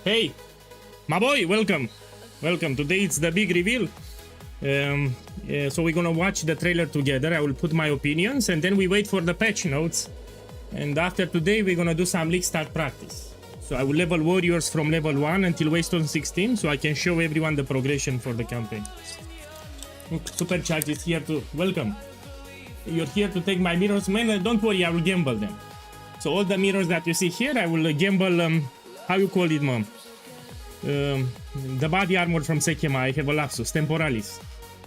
Hey, my boy, welcome. Welcome. Today it's the big reveal. So we're gonna watch the trailer together. I will put my opinions and then we wait for the patch notes. And after today, we're gonna do some league start practice. So I will level warriors from level 1 until Waystone 16 so I can show everyone the progression for the campaign. Look, Supercharge is here too. Welcome. You're here to take my mirrors, man. Don't worry, I will gamble them. So all the mirrors that you see here, I will gamble, how you call it, mom? The body armor from Sekema. I have a lapsus, Temporalis.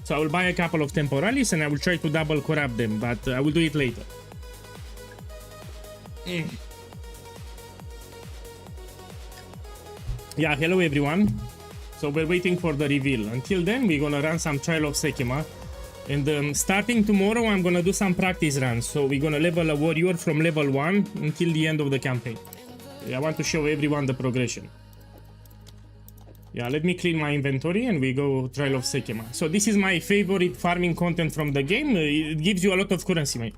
So I will buy a couple of Temporalis and I will try to double corrupt them, but I will do it later. Yeah, hello everyone. So we're waiting for the reveal. Until then, we're gonna run some Trial of Sekema. And starting tomorrow, I'm gonna do some practice runs. So we're gonna level a warrior from level 1 until the end of the campaign. I want to show everyone the progression. Yeah, let me clean my inventory and we go Trial of Sekema. So this is my favorite farming content from the game. It gives you a lot of currency, mate.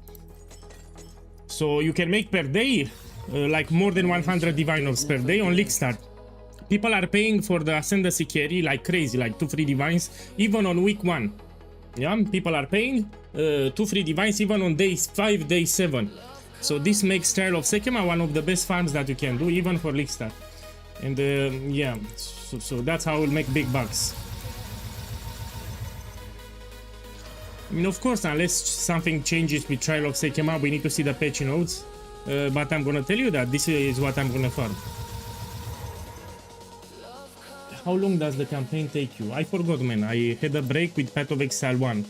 So you can make per day like more than 100 diviners per day on League Start. People are paying for the Ascendancy carry like crazy, like 2 free divines, even on week 1. Yeah, people are paying 2 free divines even on day 5, day 7. So this makes Trial of Sekema one of the best farms that you can do, even for League Start. And yeah, so that's how we'll make big bucks. I mean, of course, unless something changes with Trial of Sekema, we need to see the patch notes. But I'm gonna tell you that this is what I'm gonna farm. How long does the campaign take you? I forgot, man. I had a break with Path of Exile 1.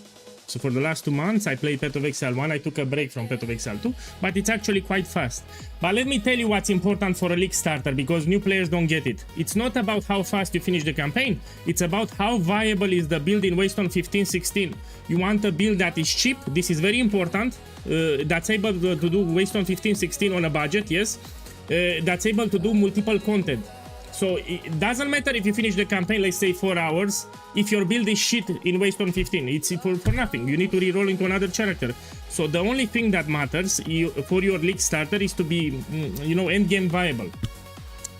So for the last 2 months, I played Path of Exile 1. I took a break from Path of Exile 2, but it's actually quite fast. But let me tell you what's important for a League starter, because new players don't get it. It's not about how fast you finish the campaign. It's about how viable is the build in Waystone 15-16. You want a build that is cheap. This is very important. That's able to do Waystone 15-16 on a budget, yes. That's able to do multiple content. So it doesn't matter if you finish the campaign, let's say 4 hours, if your build is shit in Waystone 15, it's for nothing. You need to reroll into another character. So the only thing that matters for your League starter is to be, you know, endgame viable.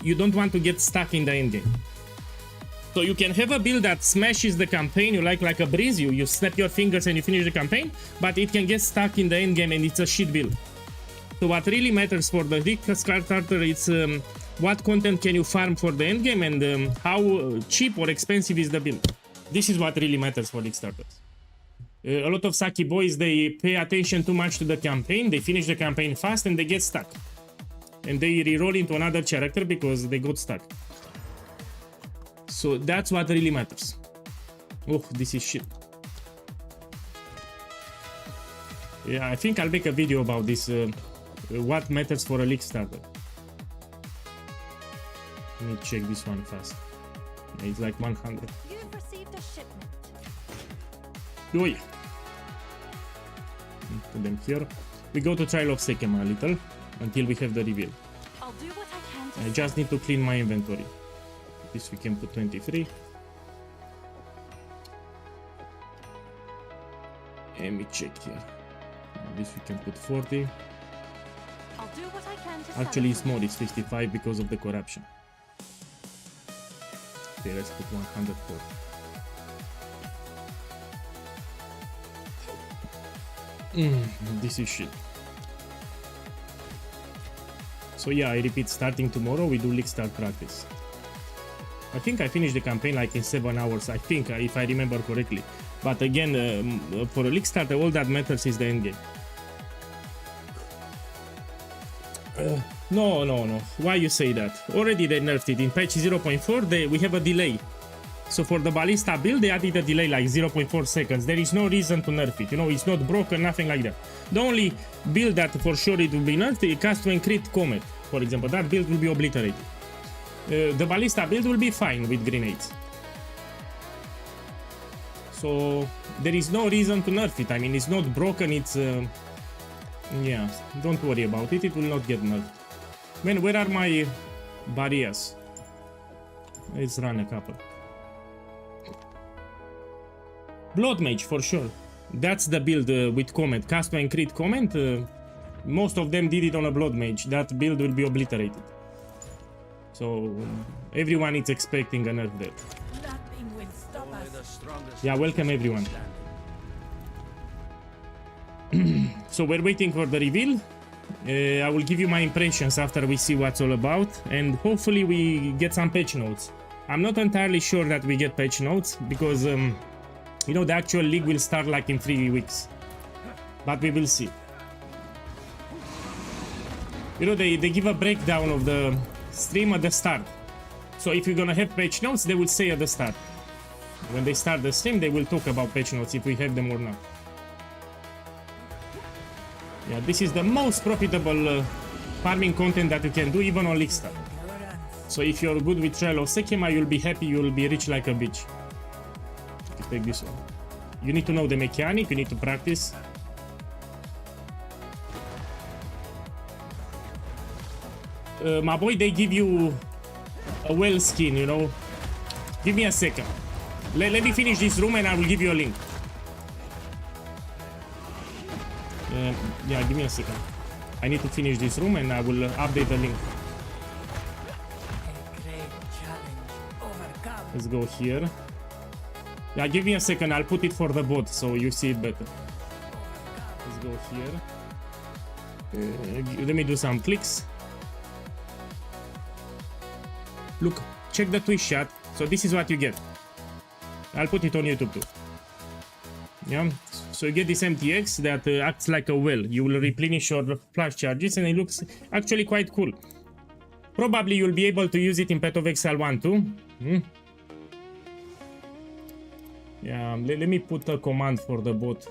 You don't want to get stuck in the endgame. So you can have a build that smashes the campaign, you like a breeze, you snap your fingers and you finish the campaign, but it can get stuck in the endgame and it's a shit build. So what really matters for the League starter is what content can you farm for the endgame and how cheap or expensive is the build. This is what really matters for League starters. A lot of Saki boys, they pay attention too much to the campaign, they finish the campaign fast and they get stuck. And they reroll into another character because they got stuck. So that's what really matters. Oh, this is shit. Yeah, I think I'll make a video about this, what matters for a League starter. Let me check this one fast. It's like 100. You've received a shipment. Oh yeah. Put them here. We go to Trial of Sekema a little until we have the reveal. I'll do what I can to I just need to clean my inventory. This we can put 23. Let me check here. This we can put 40. I'll do what I can to Actually it's celebrate. more, it's 55 because of the corruption. Okay, let's put 104. This is shit. So yeah, I repeat, starting tomorrow we do League Start practice. I think I finished the campaign like in 7 hours, I think, if I remember correctly. But again, for a League Starter, all that matters is the endgame. No. Why you say that? Already they nerfed it. In patch 0.4, we have a delay. So for the Ballista build, they added a delay like 0.4 seconds. There is no reason to nerf it. You know, it's not broken, nothing like that. The only build that for sure it will be nerfed is Cast when Crit Comet. For example, that build will be obliterated. The Ballista build will be fine with grenades. So there is no reason to nerf it. I mean, it's not broken, it's... yeah, don't worry about it, it will not get nerfed. Man, where are my barriers? Let's run a couple. Blood Mage, for sure. That's the build with Comet. Cast and Crit Comet. Most of them did it on a Blood Mage. That build will be obliterated. So everyone is expecting a nerf there. Nothing will stop us. Yeah, welcome everyone. So we're waiting for the reveal. I will give you my impressions after we see what's all about, and hopefully we get some patch notes. I'm not entirely sure that we get patch notes because you know, the actual league will start like in 3 weeks, but we will see. You know, they give a breakdown of the stream at the start, so if you're gonna have patch notes, they will say at the start. When they start the stream, they will talk about patch notes, if we have them or not. Yeah, this is the most profitable farming content that you can do, even on Leaguestar. So if you're good with Trial of Sekima, you'll be happy, you'll be rich like a bitch. You take this one. You need to know the mechanic, you need to practice. My boy, they give you a well skin, you know. Give me a second. Let me finish this room and I will give you a link. Yeah, give me a second. I need to finish this room and I will update the link. A great challenge overcome. Let's go here. Yeah, give me a second. I'll put it for the bot so you see it better. Let's go here. Let me do some clicks. Look, check the Twitch chat. So this is what you get. I'll put it on YouTube too. Yeah, so you get this MTX that acts like a well. You will replenish your flash charges and it looks actually quite cool. Probably you'll be able to use it in Path of Exile 1 too. Yeah, let me put a command for the bot.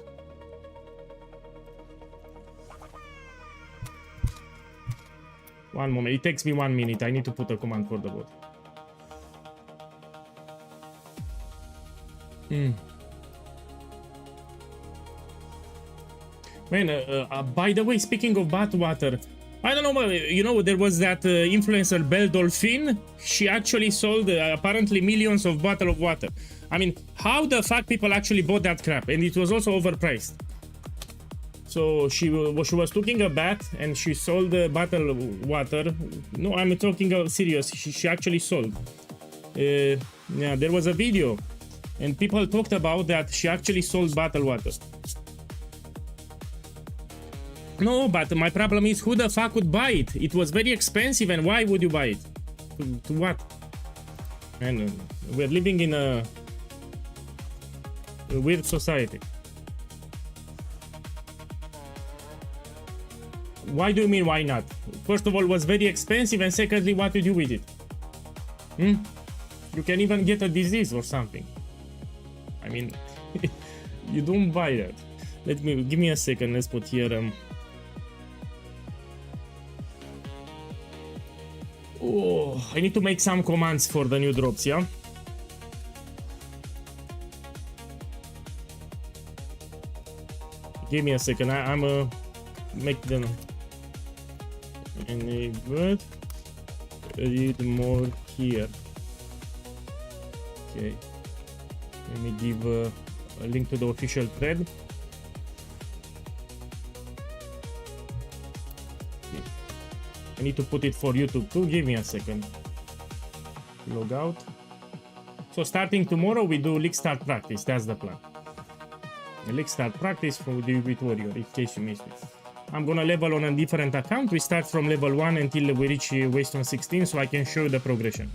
One moment, it takes me 1 minute. I need to put a command for the bot. Man, by the way, speaking of bathwater, I don't know, you know, there was that influencer Belle Dolphin. She actually sold apparently millions of bottles of water. I mean, how the fuck people actually bought that crap? And it was also overpriced. So she was taking a bath and she sold the bottled water. No, I'm talking serious. She actually sold. Yeah, there was a video and people talked about that she actually sold bottled water. No, but my problem is who the fuck would buy it? It was very expensive, and why would you buy it? To what? And we're living in a weird society. Why do you mean why not? First of all, it was very expensive, and secondly, what to do with it? You can even get a disease or something. I mean, you don't buy that. Give me a second. Let's put here. Oh, I need to make some commands for the new drops, yeah? Give me a second. I'm make them enable read more here. Okay. Let me give a link to the official thread. I need to put it for YouTube too. Give me a second. Log out. So starting tomorrow we do League Start practice. That's the plan. The League Start practice for the Ubit Warrior, in case you missed it. I'm gonna level on a different account. We start from level 1 until we reach Waystone 16, so I can show you the progression.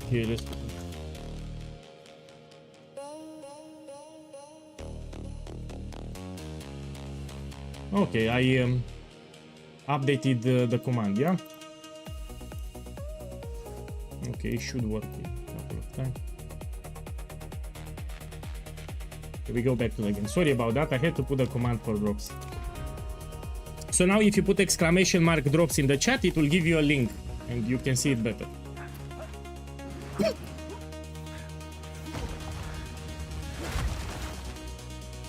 Here, let's... Okay, I updated the command, yeah? Okay, it should work in a couple of times. Okay, we go back to the game. Sorry about that, I had to put a command for drops. So now if you put exclamation mark drops in the chat, it will give you a link and you can see it better.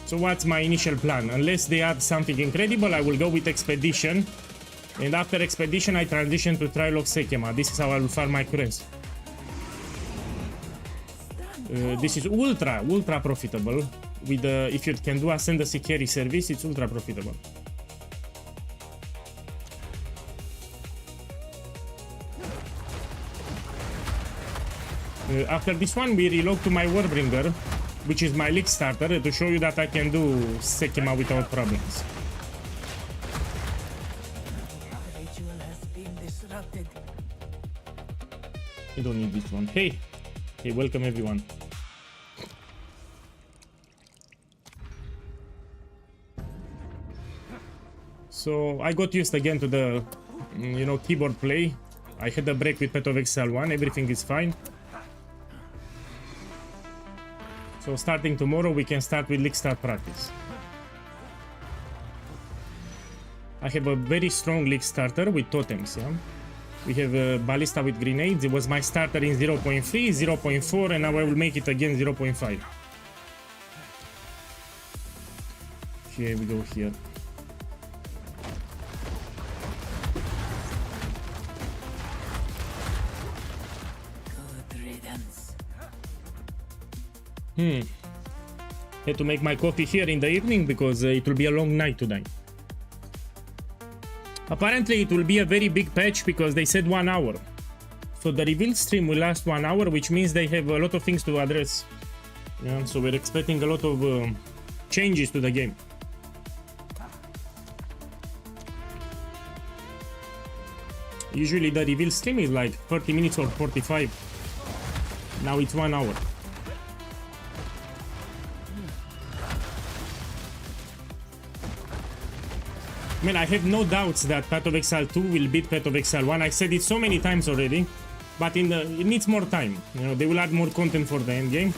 So what's my initial plan? Unless they add something incredible, I will go with Expedition. And after Expedition, I transition to Trial of Sekima. This is how I will farm my currency. This is ultra profitable. With if you can do Ascendancy carry service, it's ultra profitable. After this one, we reload to my Warbringer, which is my league starter, to show you that I can do Sekima without problems. The ritual has been disrupted. You don't need this one. Hey, welcome everyone. So I got used again to the, keyboard play. I had a break with Path of Exile 1, everything is fine. So starting tomorrow, we can start with League Start practice. I have a very strong League starter with totems, yeah? We have Ballista with grenades. It was my starter in 0.3, 0.4, and now I will make it again 0.5. Here we go here. Good riddance. Had to make my coffee here in the evening because it will be a long night tonight. Apparently it will be a very big patch because they said 1 hour. So the reveal stream will last 1 hour, which means they have a lot of things to address. Yeah, so we're expecting a lot of changes to the game. Usually the reveal stream is like 30 minutes or 45. Now it's 1 hour. I mean, I have no doubts that Path of Exile 2 will beat Path of Exile 1. I said it so many times already, but it needs more time. They will add more content for the end game.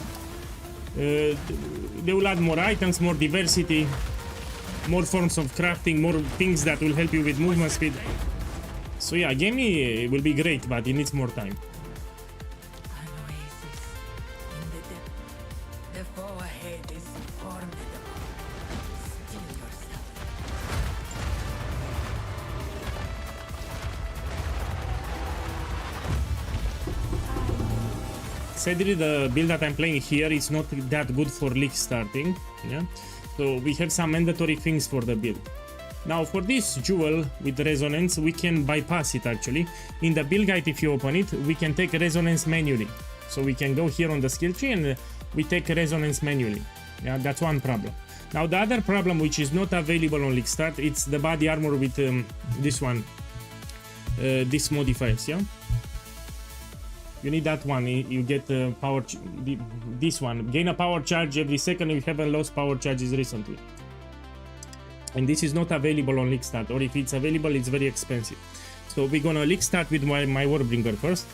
They will add more items, more diversity, more forms of crafting, more things that will help you with movement speed. So yeah, game will be great, but it needs more time. An oasis in the depth. The foe ahead is formidable. Steel yourself. Sadly, the build that I'm playing here is not that good for league starting. Yeah, so we have some mandatory things for the build. Now for this jewel with resonance, we can bypass it actually. In the build guide, if you open it, we can take resonance manually. So we can go here on the skill tree and we take resonance manually. Yeah, that's one problem. Now the other problem, which is not available on League Start, it's the body armor with this one, this modifiers, yeah? You need that one, you get power, this one. Gain a power charge every second if you haven't lost power charges recently. And this is not available on League Start, or if it's available, it's very expensive. So we're gonna League Start with my Warbringer first.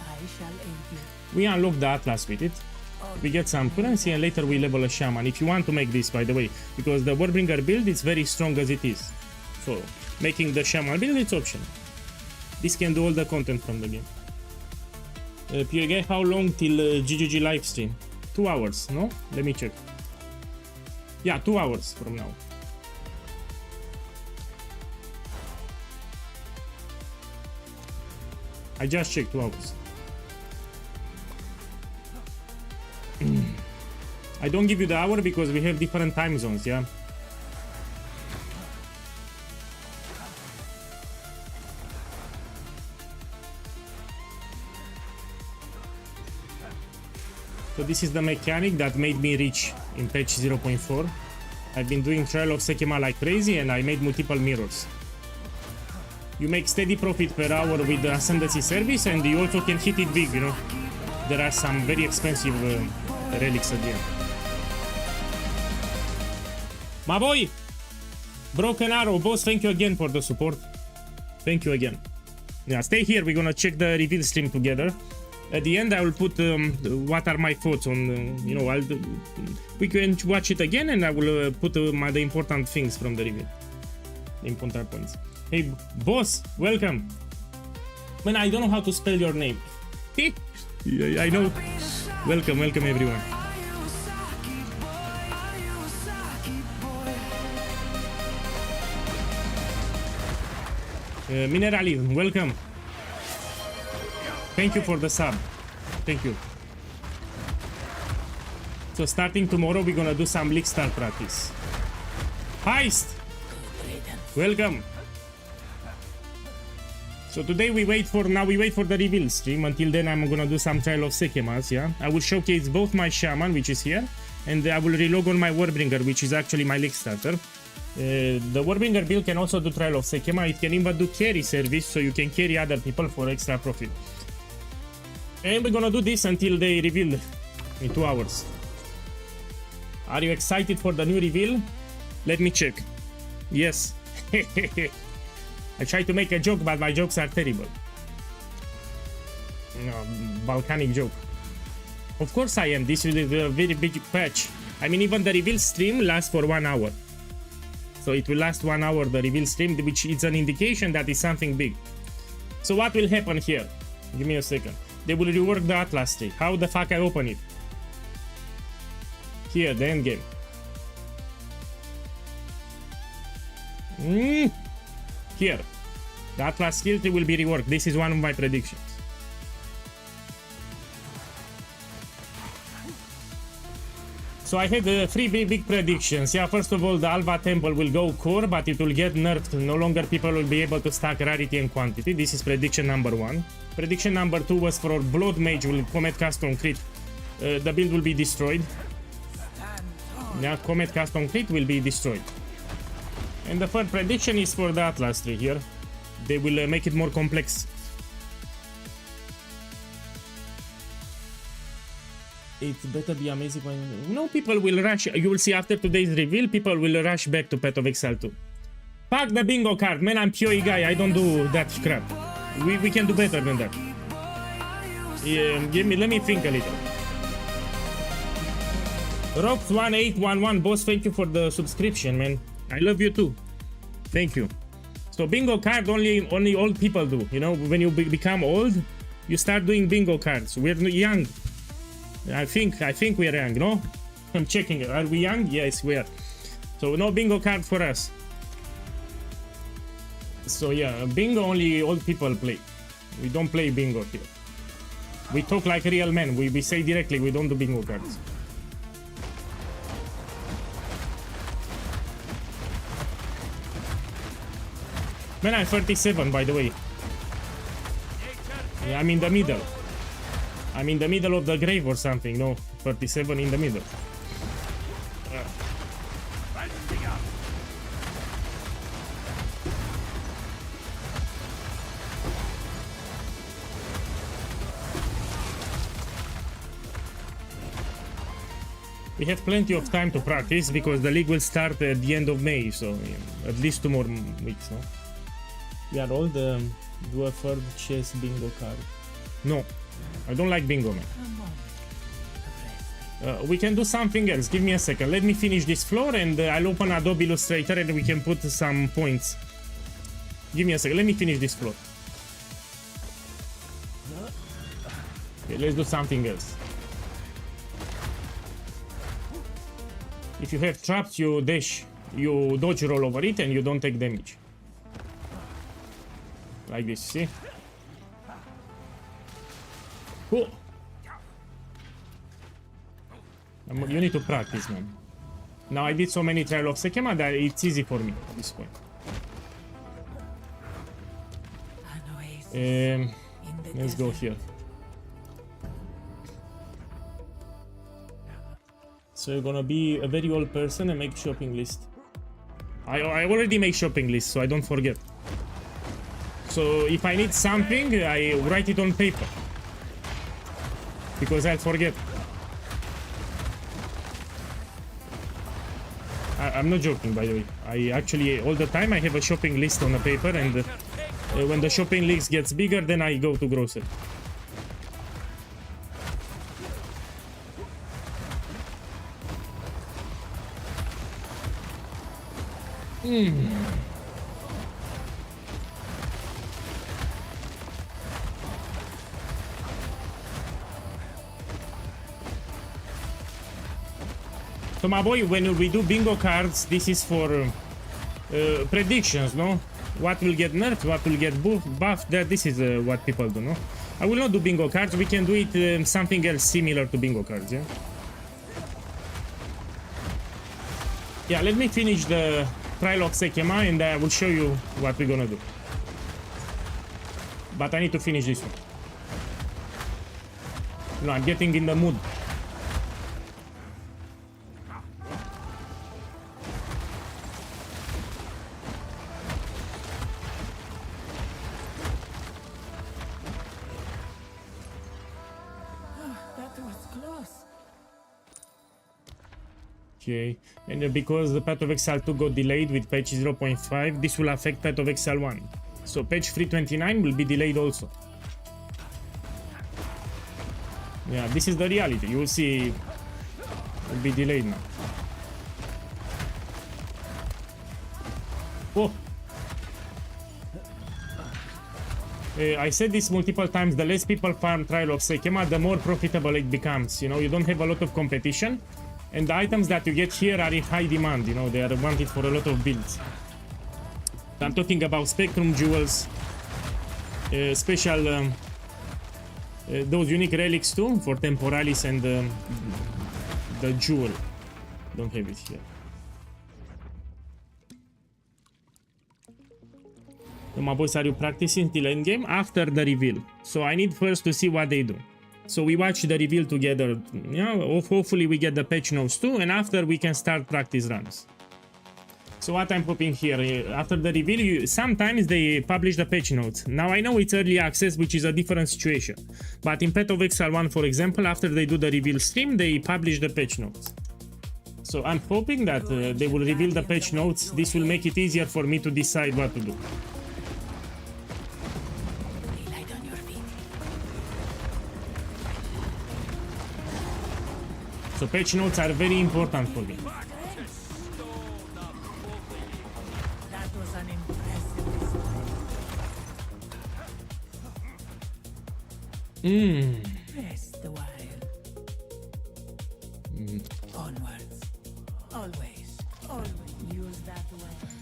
I shall aid you. We unlock the Atlas with it. We get some currency and later we level a Shaman. If you want to make this, by the way, because the Warbringer build is very strong as it is. So making the Shaman build, it's optional. This can do all the content from the game. PUBG, how long till GGG live stream? 2 hours, no? Let me check. Yeah, 2 hours from now. I just checked 2 hours. I don't give you the hour because we have different time zones, yeah? So this is the mechanic that made me rich in patch 0.4. I've been doing Trial of Sekima like crazy and I made multiple mirrors. You make steady profit per hour with the Ascendancy service and you also can hit it big, you know. There are some very expensive relics at the end. My boy! Broken Arrow, boss, thank you again for the support. Thank you again. Yeah, stay here, we're gonna check the reveal stream together. At the end, I will put what are my thoughts on, we can watch it again and I will put the important things from the reveal. The important points. Hey, boss, welcome. Man, I don't know how to spell your name. Yeah, I know. Welcome everyone. Mineralism, welcome. Thank you for the sub. Thank you. So starting tomorrow, we're gonna do some League Start practice. Heist! Welcome. So today we wait for the reveal stream. Until then, I'm gonna do some Trial of Sekemas, yeah? I will showcase both my Shaman, which is here, and I will relog on my Warbringer, which is actually my League starter. The Warbringer build can also do Trial of Sekema. It can even do carry service, so you can carry other people for extra profit. And we're gonna do this until they reveal in 2 hours. Are you excited for the new reveal? Let me check. Yes. I try to make a joke, but my jokes are terrible. No, volcanic joke. Of course I am. This is a very big patch. I mean, even the reveal stream lasts for 1 hour. So it will last 1 hour, the reveal stream, which is an indication that is something big. So what will happen here? Give me a second. They will rework the Atlas tree. How the fuck I open it? Here, the end game. Here, the Atlas skill tree will be reworked. This is one of my predictions. So I had 3 big predictions. Yeah, first of all, the Alva Temple will go core, but it will get nerfed. No longer people will be able to stack rarity and quantity. This is prediction number 1. Prediction number 2 was for Blood Mage will Comet Custom Crit. The build will be destroyed. Yeah, Comet Custom Crit will be destroyed. And the third prediction is for the Atlas tree here. They will make it more complex. It better be amazing when... No, people will rush. You will see after today's reveal, people will rush back to Path of Exile 2. Fuck the bingo card. Man, I'm PoE guy. I don't do that crap. We can do better than that. Yeah, let me think a little. Rox1811, boss, thank you for the subscription, man. I love you too. Thank you. So bingo card only old people do. You know, when you become old, you start doing bingo cards. We're young. I think we are young, no? I'm checking it. Are we young? Yes, we are. So no bingo card for us. So yeah, bingo only old people play. We don't play bingo here. We talk like real men. We say directly we don't do bingo cards. Man, I'm 37, by the way. Yeah, I'm in the middle. I'm in the middle of the grave or something. No, 37 in the middle. We have plenty of time to practice because the league will start at the end of May, so yeah, at least 2 more weeks, no? We are all the do a third chess bingo card. No, I don't like bingo, man. We can do something else. Give me a second. Let me finish this floor and I'll open Adobe Illustrator and we can put some points. Give me a second. Let me finish this floor. Okay, let's do something else. If you have traps, you dash, you dodge roll over it and you don't take damage. Like this, see? Cool. You need to practice, man. Now I did so many Trial of Sekema that it's easy for me at this point. Let's go here. So you're gonna be a very old person and make shopping list. I already make shopping list, so I don't forget. So if I need something, I write it on paper. Because I'll forget. I'm not joking, by the way. I actually, all the time, I have a shopping list on a paper, and when the shopping list gets bigger, then I go to grocery. So my boy, when we do bingo cards, this is for predictions, no? What will get nerfed, what will get buffed, this is what people do, no? I will not do bingo cards, we can do it something else similar to bingo cards, yeah? Yeah, let me finish the Trial of Sekema and I will show you what we're gonna do. But I need to finish this one. No, I'm getting in the mood. That was close. Okay, and because the Path of Exile 2 got delayed with patch 0.5, this will affect Path of Exile 1. So patch 329 will be delayed also. Yeah, this is the reality. You will see it will be delayed now. Oh! I said this multiple times, the less people farm Trial of Sekema, the more profitable it becomes. You know, you don't have a lot of competition, and the items that you get here are in high demand, you know, they are wanted for a lot of builds. I'm talking about Spectrum Jewels, special, those unique relics too, for Temporalis and the Jewel. Don't have it here. So my boys, are you practicing till endgame? After the reveal. So I need first to see what they do. So we watch the reveal together. Yeah, hopefully we get the patch notes too, and after we can start practice runs. So what I'm hoping here, after the reveal, sometimes they publish the patch notes. Now I know it's early access, which is a different situation. But in Path of Exile 1, for example, after they do the reveal stream, they publish the patch notes. So I'm hoping that they will reveal the patch notes. This will make it easier for me to decide what to do. Light on your feet. So patch notes are very important for me. That was an impressive display. Rest a while. Onwards. Always. Always use that weapon.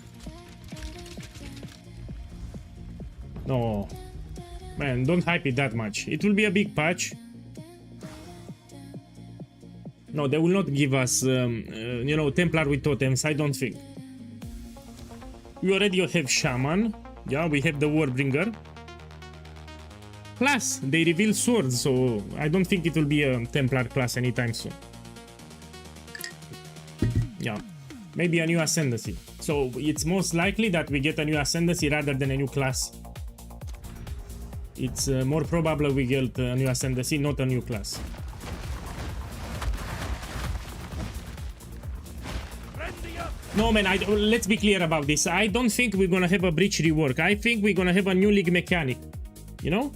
No, man, don't hype it that much. It will be a big patch. No, they will not give us, you know, Templar with totems, I don't think. We already have Shaman. Yeah, we have the Warbringer. Plus, they reveal swords, so I don't think it will be a Templar class anytime soon. Yeah, maybe a new Ascendancy. So it's most likely that we get a new Ascendancy rather than a new class. It's more probable we get a new Ascendancy, not a new class. No, man, let's be clear about this. I don't think we're gonna have a Breach rework. I think we're gonna have a new League mechanic. You know?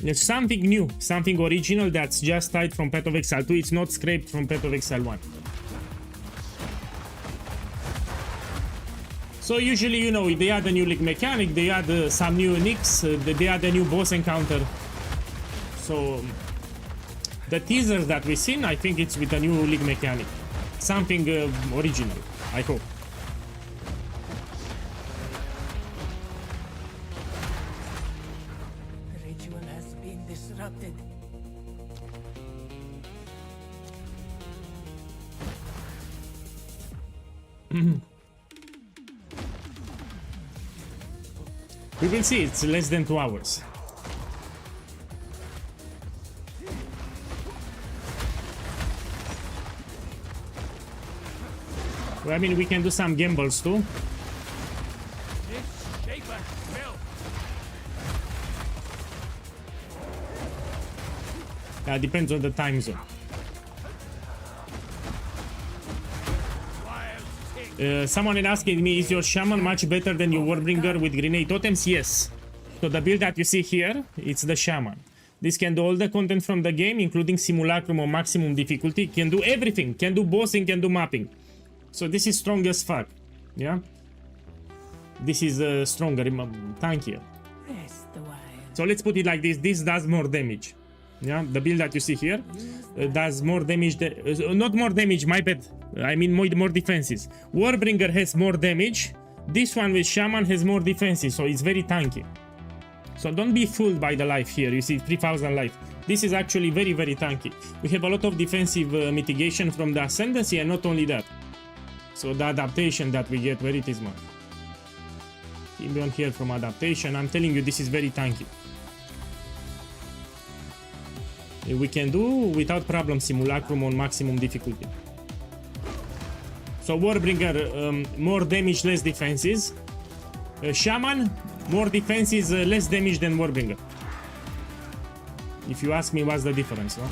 It's something new, something original that's just tied from Path of Exile 2. It's not scraped from Path of Exile 1. So usually, you know, they add a new League mechanic, they add some new nicks, they add a new boss encounter. So the teasers that we've seen, I think it's with a new League mechanic. Something original, I hope. The ritual has been disrupted. We will see, it's less than 2 hours. Well, I mean, we can do some gambles too. Depends on the time zone. Someone is asking me, is your Shaman much better than your Warbringer with grenade totems? Yes. So the build that you see here, it's the Shaman. This can do all the content from the game, including Simulacrum or maximum difficulty. Can do everything. Can do bossing, can do mapping. So this is strong as fuck. Yeah? This is stronger, tankier. Rest a while. So let's put it like this. This does more damage. Yeah, the build that you see here does more damage. Not more damage, my bad. I mean more defenses. Warbringer has more damage. This one with Shaman has more defenses, so it's very tanky. So don't be fooled by the life here. You see 3000 life. This is actually very, very tanky. We have a lot of defensive mitigation from the Ascendancy, and not only that. So the adaptation that we get, where it is, man. Symbion here from adaptation. I'm telling you, this is very tanky. we can do without problem Simulacrum on maximum difficulty. So Warbringer, more damage, less defenses. Shaman, more defenses, less damage than Warbringer. If you ask me, what's the difference, no?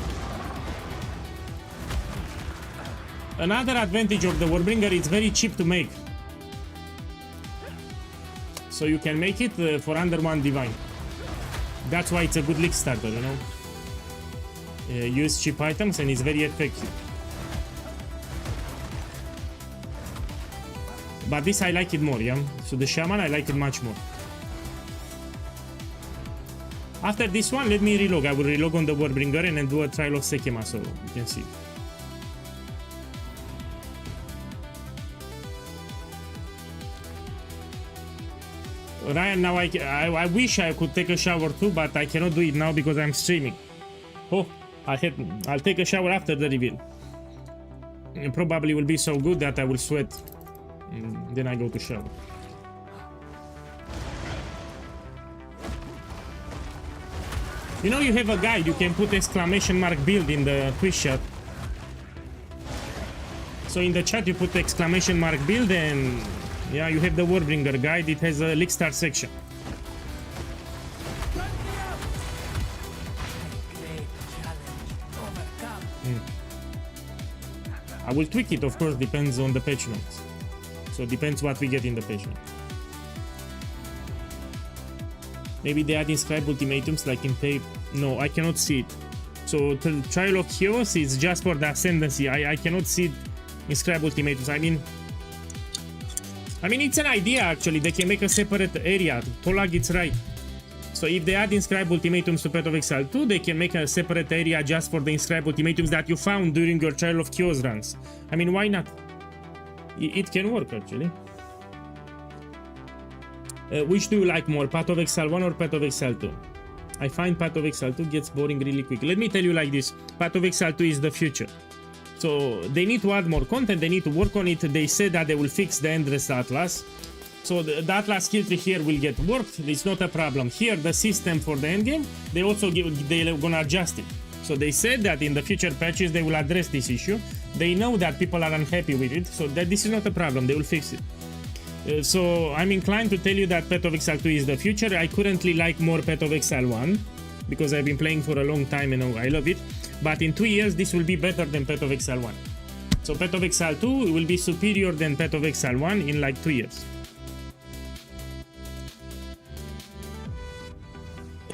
Another advantage of the Warbringer, it's very cheap to make. So you can make it for under 1 divine. That's why it's a good league starter, you know. Use cheap items and it's very effective. But this I like it more, yeah? So the Shaman, I like it much more. After this one, let me relog. I will relog on the Warbringer and then do a trial of Sekema, so you can see. Ryan, now I wish I could take a shower too, but I cannot do it now because I'm streaming. Oh, I'll take a shower after the reveal. It probably will be so good that I will sweat. And then I go to shower. You know, you have a guide. You can put exclamation mark build in the Twitch chat. So in the chat you put exclamation mark build and yeah, you have the Warbringer guide. It has a league start section. I will tweak it, of course, depends on the patch notes. So it depends what we get in the patch notes. Maybe they add inscribe ultimatums like in tape. No, I cannot see it. So the Trial of Chaos is just for the Ascendancy. I cannot see inscribe ultimatums. I mean, it's an idea actually. They can make a separate area. Tolag, it's right. So if they add inscribe ultimatums to Path of Exile 2, they can make a separate area just for the inscribe ultimatums that you found during your Trial of Chaos runs. I mean, why not? It can work actually. Which do you like more, Path of Exile 1 or Path of Exile 2? I find Path of Exile 2 gets boring really quick. Let me tell you like this, Path of Exile 2 is the future. So they need to add more content, they need to work on it. They said that they will fix the Endless Atlas. So the Atlas skill tree here will get worked, it's not a problem. Here, the system for the endgame, they're gonna adjust it. So they said that in the future patches they will address this issue. They know that people are unhappy with it, so that this is not a problem, they will fix it. So I'm inclined to tell you that Path of Exile 2 is the future. I currently like more Path of Exile 1 because I've been playing for a long time and I love it. But in 2 years this will be better than Path of Exile 1. So Path of Exile 2 will be superior than Path of Exile 1 in like 2 years.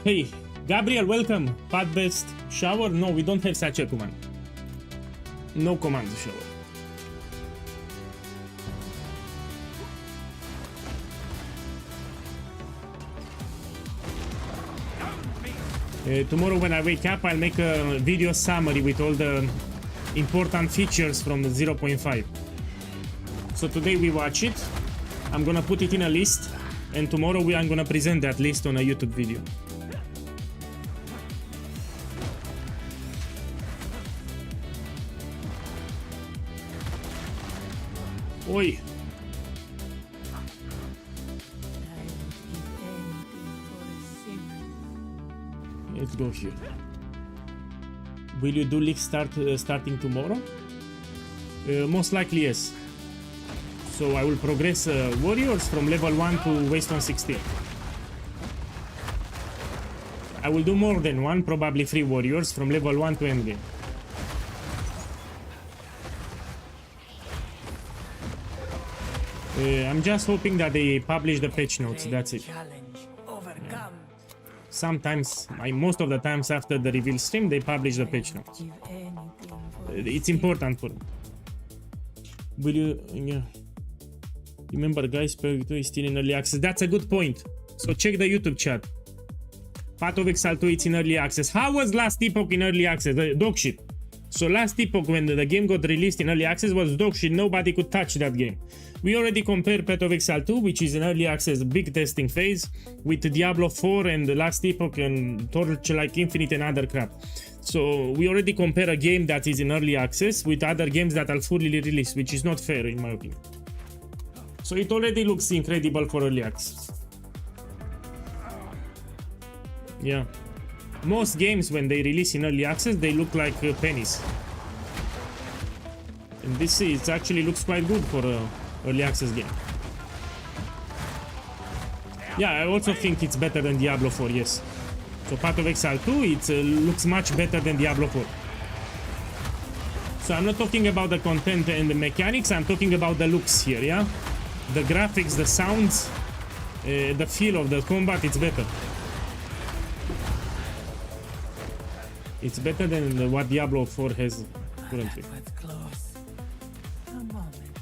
Hey, Gabriel, welcome. Path best shower? No, we don't have such a command. No command to shower. Tomorrow when I wake up, I'll make a video summary with all the important features from the 0.5. So today we watch it. I'm gonna put it in a list, and tomorrow I'm gonna present that list on a YouTube video. Oi. Let's go here. Will you do league starting tomorrow? Most likely yes. So I will progress warriors from level 1 to Waystone 16. I will do more than one, probably 3 warriors from level 1 to endgame. I'm just hoping that they publish the patch notes, that's it. Sometimes, most of the times after the reveal stream, they publish the patch notes. It's important for them. Will you... Yeah. Remember guys, Path 2 is still in early access. That's a good point. So check the YouTube chat. Path of Exile 2 it's in early access. How was Last Epoch in early access? Dog shit. So Last Epoch, when the game got released in early access, was dog shit. Nobody could touch that game. We already compared Path of Exile 2, which is in early access, big testing phase, with Diablo 4 and the Last Epoch and Torchlight Infinite and other crap. So we already compare a game that is in early access with other games that are fully released, which is not fair in my opinion. So it already looks incredible for early access. Yeah. most games when they release in early access, they look like pennies. And this it actually looks quite good for a early access game. Yeah, I also think it's better than Diablo 4, yes. So Path of Exile 2, it looks much better than Diablo 4. So I'm not talking about the content and the mechanics, I'm talking about the looks here, yeah? The graphics, the sounds, the feel of the combat, it's better. It's better than what Diablo 4 has currently. That was close. A moment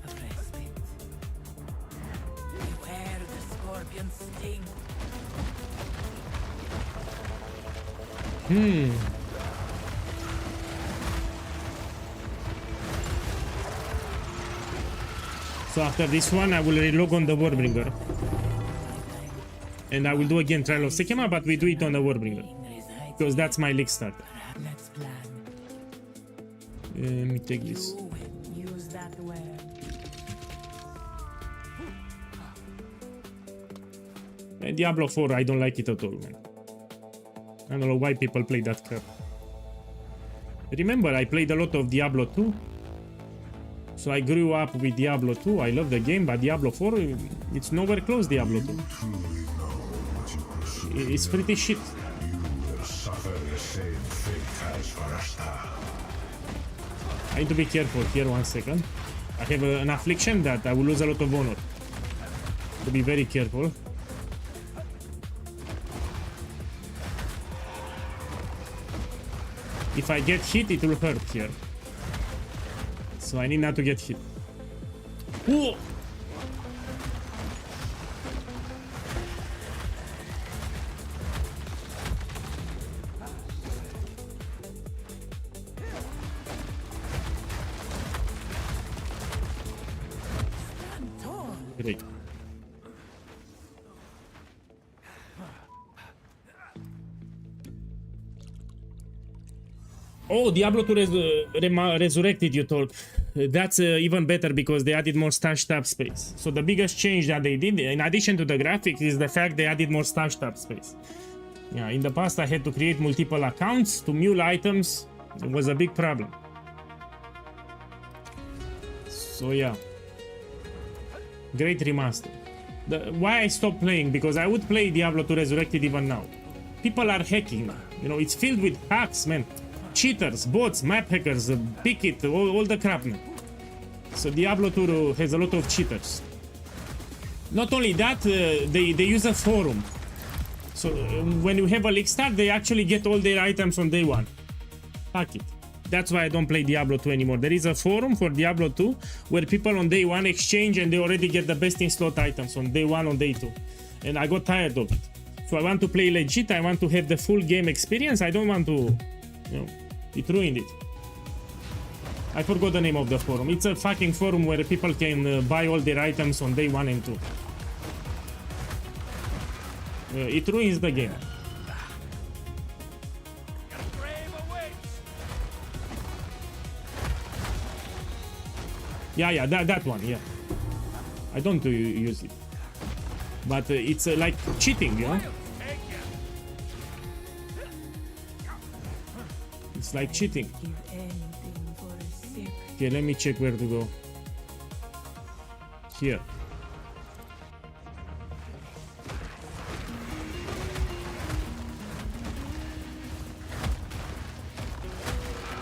of respite. Beware the scorpion sting. So after this one, I will relog on the Warbringer. And I will do again Trial of Sekema, but we do it on the Warbringer. Because that's my league starter. Let's plan. Let me take this. You will use that well. Diablo 4, I don't like it at all, man. I don't know why people play that crap. Remember, I played a lot of Diablo 2. So I grew up with Diablo 2. I love the game, but Diablo 4, it's nowhere close Diablo 2. It's pretty shit. Suffer the same fate as Varasta. I need to be careful here, 1 second. I have an affliction that I will lose a lot of honor. To be very careful. If I get hit, it will hurt here. So I need not to get hit. Ooh! Great. Oh, Diablo 2 resurrected, you told. That's even better because they added more stash tab space. So the biggest change that they did, in addition to the graphics, is the fact they added more stash tab space. Yeah, in the past I had to create multiple accounts to mule items. It was a big problem. So yeah. Great remaster. Why I stopped playing? Because I would play Diablo 2 Resurrected even now. People are hacking. You know, it's filled with hacks, man. Cheaters, bots, map hackers, pick it, all the crap, man. So Diablo 2 has a lot of cheaters. Not only that, they use a forum. So when you have a league start, they actually get all their items on day one. Fuck it. That's why I don't play Diablo 2 anymore. There is a forum for Diablo 2 where people on day one exchange and they already get the best in slot items on day one, on day two. And I got tired of it. So I want to play legit. I want to have the full game experience. I don't want to, you know, it ruined it. I forgot the name of the forum. It's a fucking forum where people can buy all their items on day 1 and 2. It ruins the game. Yeah, that one, yeah. I don't use it. But it's like cheating, you know? It's like cheating. Give anything for a sip. Okay, let me check where to go. Here.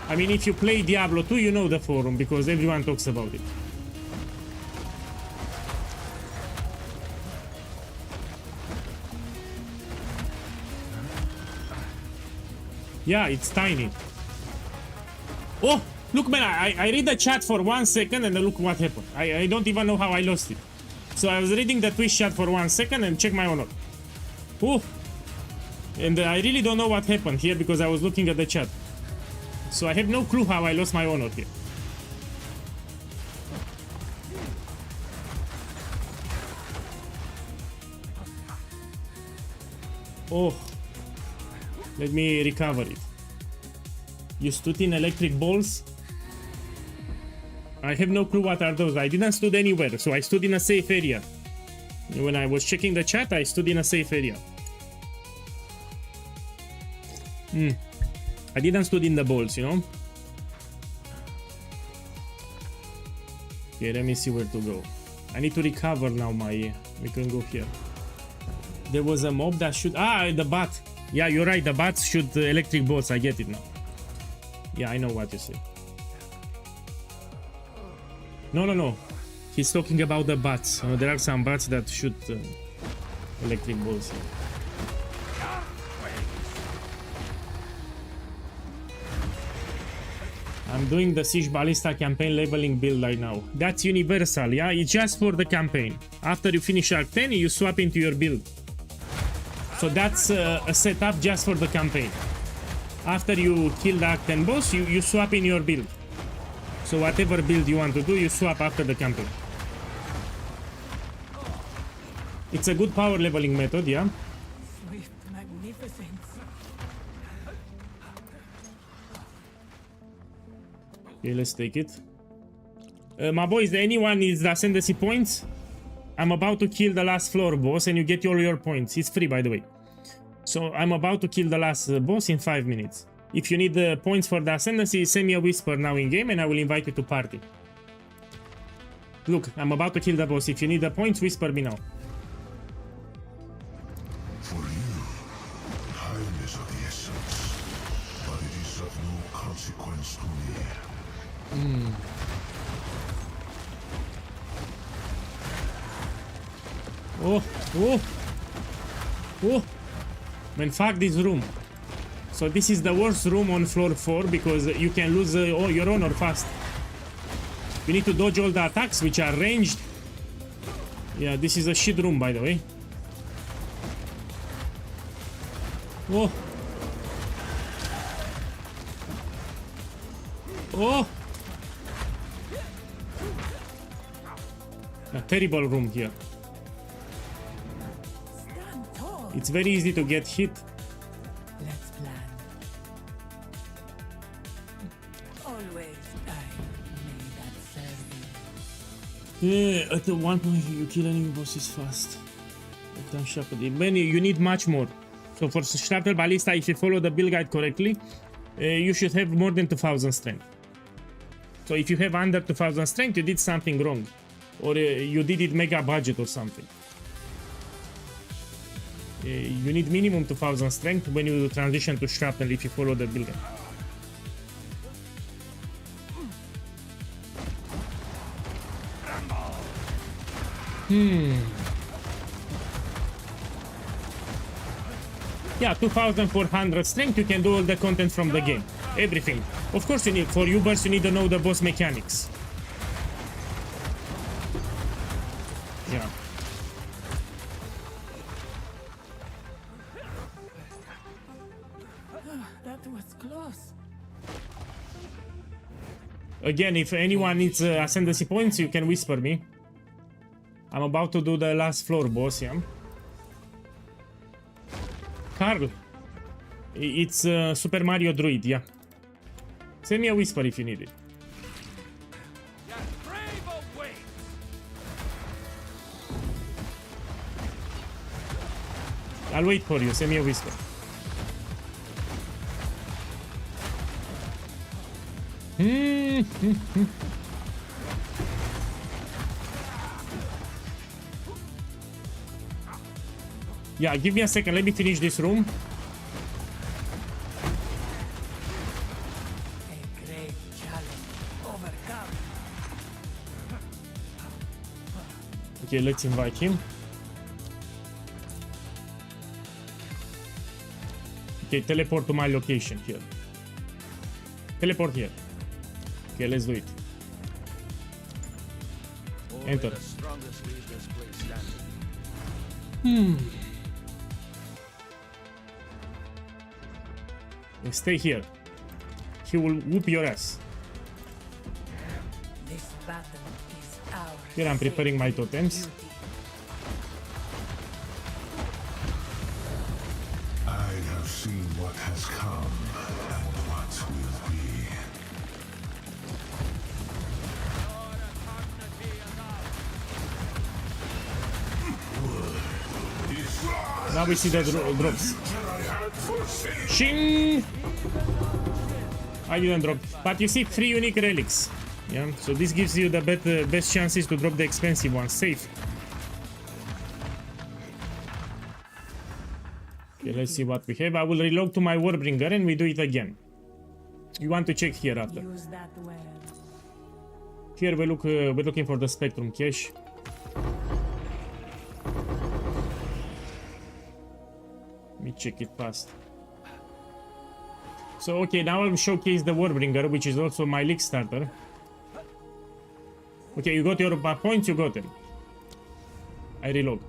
I mean, if you play Diablo 2, you know the forum because everyone talks about it. Yeah, it's tiny. Oh, look, man, I read the chat for 1 second and look what happened. I don't even know how I lost it. So I was reading the Twitch chat for 1 second and check my honor. Oh, and I really don't know what happened here because I was looking at the chat. So I have no clue how I lost my honor here. Oh, let me recover it. You stood in electric balls? I have no clue what are those. I didn't stood anywhere, so I stood in a safe area. When I was checking the chat, I stood in a safe area. I didn't stood in the balls, you know? Okay, let me see where to go. I need to recover now my... We can go here. There was a mob that should... Ah, the bat! Yeah, you're right, the bats shoot electric bolts, I get it now. Yeah, I know what you say. No. He's talking about the bats. There are some bats that shoot electric bolts. I'm doing the Siege Ballista campaign leveling build right now. That's universal, yeah? It's just for the campaign. After you finish Arc 10, you swap into your build. So that's a setup just for the campaign. After you kill the Arc 10 boss, you swap in your build. So whatever build you want to do, you swap after the campaign. It's a good power leveling method, yeah? Swift magnificence. Okay, let's take it. My boys, anyone needs the ascendancy points? I'm about to kill the last floor boss and you get all your points. It's free, by the way. So I'm about to kill the last boss in 5 minutes. If you need the points for the ascendancy, send me a whisper now in game and I will invite you to party. Look, I'm about to kill the boss. If you need the points, whisper me now. For you, time is of the essence, but it is of no consequence to me. Oh! Man, fuck this room. So this is the worst room on floor 4 because you can lose your honor fast. You need to dodge all the attacks which are ranged. Yeah, this is a shit room, by the way. Oh! A terrible room here. Stand tall. It's very easy to get hit. Let's plan. Always I may that serve you. Yeah, at one point you kill enemy bosses fast. Man, you need much more. So for Shrapnel Ballista, if you follow the build guide correctly, you should have more than 2000 strength. So if you have under 2000 strength, you did something wrong. Or you did it mega budget or something. You need minimum 2000 strength when you transition to Shrapnel if you follow the build guide. Yeah, 2400 strength, you can do all the content from the game. Everything. Of course you need, for Ubers you need to know the boss mechanics. Yeah. That was close. Again, if anyone needs ascendancy points, you can whisper me. I'm about to do the last floor boss, yeah. Carl. It's Super Mario Druid, yeah. Send me a whisper if you need it. I'll wait for you, send me a whisper. Yeah, give me a second, let me finish this room. A great challenge overcome. Okay, let's invite him. Okay, teleport to my location here. Teleport here. Okay, let's do it. Enter. Stay here. He will whoop your ass. This battle is ours. Here I'm preparing my totems. I have seen what has come and what will be. Now we see the drops. I had foreseen. Shing! I didn't drop. But you see 3 unique relics. Yeah, so this gives you the best chances to drop the expensive ones. Safe. Okay, let's see what we have. I will reload to my Warbringer and we do it again. You want to check here after. Use that web. Here we're looking for the Spectrum cache. Let me check it fast. So okay, now I'll showcase the Warbringer, which is also my league starter. Okay, you got your points, you got them. I reload.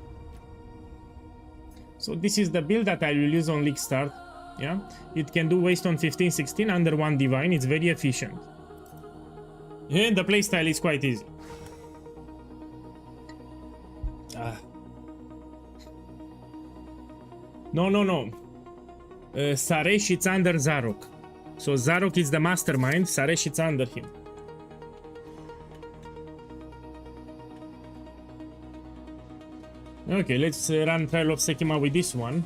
So this is the build that I will use on league start. Yeah, it can do waste on 15-16 under 1 divine. It's very efficient. And the playstyle is quite easy. No. Saresh is under Zarok. So Zarok is the mastermind, Saresh is under him. Okay, let's run Trial of Sekima with this one.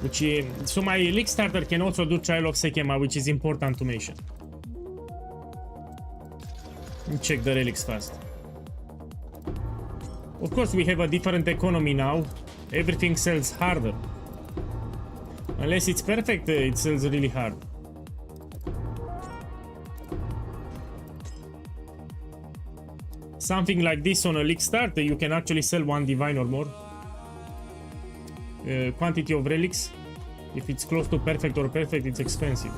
Which so my league starter can also do Trial of Sekima, which is important to mention. Let me check the relics fast. Of course, we have a different economy now. Everything sells harder. Unless it's perfect, it sells really hard. Something like this on a league start, you can actually sell 1 divine or more. Quantity of relics. If it's close to perfect or perfect, it's expensive.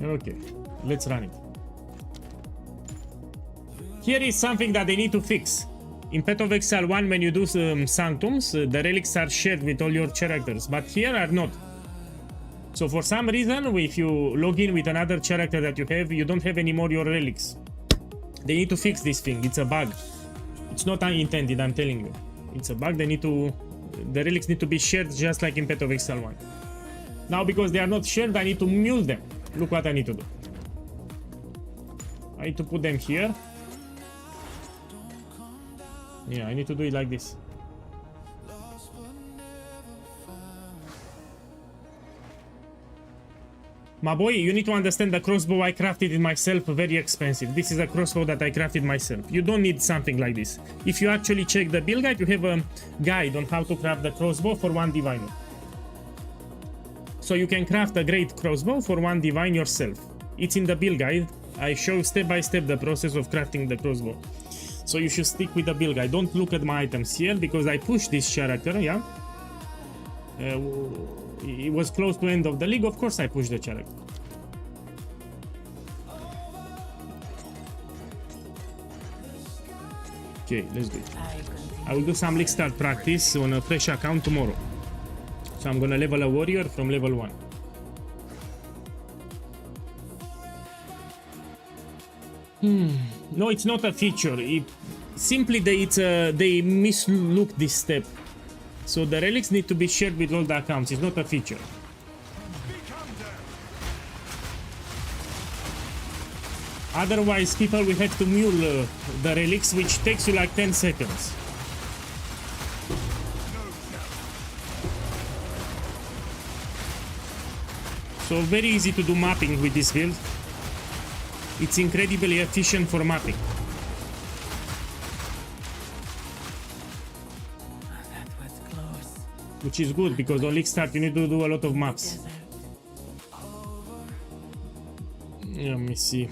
Okay, let's run it. Here is something that they need to fix. In Path of Exile 1, when you do Sanctums, the relics are shared with all your characters, but here are not. So for some reason, if you log in with another character that you have, you don't have anymore your relics. They need to fix this thing. It's a bug. It's not unintended, I'm telling you. It's a bug. The relics need to be shared just like in Path of Exile 1. Now, because they are not shared, I need to mule them. Look what I need to do. I need to put them here. Yeah, I need to do it like this. My boy, you need to understand the crossbow I crafted it myself, very expensive. This is a crossbow that I crafted myself. You don't need something like this. If you actually check the build guide, you have a guide on how to craft the crossbow for 1 divine. So you can craft a great crossbow for 1 divine yourself. It's in the build guide. I show step by step the process of crafting the crossbow. So you should stick with the build guide. Don't look at my items here because I pushed this character, yeah? It was close to end of the league, of course I pushed the character. Okay, let's do it. I will do some league start practice on a fresh account tomorrow. So I'm gonna level a warrior from level 1. No, it's not a feature. Simply they mislooked this step. So the relics need to be shared with all the accounts. It's not a feature. Otherwise, people will have to mule the relics, which takes you like 10 seconds. So very easy to do mapping with this build. It's incredibly efficient for mapping. That was close. Which is good because on league start you need to do a lot of maps. Desert. Let me see.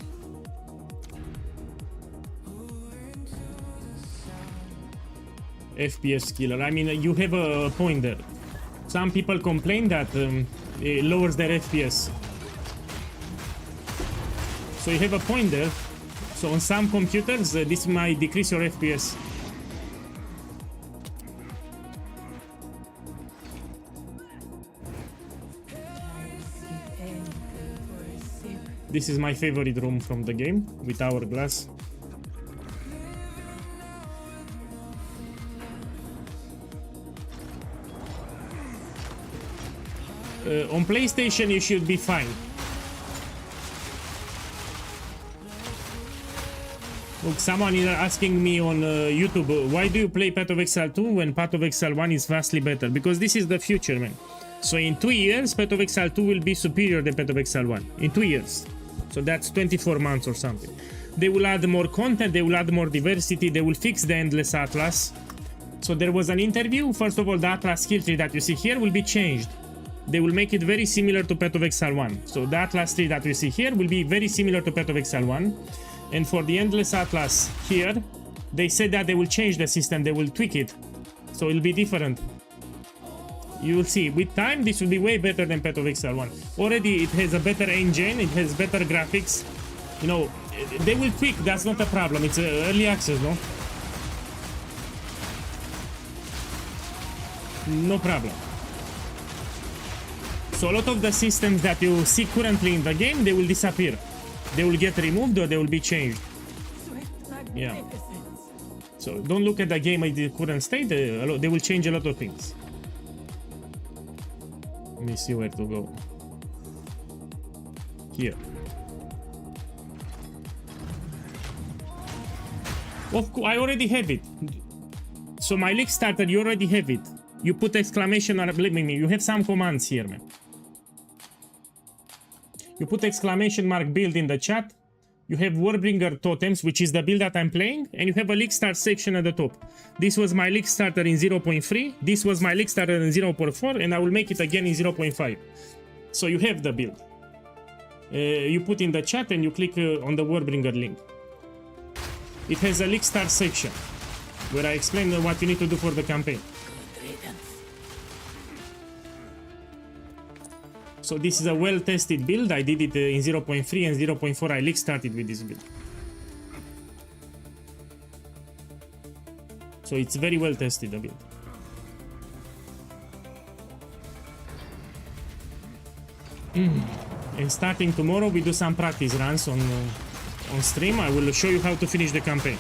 FPS killer. I mean, you have a point there. Some people complain that it lowers their FPS. So you have a point there. So on some computers, this might decrease your FPS. This is my favorite room from the game with hourglass. On PlayStation you should be fine. Look, someone is asking me on YouTube, why do you play Path of Exile 2 when Path of Exile 1 is vastly better? Because this is the future, man. So in 2 years, Path of Exile 2 will be superior than Path of Exile 1. In 2 years. So that's 24 months or something. They will add more content, they will add more diversity, they will fix the Endless Atlas. So there was an interview. First of all, the Atlas skill tree that you see here will be changed. They will make it very similar to Path of Exile 1. So the Atlas tree that you see here will be very similar to Path of Exile 1. And for the Endless Atlas here, they said that they will change the system, they will tweak it. So it'll be different. You will see, with time, this will be way better than Path of Exile 1. Already, it has a better engine, it has better graphics. You know, they will tweak, that's not a problem. It's early access, no? No problem. So a lot of the systems that you see currently in the game, they will disappear. They will get removed or they will be changed. Yeah. So don't look at the game in the current state, they will change a lot of things. Let me see where to go. Here. Of course, I already have it. So my league starter, you already have it. You put exclamation or you have some commands here, man. You put exclamation mark build in the chat. You have Warbringer totems, which is the build that I'm playing, and you have a league start section at the top. This was my league starter in 0.3. This was my league starter in 0.4, and I will make it again in 0.5. So you have the build. You put in the chat and you click on the Warbringer link. It has a league start section where I explain what you need to do for the campaign. So this is a well-tested build. I did it in 0.3 and 0.4. I league started with this build. So it's very well tested, the build. And starting tomorrow, we do some practice runs on stream. I will show you how to finish the campaign.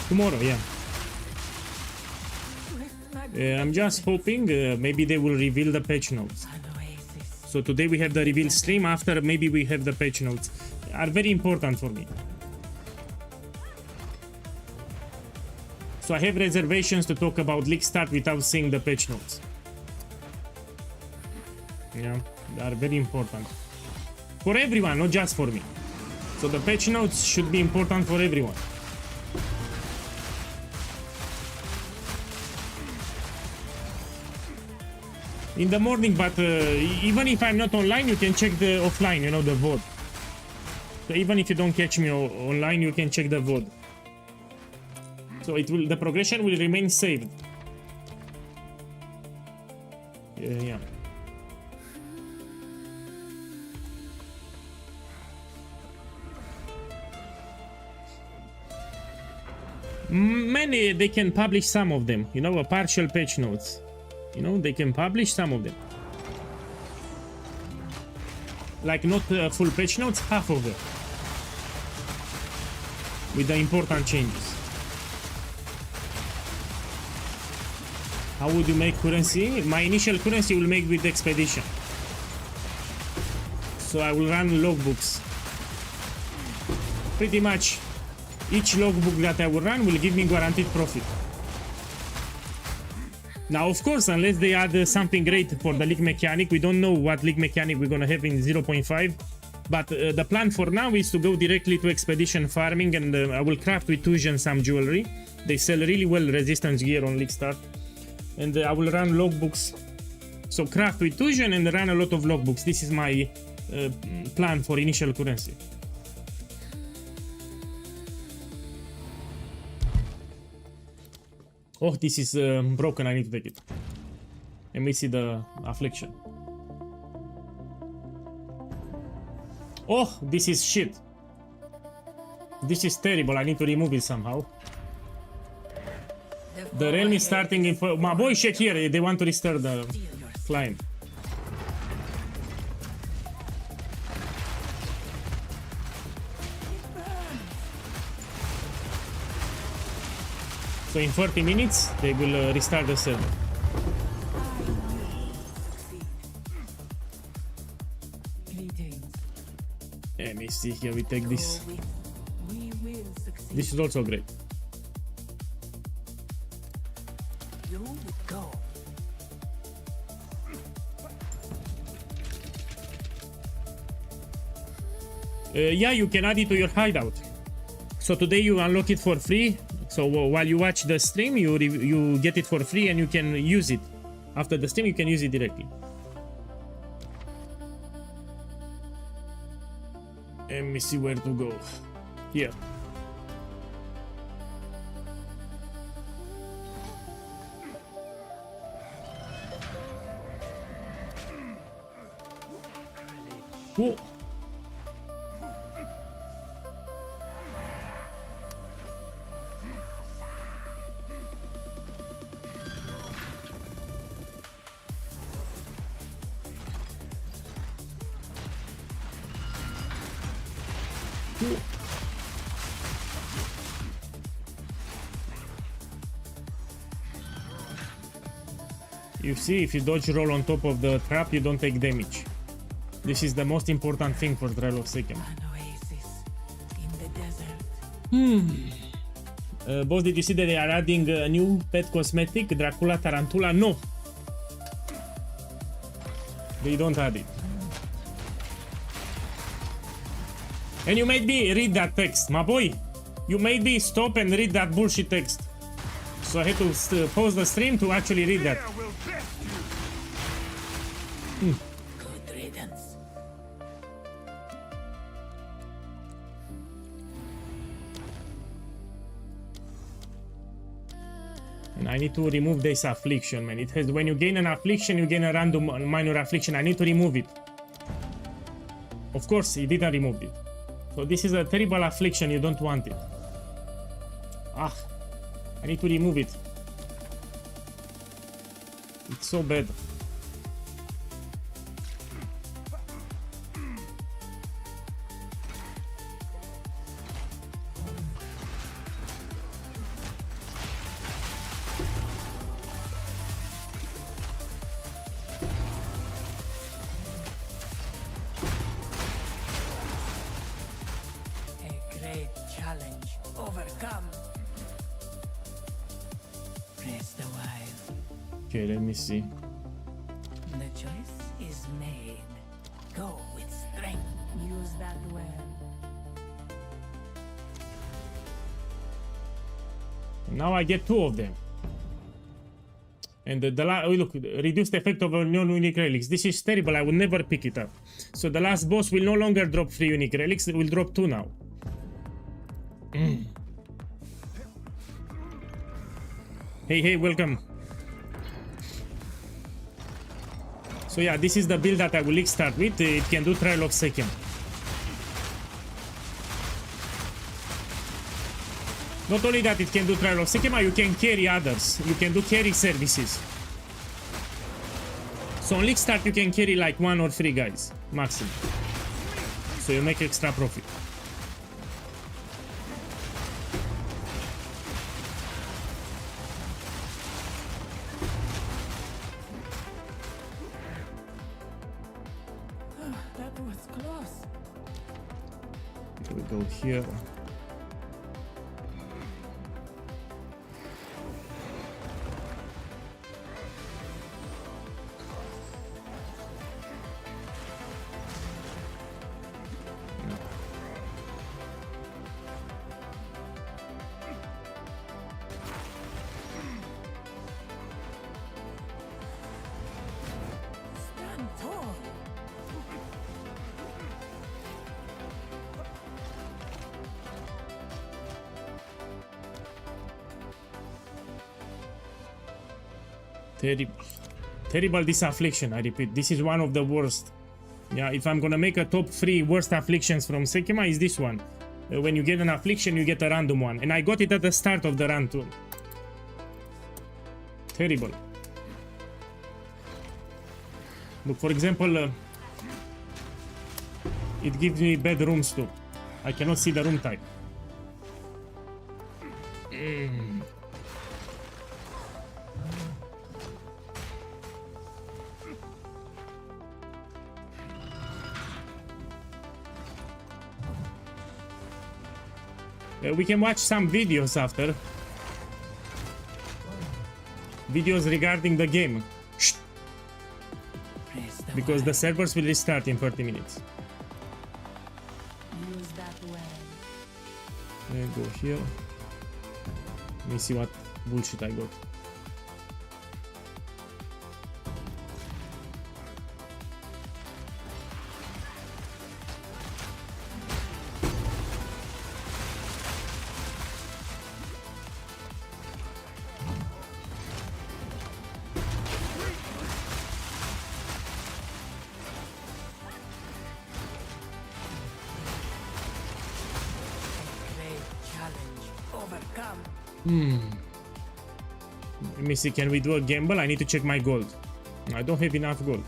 Tomorrow, yeah. I'm just hoping maybe they will reveal the patch notes. So today we have the reveal stream, after maybe we have the patch notes. Are very important for me. So I have reservations to talk about league start without seeing the patch notes. Yeah, they are very important. For everyone, not just for me. So the patch notes should be important for everyone. In the morning, but even if I'm not online, you can check the offline, you know, the VOD. So even if you don't catch me online, you can check the VOD. So it will, the progression will remain saved. Yeah. Many, they can publish some of them, you know, a partial patch notes. You know, they can publish some of them. Like not full patch notes, half of them. With the important changes. How would you make currency? My initial currency will make with expedition. So I will run logbooks. Pretty much each logbook that I will run will give me guaranteed profit. Now, of course, unless they add something great for the league mechanic, we don't know what league mechanic we're gonna have in 0.5. But the plan for now is to go directly to expedition farming, and I will craft with Tusion some jewelry. They sell really well resistance gear on League Start. And I will run logbooks. So craft with Tusion and run a lot of logbooks. This is my plan for initial currency. Oh, this is broken, I need to take it. And we see the affliction. Oh, this is shit. This is terrible, I need to remove it somehow. The realm is starting in... My boy check here, they want to restore the client. So in 40 minutes, they will restart the server. Greetings. Let me see here, we take this. Go with. We will succeed. This is also great. You will go. Yeah, you can add it to your hideout. So today you unlock it for free. So while you watch the stream, you get it for free and you can use it. After the stream, you can use it directly. Let me see where to go. Here. Cool. You see, if you dodge roll on top of the trap, you don't take damage. This is the most important thing for Trial of Sekhem. An oasis in the desert. Boss, did you see that they are adding a new pet cosmetic, Dracula Tarantula? No! They don't add it. And you made me read that text, my boy! You made me stop and read that bullshit text. So I had to pause the stream to actually read that. Good riddance. And I need to remove this affliction, man. It has, when you gain an affliction, you gain a random minor affliction. I need to remove it. Of course, he didn't remove it. So this is a terrible affliction, you don't want it. Ah, I need to remove it. It's so bad. A great challenge overcome. Press the while. Okay, let me see. The choice is made. Go with strength. Use that well. Now I get two of them. And oh, look, reduced effect of non-unique relics. This is terrible, I will never pick it up. So the last boss will no longer drop 3 unique relics, it will drop 2 now. Hey, welcome. So yeah, this is the build that I will start with. It can do Trial of Sekhem. Not only that, it can do Trial of Sekhem, you can carry others. You can do carry services. So on League Start, you can carry like 1 or 3 guys, maximum. So you make extra profit. That was close. We go here. Stand tall. Terrible. Terrible this affliction, I repeat. This is one of the worst. Yeah, if I'm gonna make a top 3 worst afflictions from Sekema, is this one. When you get an affliction, you get a random one. And I got it at the start of the run too. Terrible. Look, for example, it gives me bad rooms too. I cannot see the room type. We can watch some videos after. Videos regarding the game. Shh. Press the Because the Y. servers will restart in 30 minutes. Use that well. Go here. Let me see what bullshit I got. Great challenge. Overcome. Let me see, can we do a gamble? I need to check my gold. I don't have enough gold.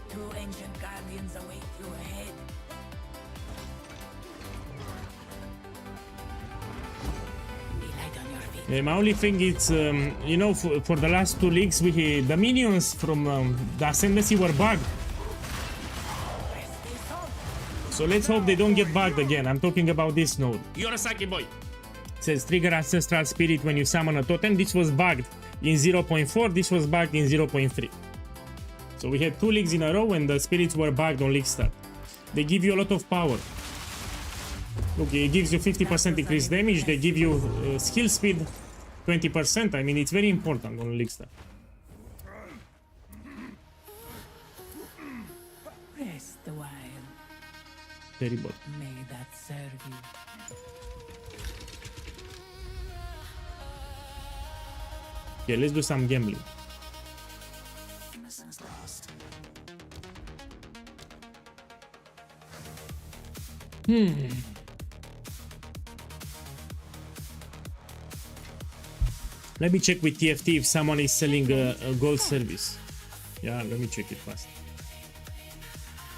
Two ancient guardians await you ahead. Be light on your feet. My only thing is, you know, for the last 2 leagues, the minions from the Ascendancy were bugged. Press this on. So let's hope they don't get bugged again. I'm talking about this node. Yorosaki boy. It says trigger Ancestral Spirit when you summon a totem. This was bugged in 0.4. This was bugged in 0.3. So we had 2 leagues in a row when the spirits were bugged on league start. They give you a lot of power. Okay, it gives you 50% increased damage. They give you skill speed 20%. I mean, it's very important on league start. Rest a while. Terrible. May that serve you. Okay, let's do some gambling. Innocence lost. Let me check with TFT if someone is selling a gold service. Yeah, let me check it fast.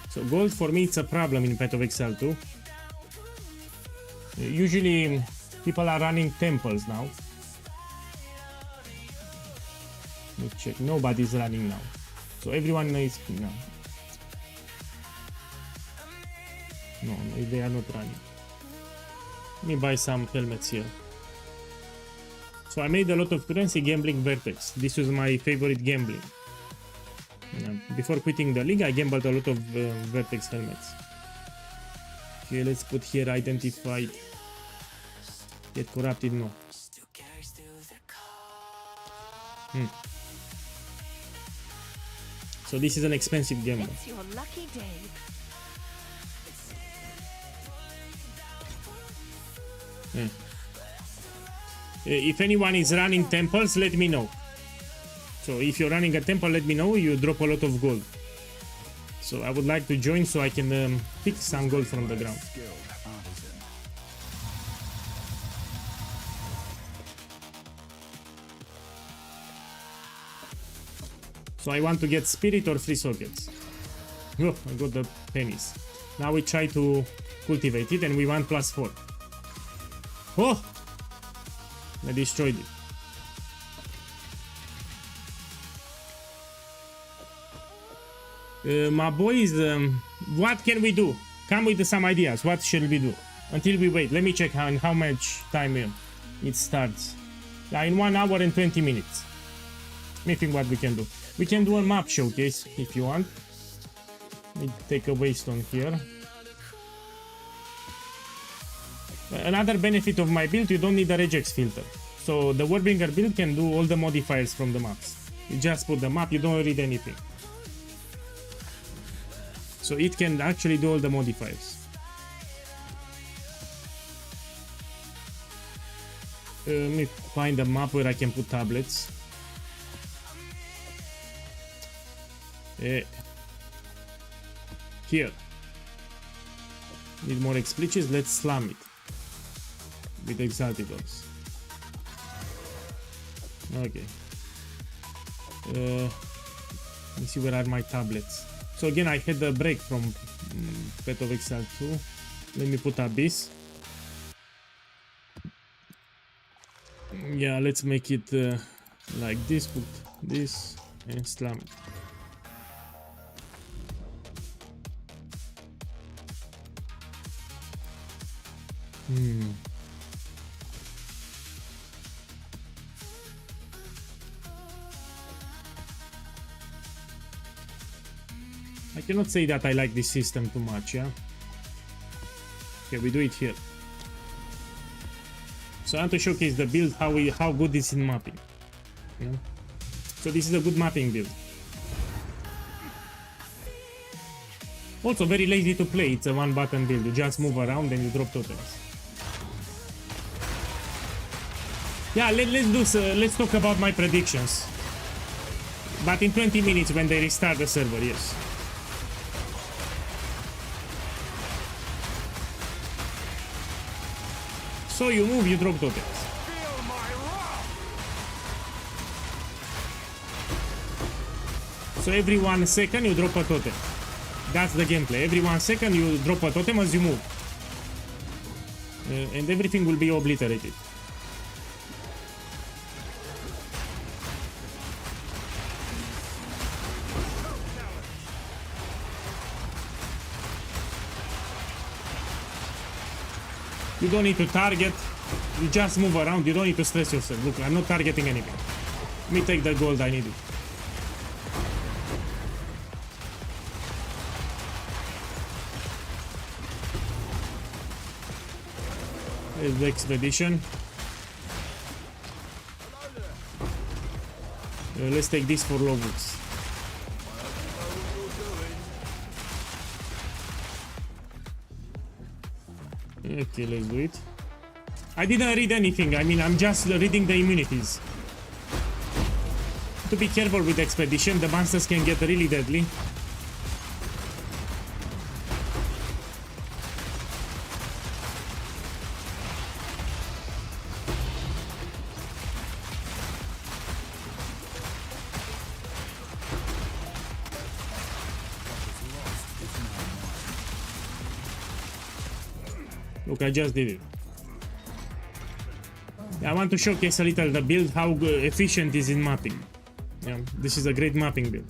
So gold for me it's a problem in Path of Exile 2. Usually people are running temples now. Let me check. Nobody's running now. So everyone is now. No, they are not running. Let me buy some helmets here. So I made a lot of currency gambling Vertex. This was my favorite gambling. Before quitting the league, I gambled a lot of Vertex helmets. Okay, let's put here identified. Get corrupted, no. So this is an expensive gamble. It's your lucky day. If anyone is running temples, let me know. So if you're running a temple, let me know. You drop a lot of gold. So I would like to join so I can pick some gold from the ground. So I want to get spirit or free sockets. Oh, I got the pennies. Now we try to cultivate it and we want +4. Oh! I destroyed it. My boys, what can we do? Come with some ideas. What shall we do? Until we wait. Let me check how much time it starts. In 1 hour and 20 minutes. Let me think what we can do. We can do a map showcase if you want. Let me take a waystone here. Another benefit of my build, you don't need a regex filter. So the Warbringer build can do all the modifiers from the maps. You just put the map, you don't read anything. So it can actually do all the modifiers. Let me find a map where I can put tablets. Here. Need more expletives, let's slam it. With Exalted Orbs. Okay. Let me see where are my tablets. So again, I had a break from Path of Exile 2. Let me put Abyss. Yeah, let's make it like this. Put this. and slam it. I cannot say that I like this system too much, yeah? Okay, we do it here. So I want to showcase the build, how good it's in mapping. You know? So this is a good mapping build. Also very lazy to play, it's a one button build. You just move around and you drop totems. Yeah, let's talk about my predictions. But in 20 minutes when they restart the server, yes. So you move, you drop tokens. So every 1 second you drop a totem. That's the gameplay. Every 1 second you drop a totem as you move. And everything will be obliterated. You don't need to target, you just move around, you don't need to stress yourself. Look, I'm not targeting anything. Let me take the gold, I need it. There's the expedition. Let's take this for Lobux. Okay, let's do it. I didn't read anything, I mean, I'm just reading the immunities. To be careful with expedition, the monsters can get really deadly. Look, I just did it. I want to showcase a little the build, how efficient it is in mapping. Yeah, this is a great mapping build.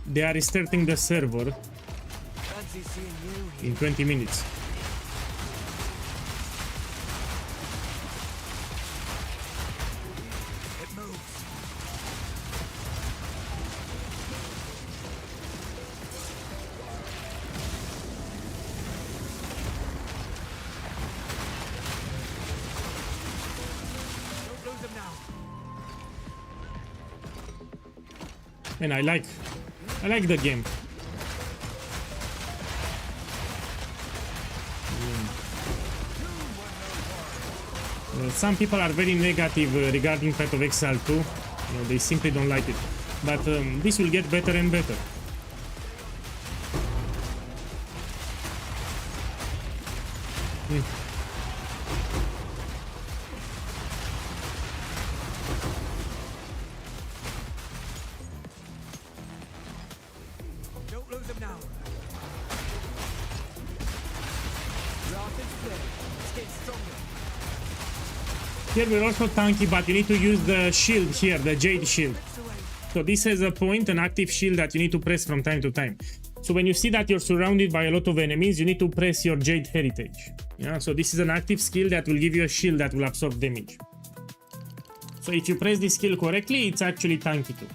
They are restarting the server in 20 minutes. And I like the game. Some people are very negative regarding Path of Exile 2. You know, they simply don't like it. But this will get better and better. Here we're also tanky, but you need to use the shield here, the Jade shield. So this has a point, an active shield that you need to press from time to time. So when you see that you're surrounded by a lot of enemies, you need to press your Jade Heritage. Yeah, so this is an active skill that will give you a shield that will absorb damage. So if you press this skill correctly, it's actually tanky too.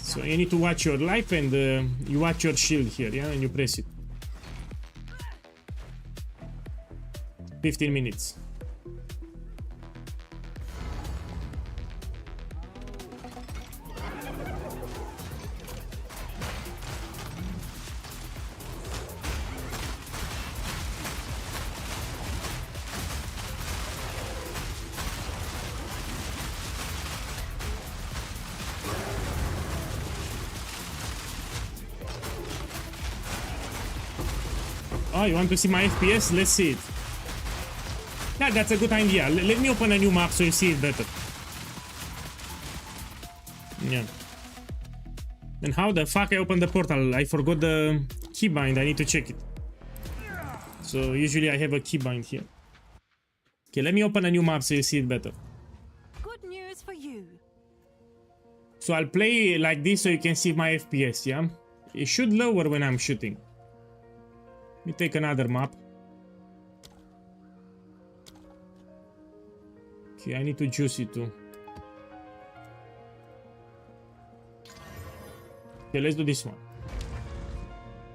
So you need to watch your life and you watch your shield here, yeah, and you press it. 15 minutes. Oh, you want to see my FPS? Let's see it. Yeah, that's a good idea. Let me open a new map so you see it better. Yeah. And how the fuck I opened the portal? I forgot the keybind. I need to check it. So usually I have a keybind here. Okay, let me open a new map so you see it better. Good news for you. So I'll play like this so you can see my FPS, yeah? It should lower when I'm shooting. Let me take another map. Okay, I need to juice it too. Okay, let's do this one.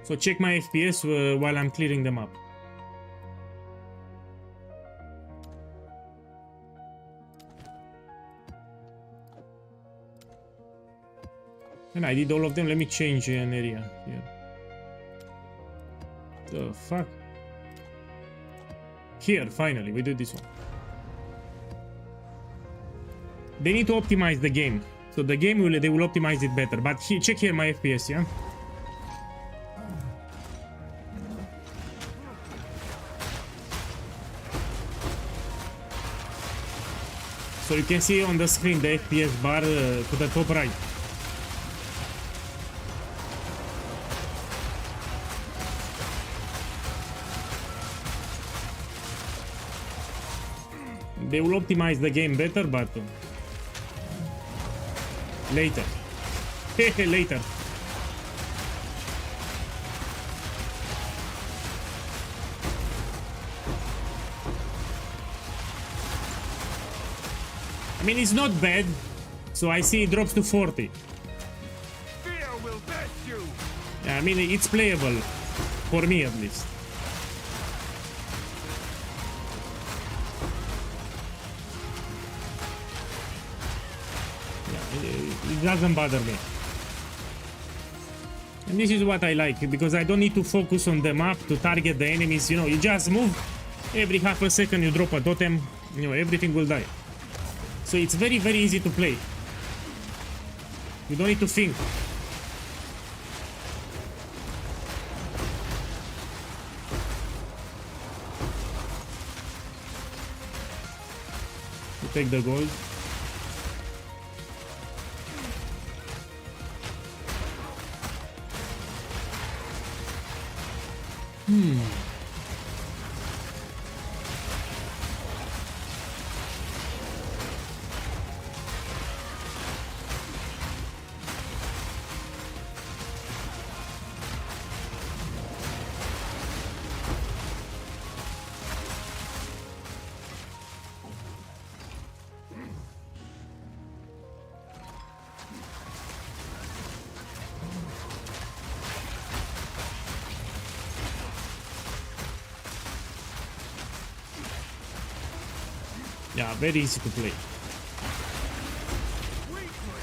So check my FPS while I'm clearing the map. And I did all of them. Let me change an area here. The fuck? Here, finally, we do this one. They need to optimize the game. So the game they will optimize it better. But check here my FPS, yeah? So you can see on the screen the FPS bar to the top right. They will optimize the game better, but later. Later. I mean, it's not bad. So I see it drops to 40. Fear will best you. I mean, it's playable. For me, at least. It doesn't bother me. And this is what I like, because I don't need to focus on the map to target the enemies. You know, you just move. Every half a second you drop a totem. You know, everything will die. So it's very, very easy to play. You don't need to think. You take the gold. Yeah, very easy to play.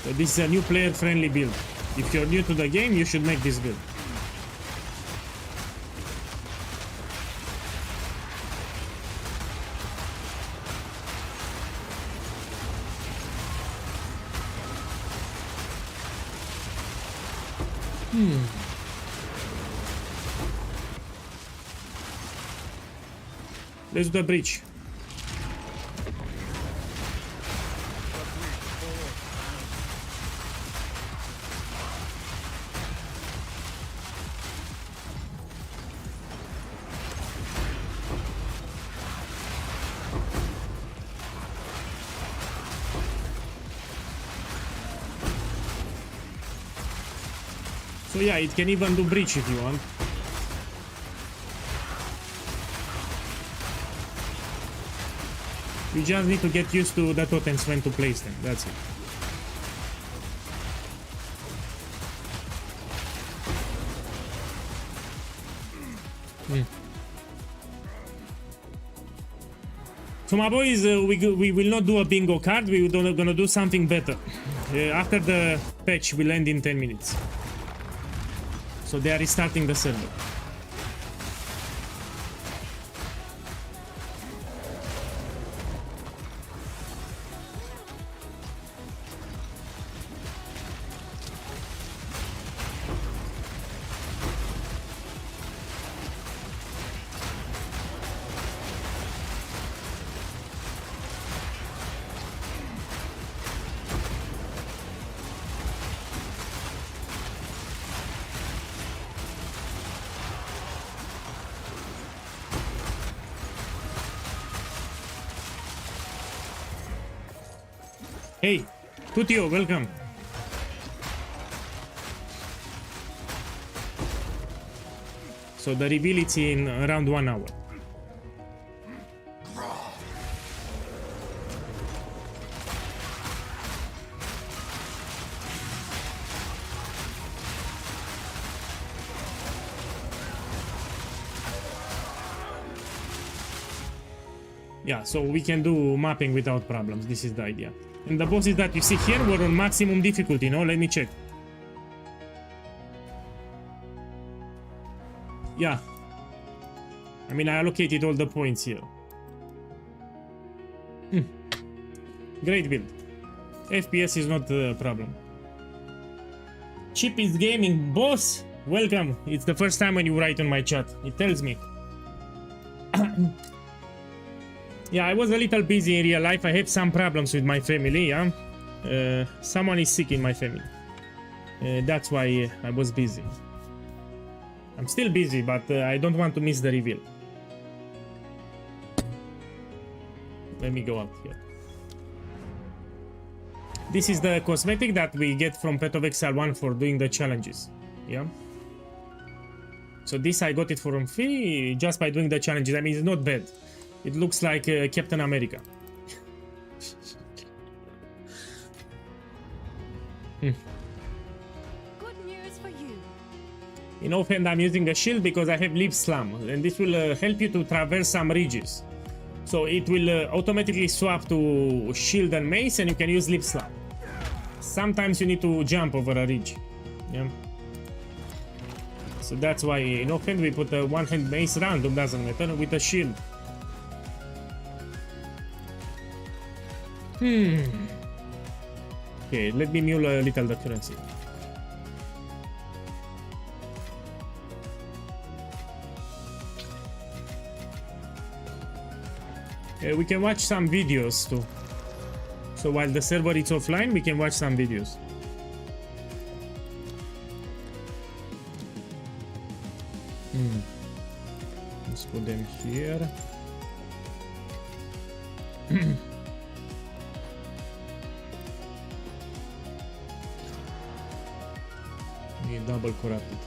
So this is a new player-friendly build. If you're new to the game, you should make this build. Let's do the bridge. So yeah, it can even do breach if you want. You just need to get used to the totems when to place them, that's it. So my boys, we will not do a bingo card, we're gonna do something better. After the patch will end in 10 minutes. So they are restarting the server. Hey, Tutio, welcome. So the reveal is in around 1 hour. Yeah, so we can do mapping without problems. This is the idea. And the bosses that you see here were on maximum difficulty, no? Let me check. Yeah. I mean, I allocated all the points here. Great build. FPS is not the problem. Cheap is gaming. Boss, welcome. It's the first time when you write on my chat. It tells me. Yeah, I was a little busy in real life. I had some problems with my family, yeah? Someone is sick in my family. That's why I was busy. I'm still busy, but I don't want to miss the reveal. Let me go out here. This is the cosmetic that we get from Path of Exile 1 for doing the challenges, yeah? So this I got it for free just by doing the challenges. I mean, it's not bad. It looks like Captain America. Good news for you. In offhand, I'm using a shield because I have Leaf Slam, and this will help you to traverse some ridges. So it will automatically swap to shield and mace, and you can use Leaf Slam. Sometimes you need to jump over a ridge. Yeah. So that's why in offhand we put a one-hand mace random, doesn't matter, with a shield. Okay, let me mule a little the currency. We can watch some videos too. So while the server is offline, we can watch some videos. Let's put them here. Double corrupted.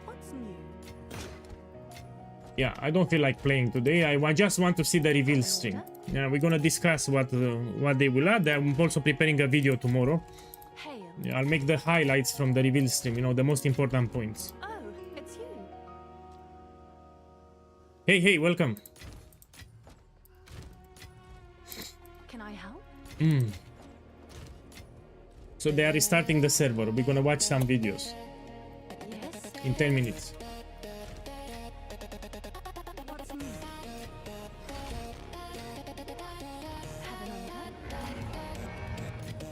What's new? Yeah, I don't feel like playing today. I just want to see the reveal stream. Yeah, we're gonna discuss what they will add. I'm also preparing a video tomorrow. Hail. Yeah, I'll make the highlights from the reveal stream, you know, the most important points. Oh, it's you. Hey, welcome. Can I help? So they are restarting the server. We're gonna watch some videos Yes. in 10 minutes. What's new? Have an order?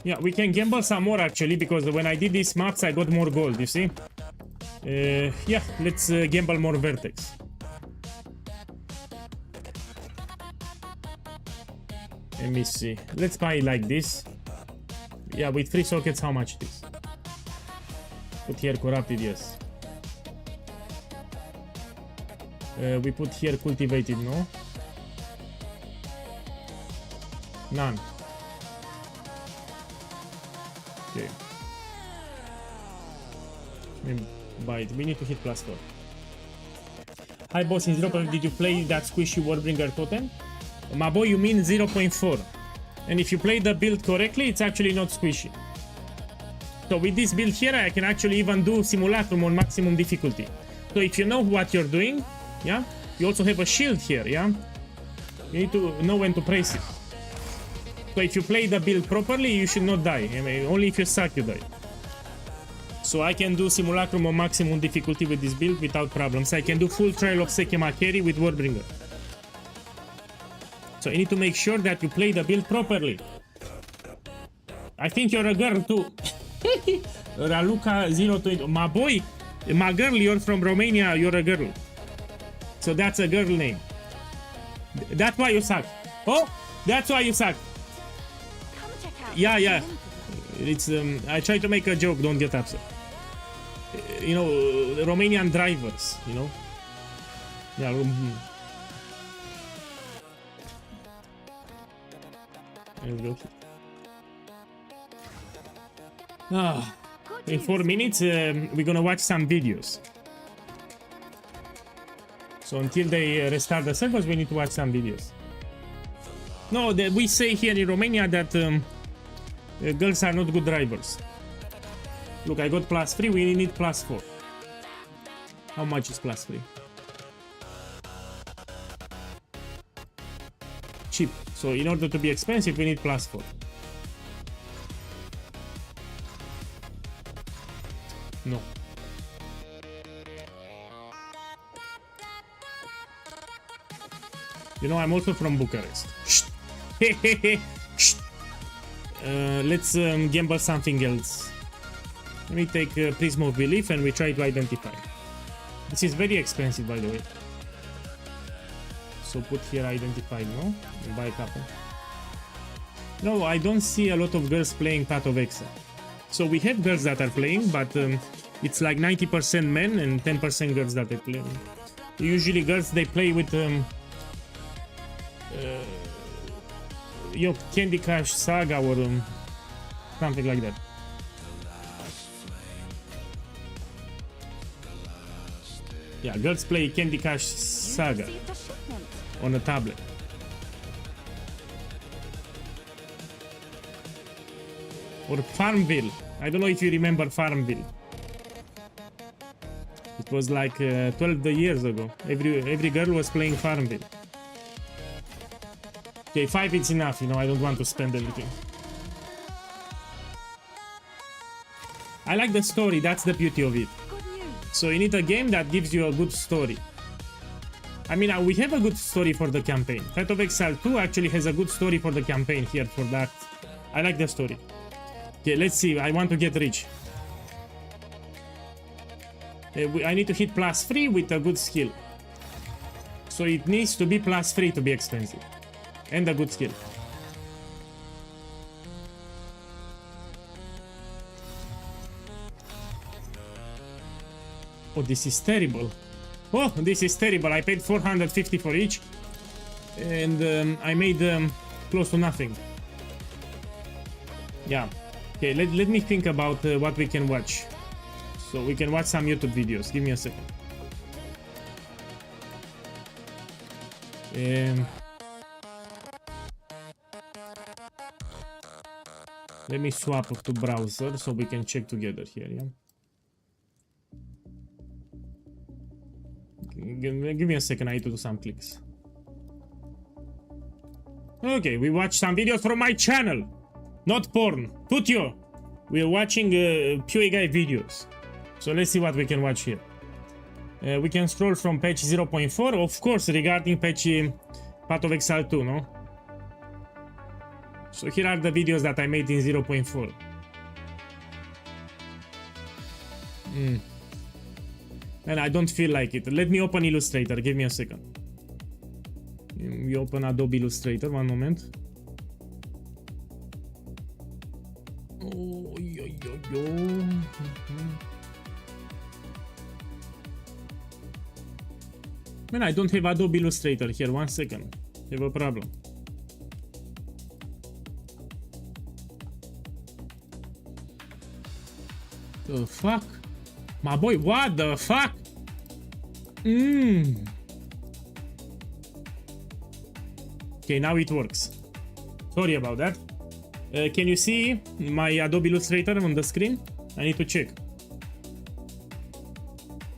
Yeah, we can gamble some more actually, because when I did these maps, I got more gold, you see? Yeah, let's gamble more vertex. Let me see. Let's buy like this. Yeah, with 3 sockets, how much it is? Put here corrupted, yes. We put here cultivated, no? None. Okay. Let me buy it. We need to hit +4. Hi boss, in 0. Did you play that squishy Warbringer totem? My boy, you mean 0.4. And if you play the build correctly, it's actually not squishy. So with this build here, I can actually even do Simulacrum on maximum difficulty. So if you know what you're doing, yeah, you also have a shield here, yeah? You need to know when to place it. So if you play the build properly, you should not die. I mean, only if you suck, you die. So I can do Simulacrum on maximum difficulty with this build without problems. I can do full Trial of Sekema carry with Warbringer. So you need to make sure that you play the build properly. I think you're a girl too. Raluca 020. My boy, my girl, you're from Romania, you're a girl. So that's a girl name. That's why you suck. Oh, that's why you suck. Come check out. Yeah. It's I try to make a joke, don't get upset. You know, Romanian drivers, you know. Yeah. Let's go. In 4 minutes, we're gonna watch some videos. So until they restart the servers, we need to watch some videos. No, we say here in Romania that girls are not good drivers. Look, I got +3, we need +4. How much is +3? Cheap. So in order to be expensive, we need +4. No. You know, I'm also from Bucharest. Let's gamble something else. Let me take Prism of Belief and we try to identify. This is very expensive, by the way. So put here identified, no? And buy a couple. No, I don't see a lot of girls playing Path of Exile. So we have girls that are playing, but it's like 90% men and 10% girls that are playing. Usually girls, they play with Candy Crush Saga or something like that. Yeah, girls play Candy Crush Saga Received a shipment. on a tablet. Or Farmville. I don't know if you remember Farmville. It was like 12 years ago. Every girl was playing Farmville. Okay, 5 is enough, you know, I don't want to spend everything. I like the story, that's the beauty of it. Good news. So you need a game that gives you a good story. I mean, we have a good story for the campaign. Path of Exile 2 actually has a good story for the campaign here for that. I like the story. Okay, let's see, I want to get rich. I need to hit +3 with a good skill. So it needs to be +3 to be expensive. And a good skill. Oh, this is terrible. Oh, this is terrible. I paid 450 for each. And I made close to nothing. Yeah. Okay, let me think about what we can watch. So we can watch some YouTube videos. Give me a second. Let me swap to browser so we can check together here, yeah? Give me a second, I need to do some clicks. Okay, we watch some videos from my channel. Not porn. Tutio. We're watching PewDiePie videos. So let's see what we can watch here. We can scroll from patch 0.4, of course, regarding patch Path of Exile 2, no? So here are the videos that I made in 0.4. And I don't feel like it. Let me open Illustrator. Give me a second. We open Adobe Illustrator. One moment. Oh, Man, I don't have Adobe Illustrator here. 1 second. I have a problem. The fuck? My boy, what the fuck? Okay, now it works. Sorry about that. Can you see my Adobe Illustrator on the screen? I need to check.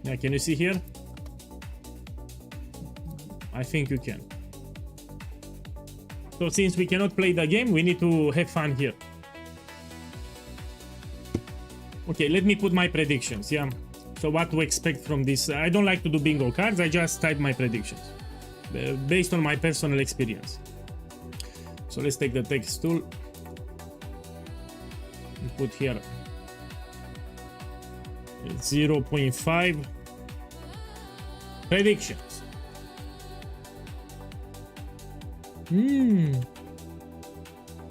Yeah, can you see here? I think you can. So since we cannot play the game, we need to have fun here. Okay, let me put my predictions, yeah. So what to expect from this? I don't like to do bingo cards, I just type my predictions. Based on my personal experience. So let's take the text tool. And put here 0.5 predictions.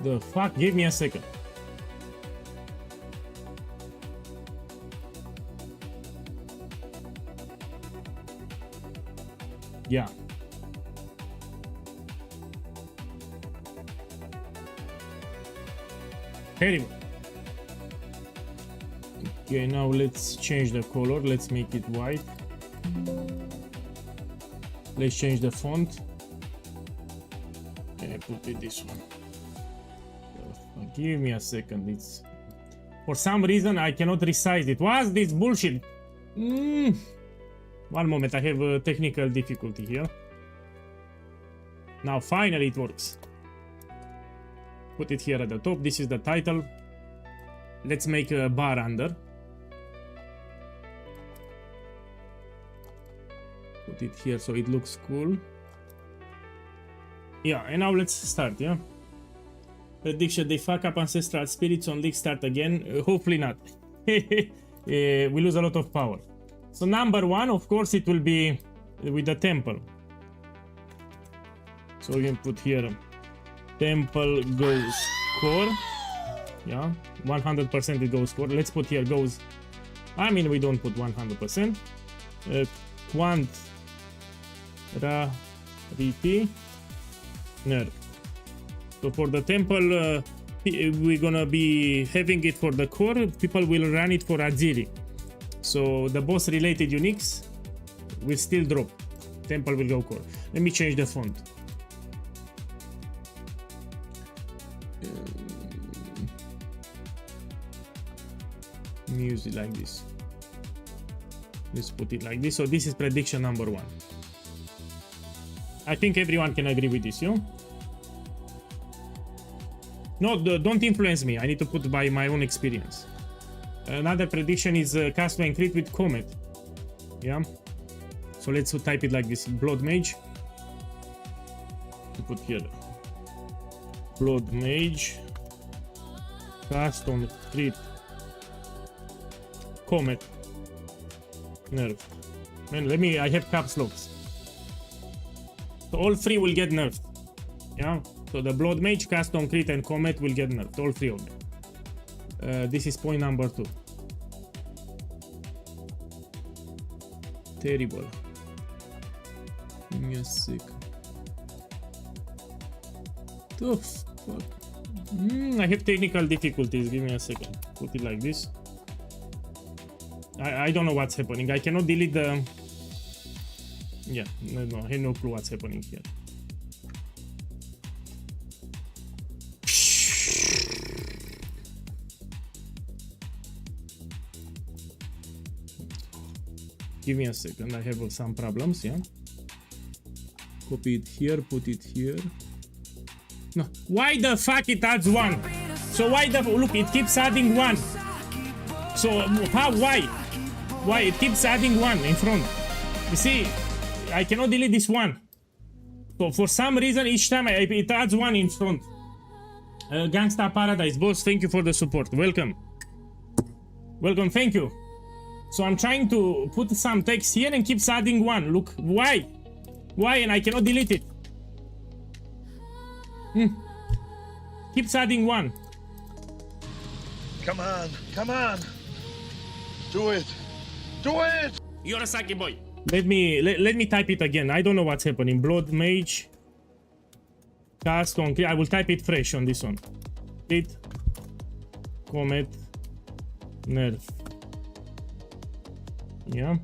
The fuck? Give me a second. Yeah. Terrible. Okay, now let's change the color. Let's make it white. Let's change the font. And put it this one. Give me a second. It's for some reason I cannot resize it. What's this bullshit? One moment, I have a technical difficulty here. Now finally it works. Put it here at the top. This is the title. Let's make a bar under. Put it here so it looks cool. Yeah, and now let's start, yeah? Prediction, they fuck up ancestral spirits on League start again. Hopefully not. We lose a lot of power. So number one, of course, it will be with the temple. So we can put here temple goes core. Yeah, 100% it goes core. Let's put here goes. I mean, we don't put 100%. Quant rarity nerf. So for the temple, we're gonna be having it for the core. People will run it for Aziri. So the boss related uniques will still drop. Temple will go core. Let me change the font. Music like this. Let's put it like this. So this is prediction number one. I think everyone can agree with this, you? No, don't influence me. I need to put by my own experience. Another prediction is cast and crit with Comet. Yeah. So let's type it like this. Blood Mage. Put here. Blood Mage. Cast on crit. Comet. Nerf. Man, I have caps locks. So all three will get nerfed. Yeah. So the Blood Mage, Cast on Crit and Comet will get nerfed. All three of them. This is point number 2. Terrible. Give me a sec. The fuck? I have technical difficulties. Give me a second. Put it like this. I don't know what's happening. I cannot delete the... Yeah, no, I have no clue what's happening here. Give me a second, I have some problems, yeah? Copy it here, put it here. No, why the fuck it adds 1? So why the... Look, it keeps adding 1. So, how, why? Why? It keeps adding 1 in front. You see, I cannot delete this 1. So for some reason, each time it adds 1 in front. Gangsta Paradise, boss, thank you for the support. Welcome. Welcome, thank you. So I'm trying to put some text here and keeps adding 1. Look, why? Why? And I cannot delete it. Keeps adding 1. Come on, come on. Do it. Do it. You're a sucky boy. Let me type it again. I don't know what's happening. Blood Mage. Cast on. I will type it fresh on this one. It. Comet. Nerf. Yeah.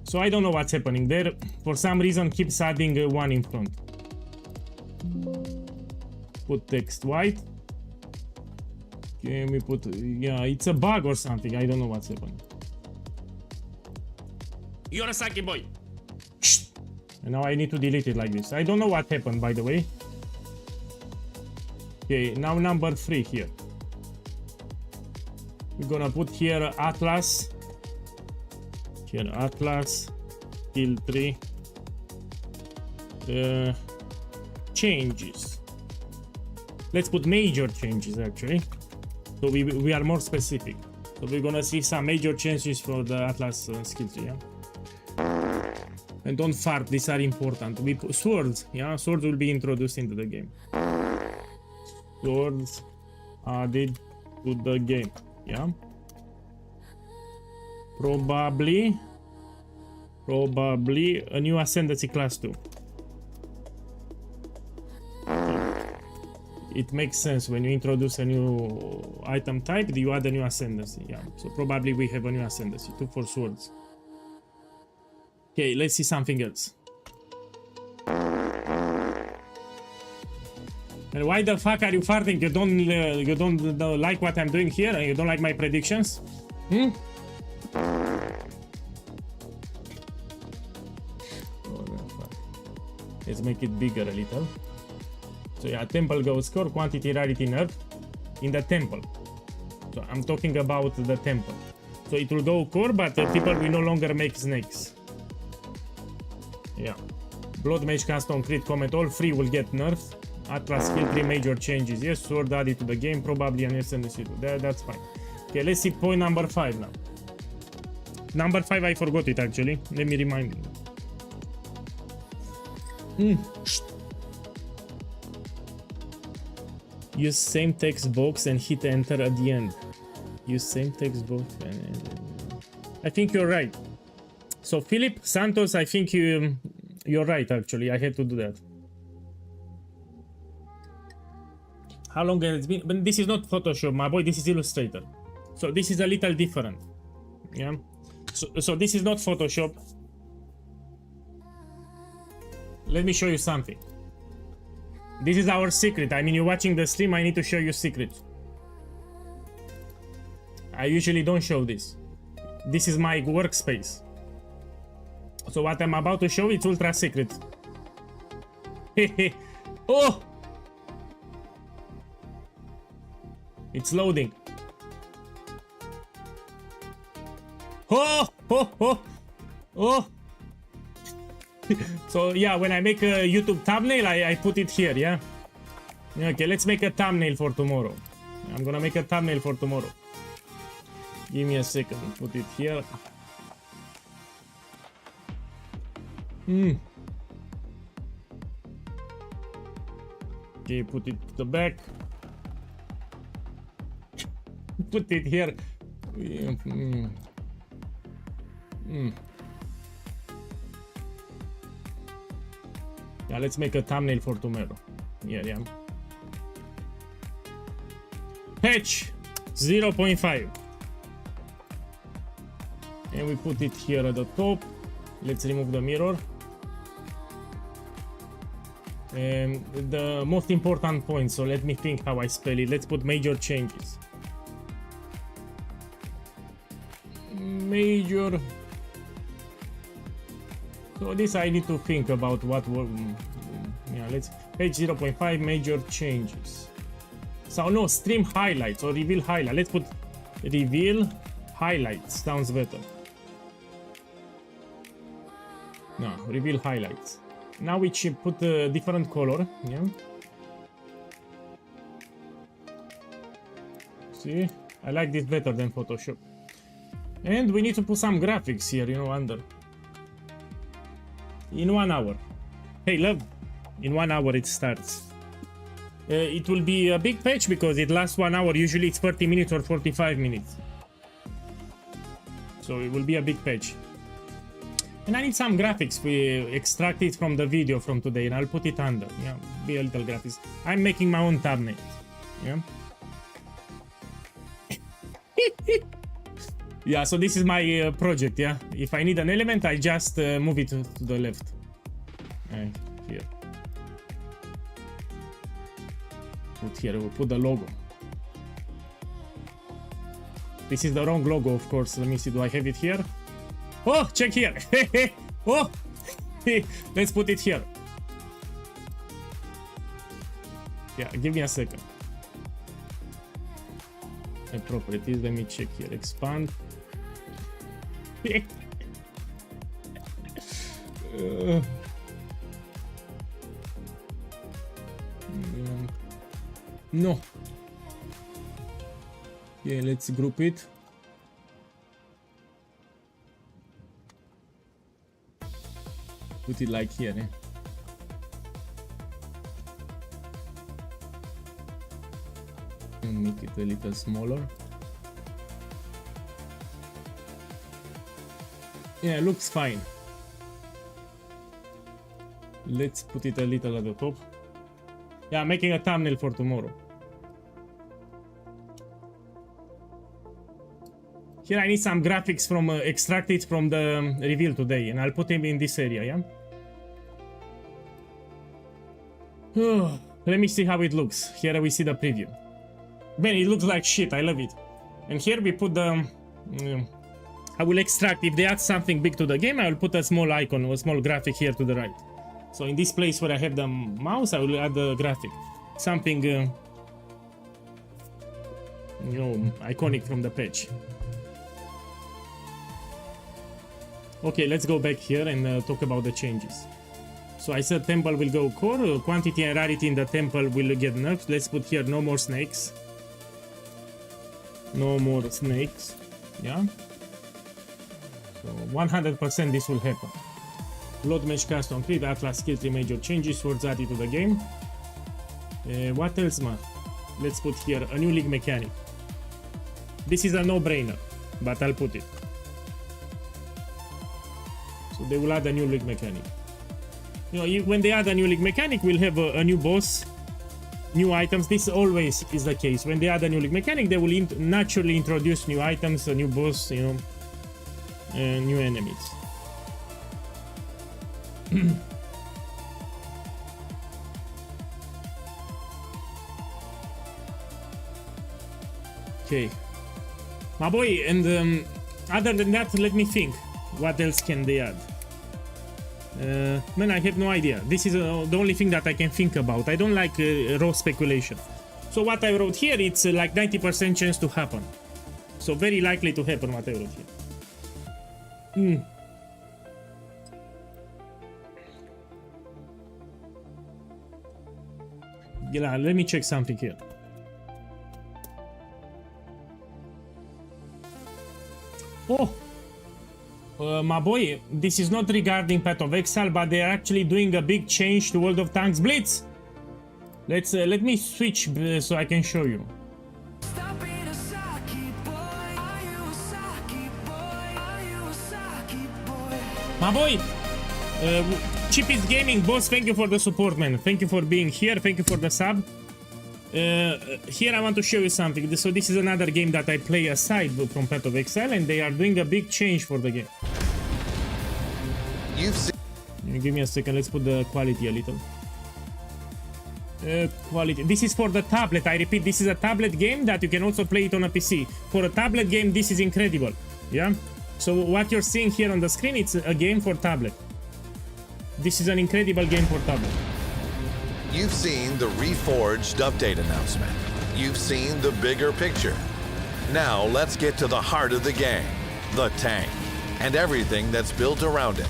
So I don't know what's happening there. For some reason keeps adding 1 in front. Put text white. Okay, we put... Yeah, it's a bug or something. I don't know what's happening. You're a sucky boy. Shh. And now I need to delete it like this. I don't know what happened, by the way. Okay, now number 3 here. We're gonna put here Atlas. Here Atlas. Kill 3. Changes. Let's put major changes actually. So we are more specific. So we're gonna see some major changes for the Atlas skill tree, yeah? And don't fart, these are important. We put swords, yeah? Swords will be introduced into the game. Swords added to the game, yeah? Probably Probably a new Ascendancy class 2. It makes sense when you introduce a new item type, you add a new Ascendancy. Yeah, so probably we have a new Ascendancy. 2 for swords. Okay, let's see something else. And why the fuck are you farting? You don't like what I'm doing here, and you don't like my predictions? Hmm? Oh, no, fuck. Let's make it bigger a little. So yeah, temple goes core, quantity, rarity, nerf in the temple. So I'm talking about the temple. So it will go core, but people will no longer make snakes. Yeah. Blood Mage, Custom, Crit, Comet, all 3 will get nerfed. Atlas skill 3 major changes. Yes, sword added to the game, probably an SNDC. That's fine. Okay, let's see point number 5 now. Number 5, I forgot it actually. Let me remind you. Use same text box and hit enter at the end. Use same text box and I think you're right. So Philip Santos, I think you're right actually. I had to do that. How long has it been? But this is not Photoshop, my boy. This is Illustrator. So this is a little different. Yeah. So this is not Photoshop. Let me show you something. This is our secret. I mean, you're watching the stream. I need to show you secret. I usually don't show this. This is my workspace. So what I'm about to show, it's ultra secret. Oh! It's loading. Oh! Oh! Oh! Oh! So yeah, when I make a YouTube thumbnail, I put it here, yeah? Okay, let's make a thumbnail for tomorrow. I'm gonna make a thumbnail for tomorrow. Give me a second, put it here. Okay, put it to the back. Put it here. Yeah, let's make a thumbnail for tomorrow. Yeah. Patch 0.5. And we put it here at the top. Let's remove the mirror. And the most important point, so let me think how I spell it. Let's put major changes. Major. So this I need to think about what yeah, let's page 0.5 major changes. So no, stream highlights or reveal highlight. Let's put reveal highlights. Sounds better. No, reveal highlights. Now we should put a different color. Yeah. See, I like this better than Photoshop. And we need to put some graphics here, you know, under. In 1 hour. Hey, love. In 1 hour it starts. It will be a big patch because it lasts 1 hour. Usually it's 30 minutes or 45 minutes. So it will be a big patch. And I need some graphics. We extract it from the video from today and I'll put it under. Yeah, be a little graphics. I'm making my own thumbnails. Yeah. Yeah, so this is my project, yeah? If I need an element, I just move it to the left. Here. Put here, we'll put the logo. This is the wrong logo, of course. Let me see, do I have it here? Oh, check here! Oh! Let's put it here. Yeah, give me a second. Properties, let me check here. Expand. No. Yeah, let's group it. Put it like here, eh? And make it a little smaller. Yeah, looks fine. Let's put it a little at the top. Yeah, I'm making a thumbnail for tomorrow. Here I need some graphics from extracted from the reveal today, and I'll put him in this area, yeah? Let me see how it looks. Here we see the preview. Man, it looks like shit, I love it. And here we put the... I will extract, if they add something big to the game, I will put a small icon, a small graphic here to the right. So in this place where I have the mouse, I will add the graphic. Something, you know, iconic from the page. Okay, let's go back here and talk about the changes. So I said temple will go core, quantity and rarity in the temple will get nerfed. Let's put here no more snakes. No more snakes, yeah? So 100% this will happen. Blood Match custom complete, Atlas skill 3 major changes, swords added to the game. What else, man? Let's put here a new league mechanic. This is a no-brainer, but I'll put it. So they will add a new league mechanic. You know, when they add a new league mechanic, we'll have a new boss, new items. This always is the case. When they add a new league mechanic, they will naturally introduce new items, a new boss, you know, and new enemies. Okay, my boy, and other than that, let me think. What else can they add? Man, I have no idea. This is the only thing that I can think about. I don't like raw speculation. So what I wrote here, it's like 90% chance to happen. So very likely to happen what I wrote here. Yeah, let me check something here. Oh! My boy, this is not regarding Path of Exile, but they are actually doing a big change to World of Tanks Blitz. Let me switch so I can show you. My boy, Cheapest Gaming boss, thank you for the support, man. Thank you for being here. Thank you for the sub. Here I want to show you something. So this is another game that I play aside from Path of Exile, and they are doing a big change for the game. Give me a second. Let's put the quality a little. Quality. This is for the tablet. I repeat, this is a tablet game that you can also play it on a PC. For a tablet game, this is incredible. Yeah. So what you're seeing here on the screen, it's a game for tablet. This is an incredible game for tablet. You've seen the Reforged update announcement. You've seen the bigger picture. Now let's get to the heart of the game, the tank, and everything that's built around it.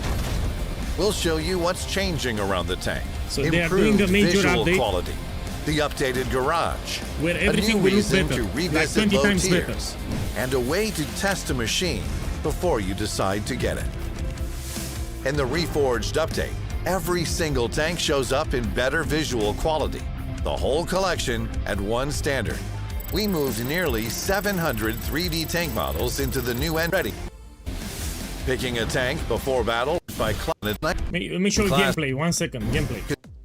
We'll show you what's changing around the tank. So they are doing a major visual update, quality, the updated garage, where a everything new will look reason better, to like revisit 20 low times better. tiers, and a way to test a machine before you decide to get it. In the Reforged update, every single tank shows up in better visual quality. The whole collection at one standard. We moved nearly 700 3D tank models into the new and ready. Picking a tank before battle by Let me show you gameplay. 1 second. Gameplay.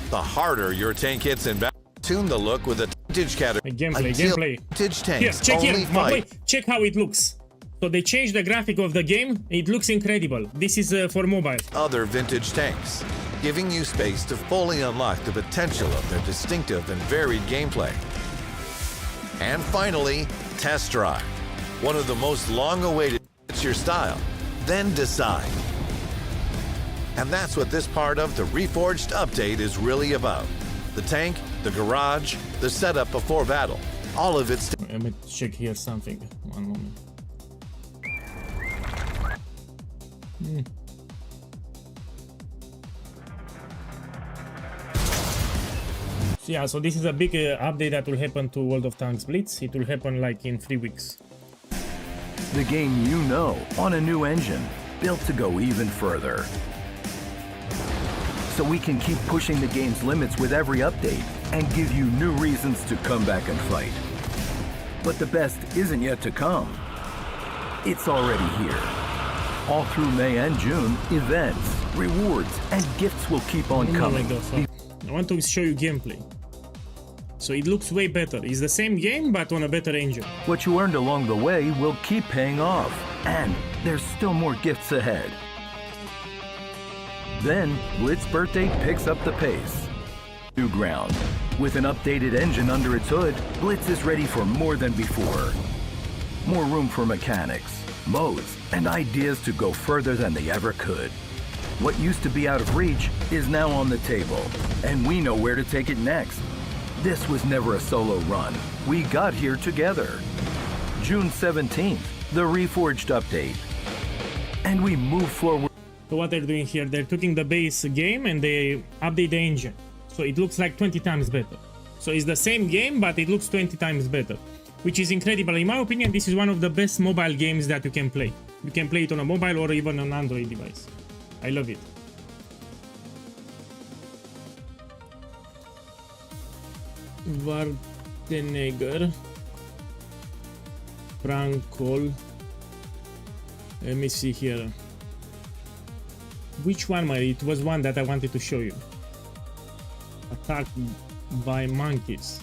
The harder your tank hits in battle, tune the look with a vintage category. Gameplay. Vintage tanks Yes, check only here, my boy. fight. Check how it looks. So they changed the graphic of the game. It looks incredible. This is for mobile. Other vintage tanks, giving you space to fully unlock the potential of their distinctive and varied gameplay. And finally, test drive. One of the most long-awaited. It's your style, then decide. And that's what this part of the Reforged update is really about. The tank, the garage, the setup before battle, all of it's. Let me check here something. 1 moment. So yeah, so this is a big update that will happen to World of Tanks Blitz. It will happen like in 3 weeks. The game you know on a new engine, built to go even further. So we can keep pushing the game's limits with every update and give you new reasons to come back and fight. But the best isn't yet to come. It's already here. All through May and June, events, rewards, and gifts will keep on Oh my coming. God, fuck. I want to show you gameplay. So it looks way better. It's the same game, but on a better engine. What you earned along the way will keep paying off, and there's still more gifts ahead. Then, Blitz Birthday picks up the pace. New ground. With an updated engine under its hood, Blitz is ready for more than before. More room for mechanics, modes, and ideas to go further than they ever could. What used to be out of reach is now on the table, and we know where to take it next. This was never a solo run. We got here together. June 17th, the Reforged update. And we move forward. So what they're doing here, they're taking the base game and they update the engine. So it looks like 20 times better. So it's the same game, but it looks 20 times better, which is incredible. In my opinion, this is one of the best mobile games that you can play. You can play it on a mobile or even on an Android device. I love it. Vardeneger. Prankol. Let me see here. Which one, Mary? It was one that I wanted to show you. Attacked by monkeys.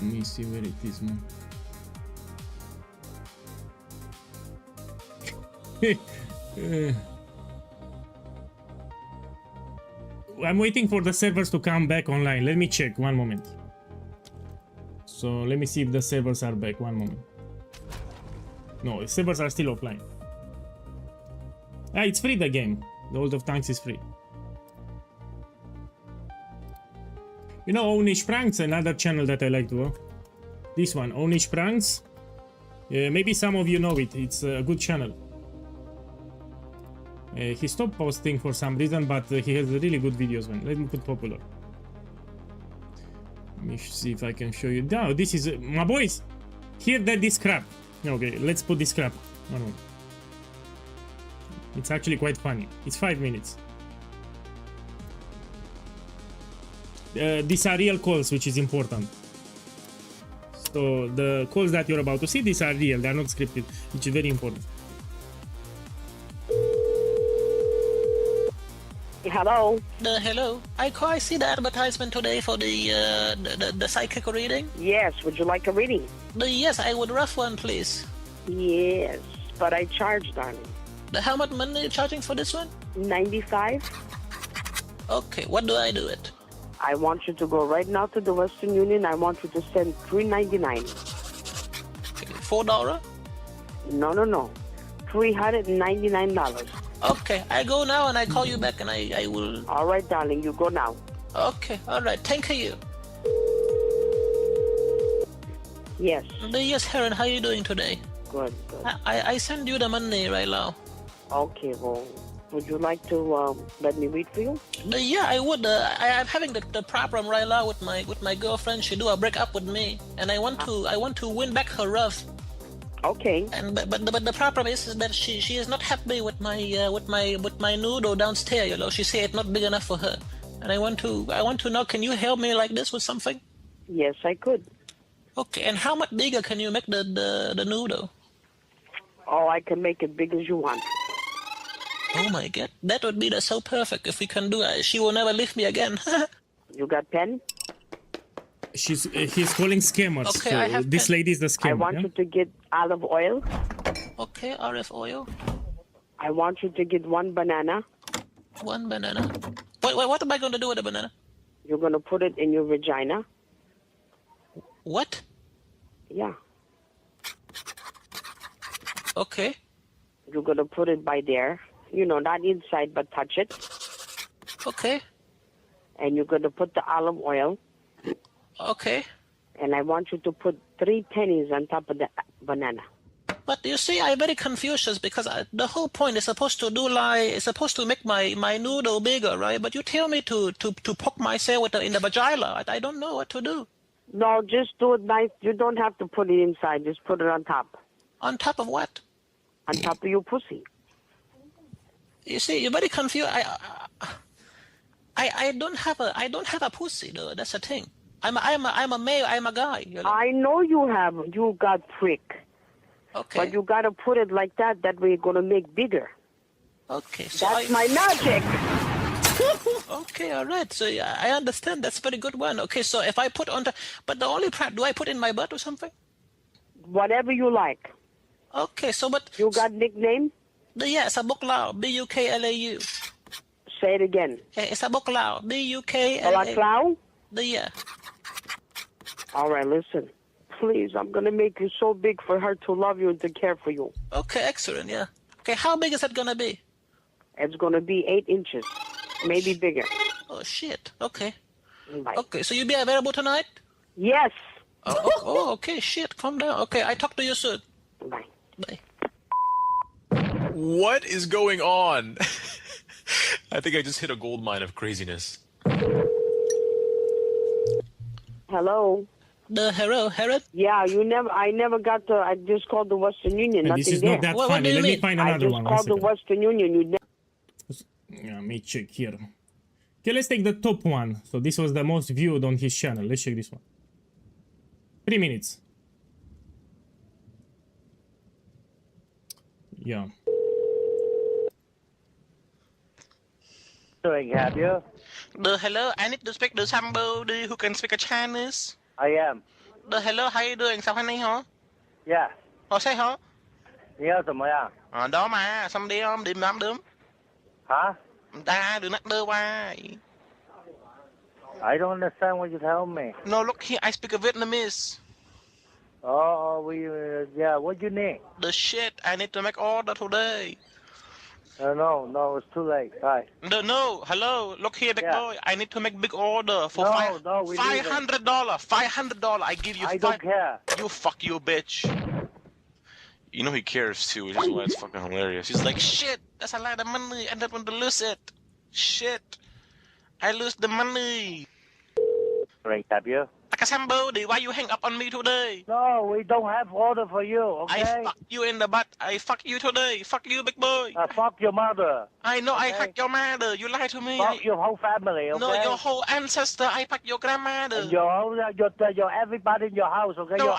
Let me see where it is, man. I'm waiting for the servers to come back online. Let me check, one moment. So let me see if the servers are back, one moment. No, the servers are still offline. Ah, it's free, the game. The World of Tanks is free. You know, Ownish Pranks, another channel that I like to watch. This one, Ownish Pranks. Maybe some of you know it. It's a good channel. He stopped posting for some reason, but he has really good videos, man. Let me put popular. Let me see if I can show you. Now, this is... my boys! Here that this crap. Okay, let's put this crap. One moment. It's actually quite funny. It's 5 minutes. These are real calls, which is important. So the calls that you're about to see, these are real. They are not scripted, which is very important. Hello. Hello. I see the advertisement today for the psychic reading. Yes. Would you like a reading? Yes, I would rough one, please. Yes, but I charge, darling. How much money are you charging for this one? 95. Okay. What do I do it? I want you to go right now to the Western Union. I want you to send $3.99. $4? No. $399. Okay, I go now and I call you back and I will... All right, darling, you go now. Okay, all right. Thank you. Yes. Yes, Heron, how are you doing today? Good. I send you the money right now. Okay, well, would you like to let me read for you? Yeah, I would. I'm having the problem right now with my girlfriend. She do a break up with me, and I want to win back her love. Okay. And but the problem is that she is not happy with my noodle downstairs. You know, she say it's not big enough for her, and I want to know. Can you help me like this with something? Yes, I could. Okay, and how much bigger can you make the noodle? Oh, I can make it big as you want. Oh my God, that would be so perfect if we can do it. She will never leave me again. You got pen? He's calling scammers. Okay, so I have this pen. lady is the scammer. I want you to get olive oil. Okay, olive oil. I want you to get 1 banana. 1 banana. Wait, what am I going to do with the banana? You're going to put it in your vagina. What? Yeah. Okay. You're going to put it by there. You know, not inside, but touch it. Okay. And you're going to put the olive oil. Okay. And I want you to put 3 pennies on top of the banana. But you see, I'm very confused because the whole point is supposed to make my noodle bigger, right? But you tell me to poke myself in the vagina. I don't know what to do. No, just do it nice. You don't have to put it inside. Just put it on top. On top of what? On top of your pussy. You see, you're very confused. I don't have a pussy though. That's the thing. I'm a male. I'm a guy. You know? I know you got prick, Okay. but you gotta put it like that. That way, you're gonna make bigger. Okay. So That's my magic. Okay, all right. So yeah, I understand. That's a very good one. Okay, so if I put on the, but the only part, do I put in my butt or something? Whatever you like. Okay, so but You got nickname? yeah, it's a buklau. B-U-K-L-A-U. Say it again. Yeah, it's a buklau. B-U-K-L-A. Balaclava? Yeah. All right, listen. Please, I'm gonna make you so big for her to love you and to care for you. Okay, excellent. Yeah. Okay, how big is that gonna be? It's gonna be 8 inches, maybe bigger. Oh shit. Okay. Bye. Okay, so you be available tonight? Yes. Oh, okay. Shit, calm down. Okay, I talk to you soon. Bye. Bye. What is going on? I think I just hit a gold mine of craziness. Hello. The hero, Herod? Yeah, I never got the. I just called the Western Union. And Nothing this is there. not that What funny. do you Let me mean? find I another just one. called the Western Union. You. Let me check here. Okay, let's take the top one. So this was the most viewed on his channel. Let's check this one. 3 minutes. Yeah. Doing, have you? The hello, I need to speak to somebody who can speak a Chinese. I am. The hello, how you doing? Sao anh hả? Yeah. Sao hả? 你要怎么样？ Đó mà, xong đi không? Đi lắm đớm. Huh? Ta đừng nắc đơ qua. I don't understand what you tell me. No, look here, I speak a Vietnamese. Oh, yeah, what you need? The shit, I need to make order today. No, it's too late. Bye. No, hello, look here, big Yeah. boy. I need to make big order for we leave it. $500. $500. I give you. I don't care. You fuck you, bitch. You know he cares too, which is why it's fucking hilarious. She's like, shit, that's a lot of money. I don't want to lose it. Shit, I lose the money. Drink, have you? Like somebody, why you hang up on me today? No, we don't have order for you, okay? I fuck you in the butt. I fuck you today. Fuck you, big boy. Fuck your mother. I know I okay. fuck your mother. You lie to me. Fuck your whole family, okay? No, your whole ancestor. I fuck your grandmother. And your everybody in your house, okay? No,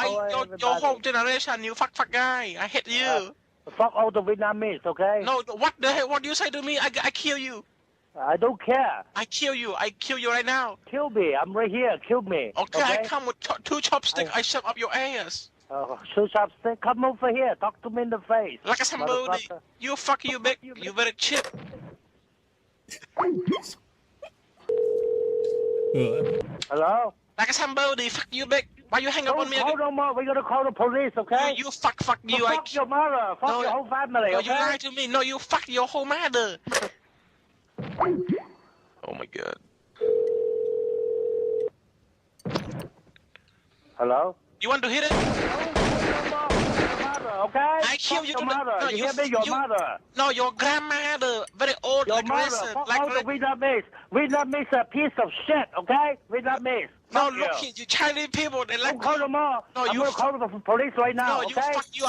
your whole generation. You fuck guy. I hate you. Fuck all the Vietnamese, okay? No, what the hell? What do you say to me? I kill you. I don't care. I kill you. I kill you right now. Kill me. I'm right here. Kill me. Okay, I come with 2 chopsticks. I shove up your ass. Shoot chopstick. Come over here. Talk to me in the face. Like a somebody. You fuck you, big. You very chip. Hello? Like a somebody. Fuck you, big. Why you hang up on me again? No more. We're gonna call the police, okay? You fuck you. So fuck your mother. Fuck your whole family, no, okay? you lie to me. No, you fuck your whole mother. Oh my god. Hello? You want to hit it? Okay? I kill you your to mother. No, you hear me? Your mother. No, your grandmother. Very old, Your aggressive. mother. Fuck all the Vietnamese. Vietnamese a piece of shit, okay? Vietnamese. No, Fuck look, you Chinese people, they like. Don't call them all. No, I'm gonna call the police right now, No, okay? you fuck you.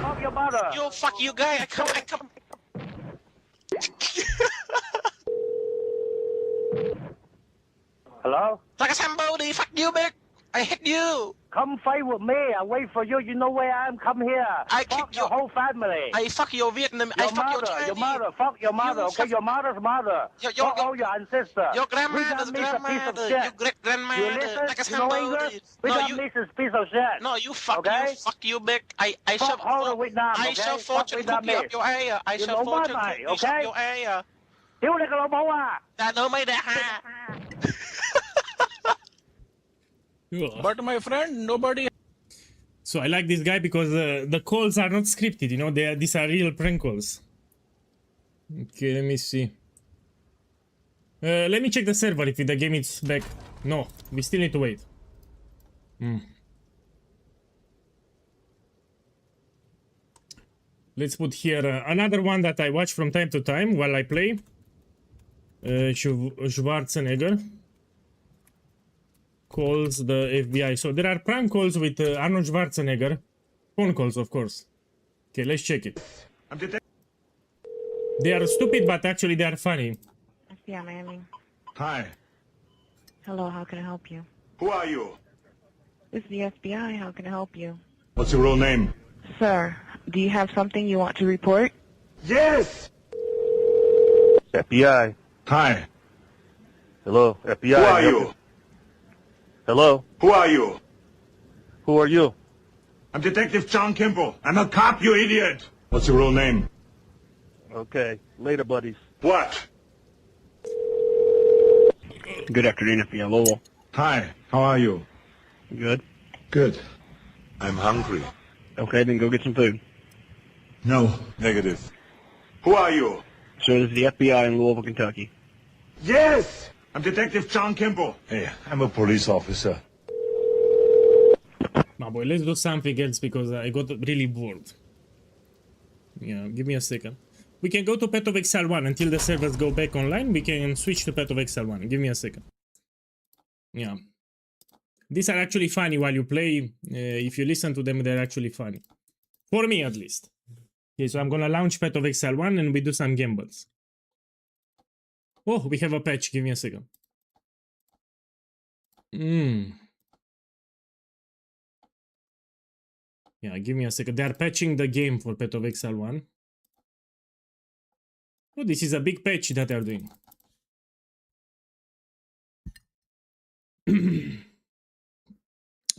Fuck your mother. You fuck you, guy. I come. Hello? Like a somebody. Fuck you, big. I hit you. Come fight with me. I wait for you. You know where I am. Come here. I fuck kick your whole family. I fuck your Vietnam. I fuck your Chinese. Your mother. Fuck your mother. Okay, your mother's mother. Your all your ancestors. Your grandmother's Vietnamese a piece of grandmother. shit. Your great grandmother. You listen? Like a You know somebody. English? No, Vietnamese is a piece of shit. No, you fuck okay? you. Fuck you, big. I fuck shove. all the Vietnam, I okay? shove Fuck fortune cookie up Vietnamese. your area. I You shove know fortune my cookie okay? up your area. Thiếu này cái lỗ bố à? Ta đâu mày đã ha. But my friend, nobody. So I like this guy because the calls are not scripted, you know, these are real prank calls. Okay, let me see. Let me check the server if the game is back. No, we still need to wait. Let's put here another one that I watch from time to time while I play. Schwarzenegger calls the FBI. So there are prank calls with Arnold Schwarzenegger. Phone calls, of course. Okay, let's check it. They are stupid, but actually they are funny. Yeah, Miami. Hi. Hello, how can I help you? Who are you? This is the FBI. How can I help you? What's your real name? Sir, do you have something you want to report? Yes! FBI. Hi. Hello, FBI. Who are you? Hello, Who are you? who are you? I'm Detective John Kimball. I'm a cop, you idiot! What's your real name? Okay, later, buddies. What? Good afternoon, FBI Lowell. Hi, how are you? Good. Good. I'm hungry. Okay, then go get some food. No. Negative. Who are you? Sir, this is the FBI in Louisville, Kentucky. Yes! I'm Detective John Kimball. Hey, I'm a police officer. My boy, let's do something else because I got really bored. Yeah, give me a second. We can go to Path of Exile 1 until the servers go back online. We can switch to Path of Exile 1. Give me a second. Yeah. These are actually funny while you play. If you listen to them, they're actually funny. For me, at least. Okay, so I'm gonna launch Path of Exile 1 and we do some gambles. Oh, we have a patch. Give me a second. Yeah, give me a second. They are patching the game for Path of Exile 1. Oh, this is a big patch that they're doing.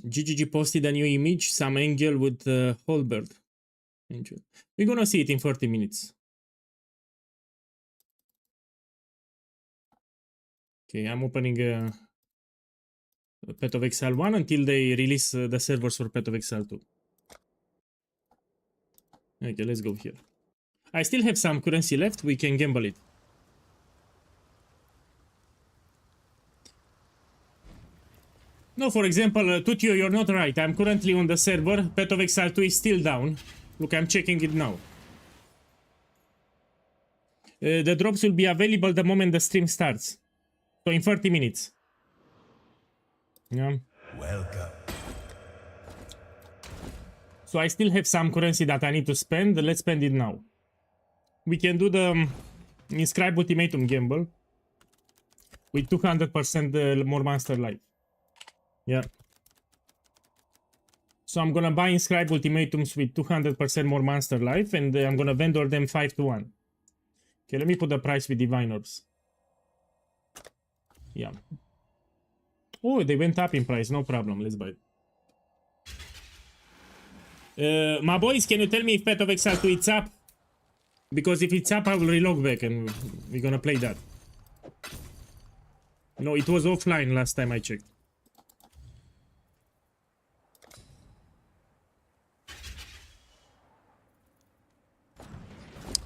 GGG posted a new image, some angel with Holbert. Angel. We're gonna see it in 40 minutes. Okay, I'm opening Path of Exile 1 until they release the servers for Path of Exile 2. Okay, let's go here. I still have some currency left, we can gamble it. No, for example, Tutio, you're not right. I'm currently on the server. Path of Exile 2 is still down. Look, I'm checking it now. The drops will be available the moment the stream starts. So in 30 minutes. Yeah. Welcome. So I still have some currency that I need to spend. Let's spend it now. We can do the Inscribe Ultimatum gamble with 200% more Monster Life. Yeah. So I'm gonna buy Inscribe Ultimatums with 200% more Monster Life and I'm gonna vendor them 5 to 1. Okay, let me put the price with Divine Orbs. Yeah. Oh, they went up in price. No problem. Let's buy it. My boys, can you tell me if Path of Exile 2 is up? Because if it's up, I will relog back and we're gonna play that. No, it was offline last time I checked.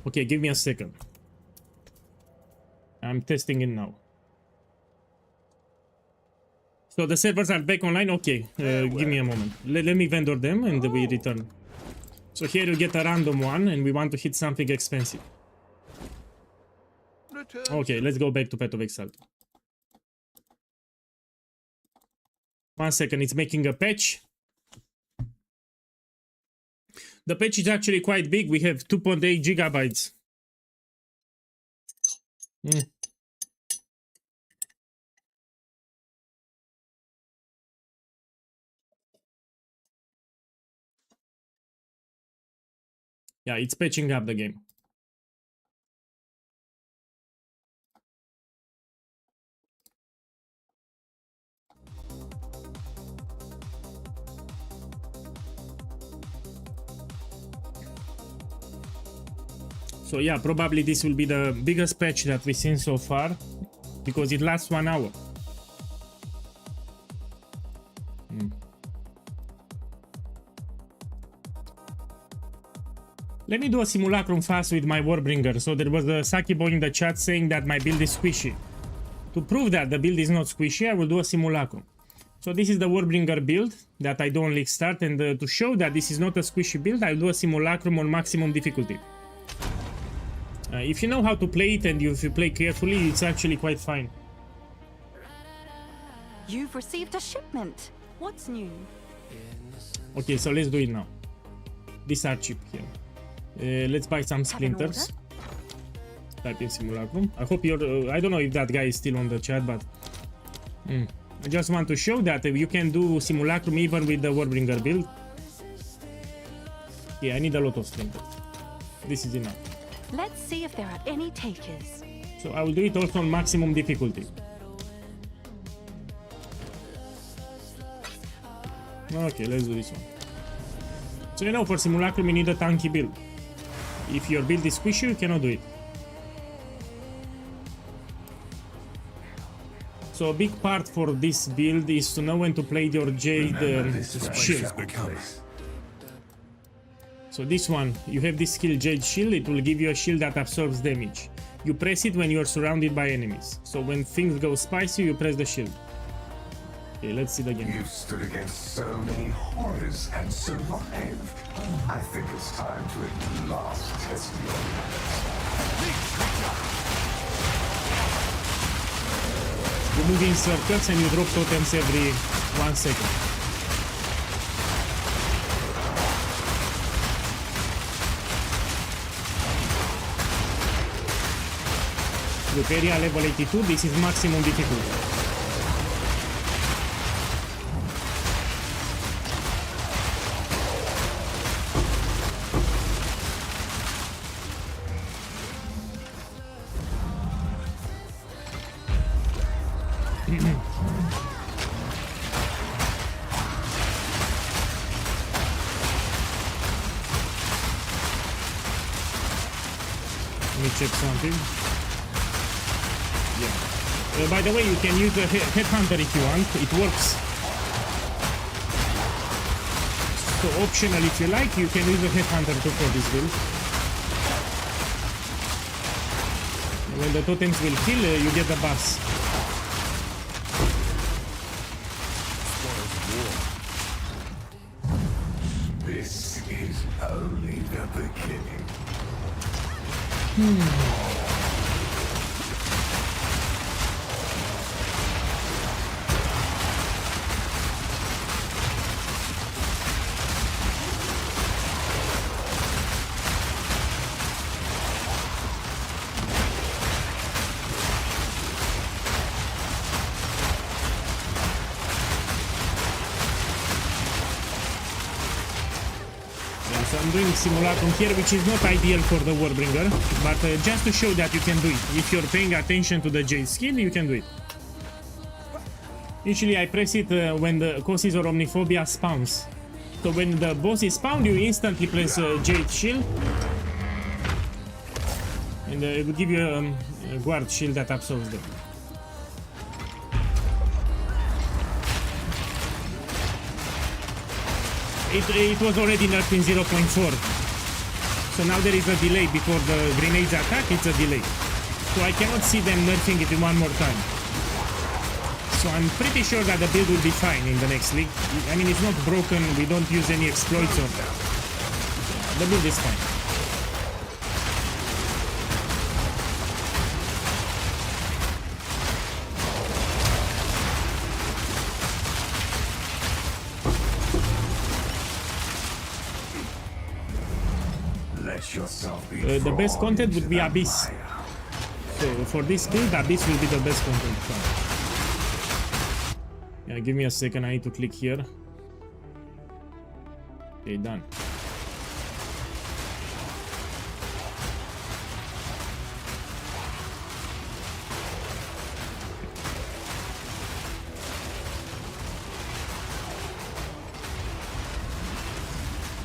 Okay, give me a second. I'm testing it now. So the servers are back online? Okay, give me a moment. Let me vendor them and we return. So here you get a random one and we want to hit something expensive. Okay, let's go back to Path of Exile. 1 second, it's making a patch. The patch is actually quite big. We have 2.8 gigabytes. Yeah, it's patching up the game. So yeah, probably this will be the biggest patch that we've seen so far, because it lasts 1 hour. Let me do a simulacrum fast with my Warbringer. So there was a Saki boy in the chat saying that my build is squishy. To prove that the build is not squishy, I will do a simulacrum. So this is the Warbringer build that I do on League Start, and to show that this is not a squishy build, I'll do a simulacrum on maximum difficulty. If you know how to play it and if you play carefully, it's actually quite fine. You've received a shipment. What's new? Okay, so let's do it now. These are cheap here. Let's buy some splinters. Type in simulacrum. I hope you're... I don't know if that guy is still on the chat, but... I just want to show that you can do Simulacrum even with the Warbringer build. Yeah, I need a lot of strength. This is enough. Let's see if there are any takers. So I will do it also on maximum difficulty. Okay, let's do this one. So you know, for Simulacrum you need a tanky build. If your build is squishy, you cannot do it. So a big part for this build is to know when to play your Jade shield. So this one, you have this skill Jade Shield, it will give you a shield that absorbs damage. You press it when you are surrounded by enemies. So when things go spicy, you press the shield. Okay, let's see it again. You've stood against so many horrors and survived. I think it's time to at last test your You move in circles and you drop totems every 1 second. Look, area level 82, this is maximum difficulty. Let me check something. Yeah. By the way, you can use the Headhunter if you want. It works. So optional if you like, you can use the Headhunter too for this build. And when the totems will kill, you get the boss. This is only the beginning. So I'm doing Simulacrum here, which is not ideal for the Warbringer, but just to show that you can do it. If you're paying attention to the Jade skill, you can do it. Usually I press it when the Causes or Omniphobia spawns. So when the boss is spawned, you instantly press Jade shield. And it will give you a guard shield that absorbs them. It was already nerfed in 0.4. So now there is a delay before the grenades attack, it's a delay. So I cannot see them nerfing it one more time. So I'm pretty sure that the build will be fine in the next league. I mean, it's not broken, we don't use any exploits or... The build is fine. The best content would be Abyss. So for this build, Abyss will be the best content. Yeah, give me a second, I need to click here. Okay, done.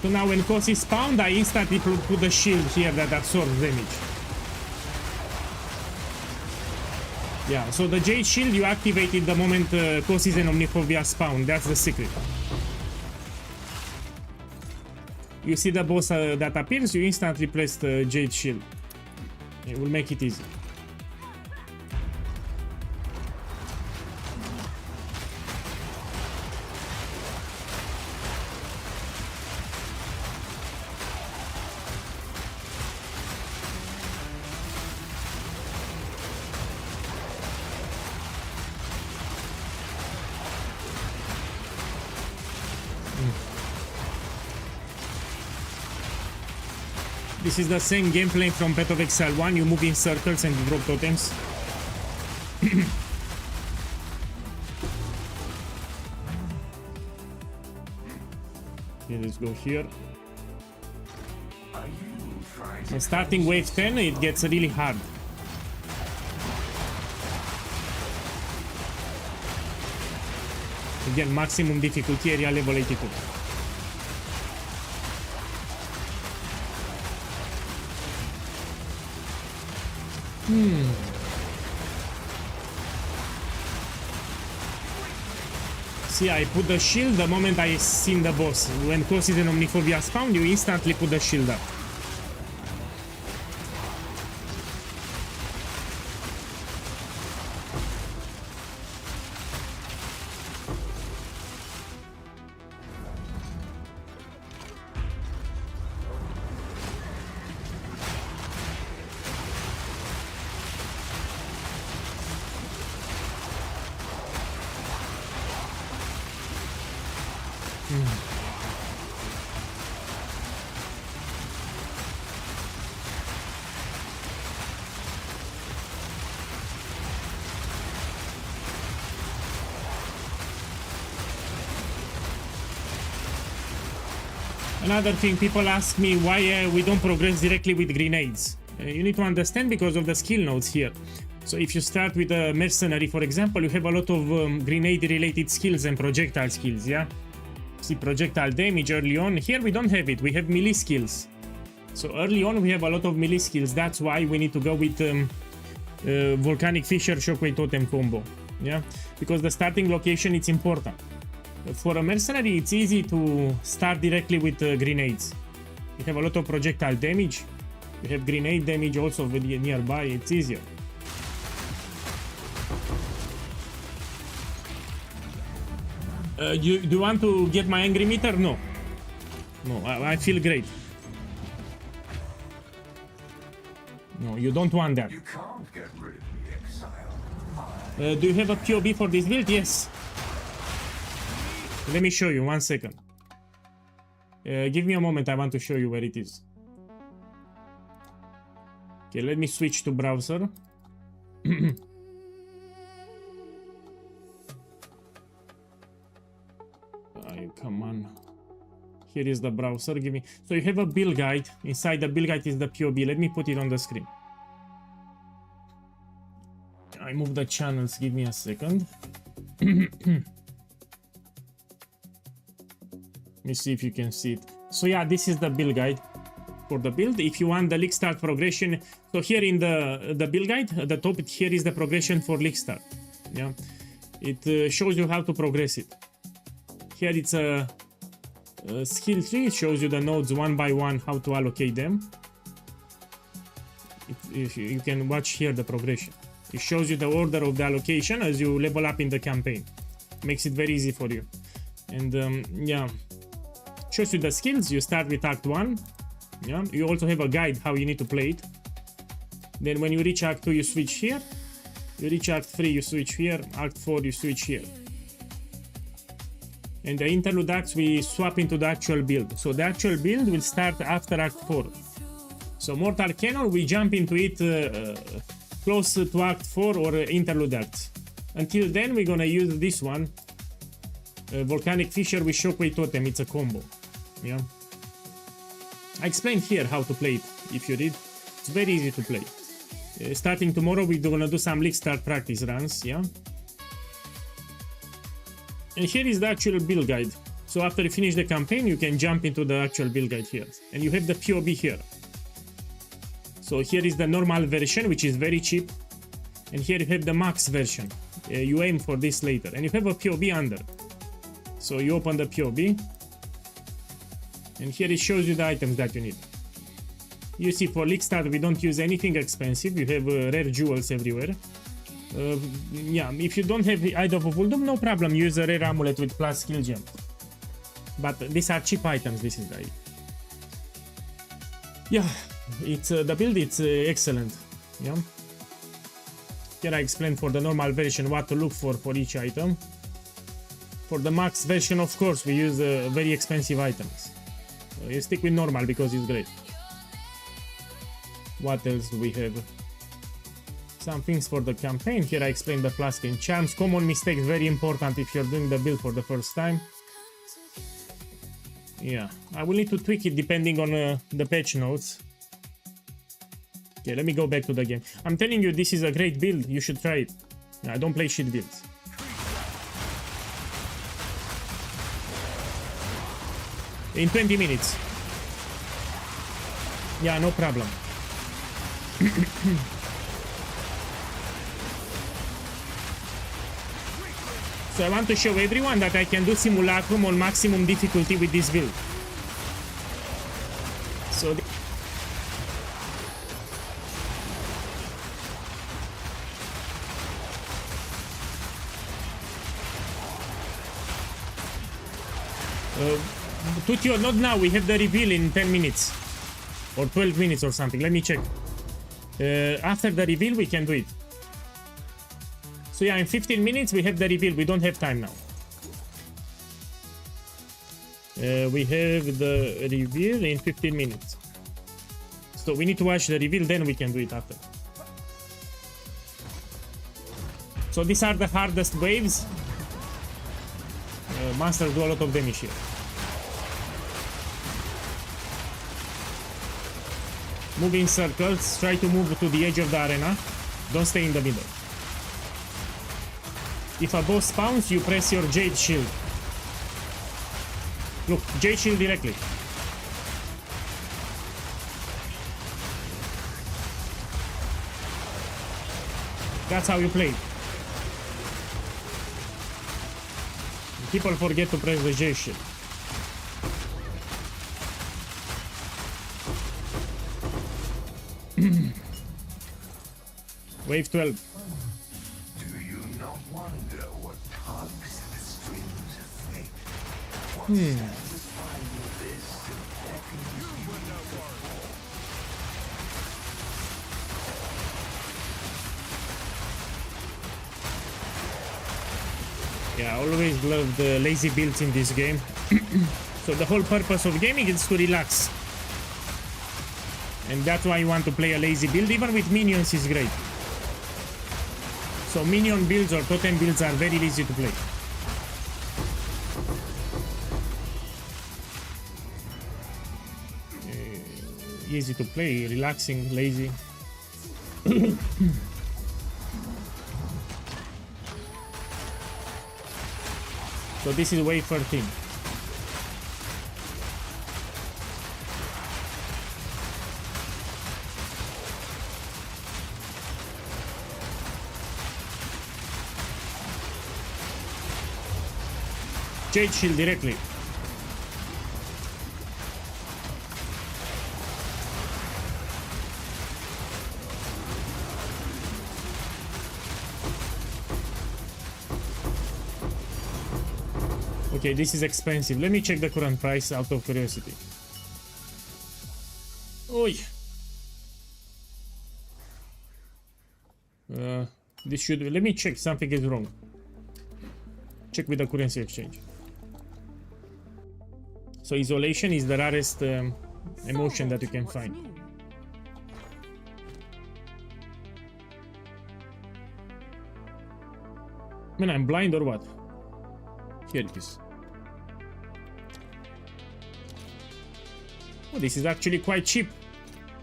So now when Cos is spawned, I instantly put the shield here that absorbs damage. Yeah, so the Jade shield you activate it the moment Causes and Omniphobia spawn. That's the secret. You see the boss that appears, you instantly press the Jade shield. It will make it easy. This is the same gameplay from Path of Exile 1, you move in circles and you drop totems. let's go here. And starting wave 10, it gets really hard. Again, maximum difficulty area level 82. See, I put the shield the moment I seen the boss. When Cossid and Omniphobia spawn, you instantly put the shield up. Another thing, people ask me why we don't progress directly with grenades. You need to understand because of the skill nodes here. So if you start with a mercenary, for example, you have a lot of grenade-related skills and projectile skills, yeah? See, projectile damage early on. Here we don't have it, we have melee skills. So early on we have a lot of melee skills. That's why we need to go with Volcanic Fissure Shockwave Totem combo, yeah? Because the starting location, it's important. For a mercenary, it's easy to start directly with grenades. You have a lot of projectile damage. You have grenade damage also nearby. It's easier. Do you want to get my angry meter? No. No, I feel great. No, you don't want that. You can't get rid of the exile. Do you have a POB for this build? Yes. Let me show you, 1 second. Give me a moment, I want to show you where it is. Okay, let me switch to browser. Come on. Here is the browser, give me... So you have a build guide. Inside the build guide is the POB. Let me put it on the screen. I move the channels, give me a second. Let me see if you can see it. So yeah, this is the build guide for the build. If you want the league start progression, so here in the build guide, at the top, here is the progression for league start. Yeah, it shows you how to progress it. Here it's a skill tree. It shows you the nodes one by one, how to allocate them. You can watch here the progression. It shows you the order of the allocation as you level up in the campaign. Makes it very easy for you. And yeah, shows you the skills. You start with Act 1. Yeah, you also have a guide how you need to play it. Then when you reach Act 2, you switch here. You reach Act 3, you switch here. Act 4, you switch here. And the interlude acts, we swap into the actual build. So the actual build will start after Act 4. So Mortal Cannon, we jump into it close to Act 4 or interlude acts. Until then, we're gonna use this one. Volcanic Fissure with Shockwave Totem, it's a combo. Yeah. I explained here how to play it, if you read. It's very easy to play. Starting tomorrow, we're gonna do some league start practice runs, yeah? And here is the actual build guide. So after you finish the campaign, you can jump into the actual build guide here. And you have the POB here. So here is the normal version, which is very cheap. And here you have the max version. You aim for this later. And you have a POB under. So you open the POB. And here it shows you the items that you need. You see, for league start, we don't use anything expensive. You have rare jewels everywhere. Yeah, if you don't have Eye of Uldum, no problem. Use a rare amulet with plus skill gem. But these are cheap items. This is the idea. Yeah, it's the build. It's excellent. Yeah. Here I explained for the normal version what to look for each item. For the max version, of course, we use very expensive items. You stick with normal because it's great. What else do we have? Some things for the campaign. Here I explained the flask and charms. Common mistakes, very important if you're doing the build for the first time. Yeah, I will need to tweak it depending on the patch notes. Okay, let me go back to the game. I'm telling you, this is a great build. You should try it. I don't play shit builds. In 20 minutes. Yeah, no problem. So I want to show everyone that I can do Simulacrum on maximum difficulty with this build. So Tutio, not now, we have the reveal in 10 minutes. Or 12 minutes or something, let me check. After the reveal we can do it. So yeah, in 15 minutes we have the reveal, we don't have time now. We have the reveal in 15 minutes. So we need to watch the reveal, then we can do it after. So these are the hardest waves. Monsters do a lot of damage here. Move in circles, try to move to the edge of the arena. Don't stay in the middle. If a boss spawns, you press your Jade Shield. Look, Jade Shield directly. That's how you play. People forget to press the Jade Shield. Wave 12. Do you not wonder what tugs at the strings of fate? What satisfying this and beckoning you Yeah, I always love the lazy builds in this game. So the whole purpose of gaming is to relax. And that's why you want to play a lazy build. Even with minions is great. So minion builds or totem builds are very easy to play. Easy to play, relaxing, lazy. So this is wave 13. Jade Shield directly. Okay, this is expensive. Let me check the current price out of curiosity. Oi. This should... Let me check. Something is wrong. Check with the currency exchange. So isolation is the rarest emotion that you can find. Man, I'm blind or what? Here it is. Oh, this is actually quite cheap.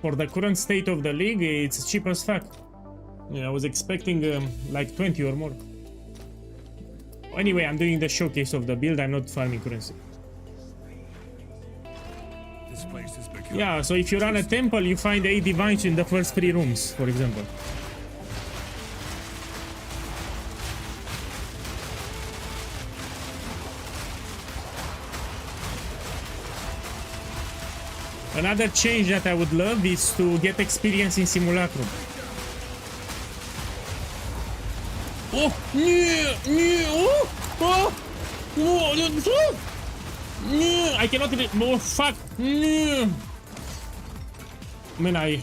For the current state of the league, it's cheap as fuck. Yeah, I was expecting like 20 or more. Anyway, I'm doing the showcase of the build, I'm not farming currency. This place has become... Yeah, so if you run a temple, you find 8 divines in the first 3 rooms, for example. Another change that I would love is to get experience in Simulacrum. Oh, I cannot even. Oh, fuck. Man, I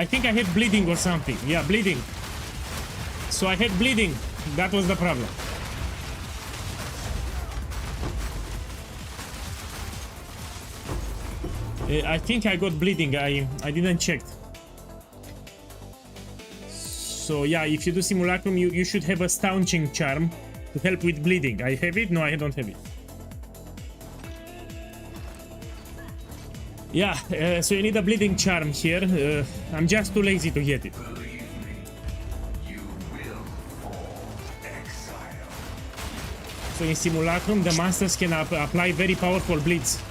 think I had bleeding or something. Yeah, bleeding. So I had bleeding. That was the problem. I think I got bleeding. I didn't check. So yeah, if you do Simulacrum, you should have a staunching charm to help with bleeding. I have it? No, I don't have it. Yeah, so you need a bleeding charm here. I'm just too lazy to get it. So in Simulacrum, the masters can apply very powerful bleeds.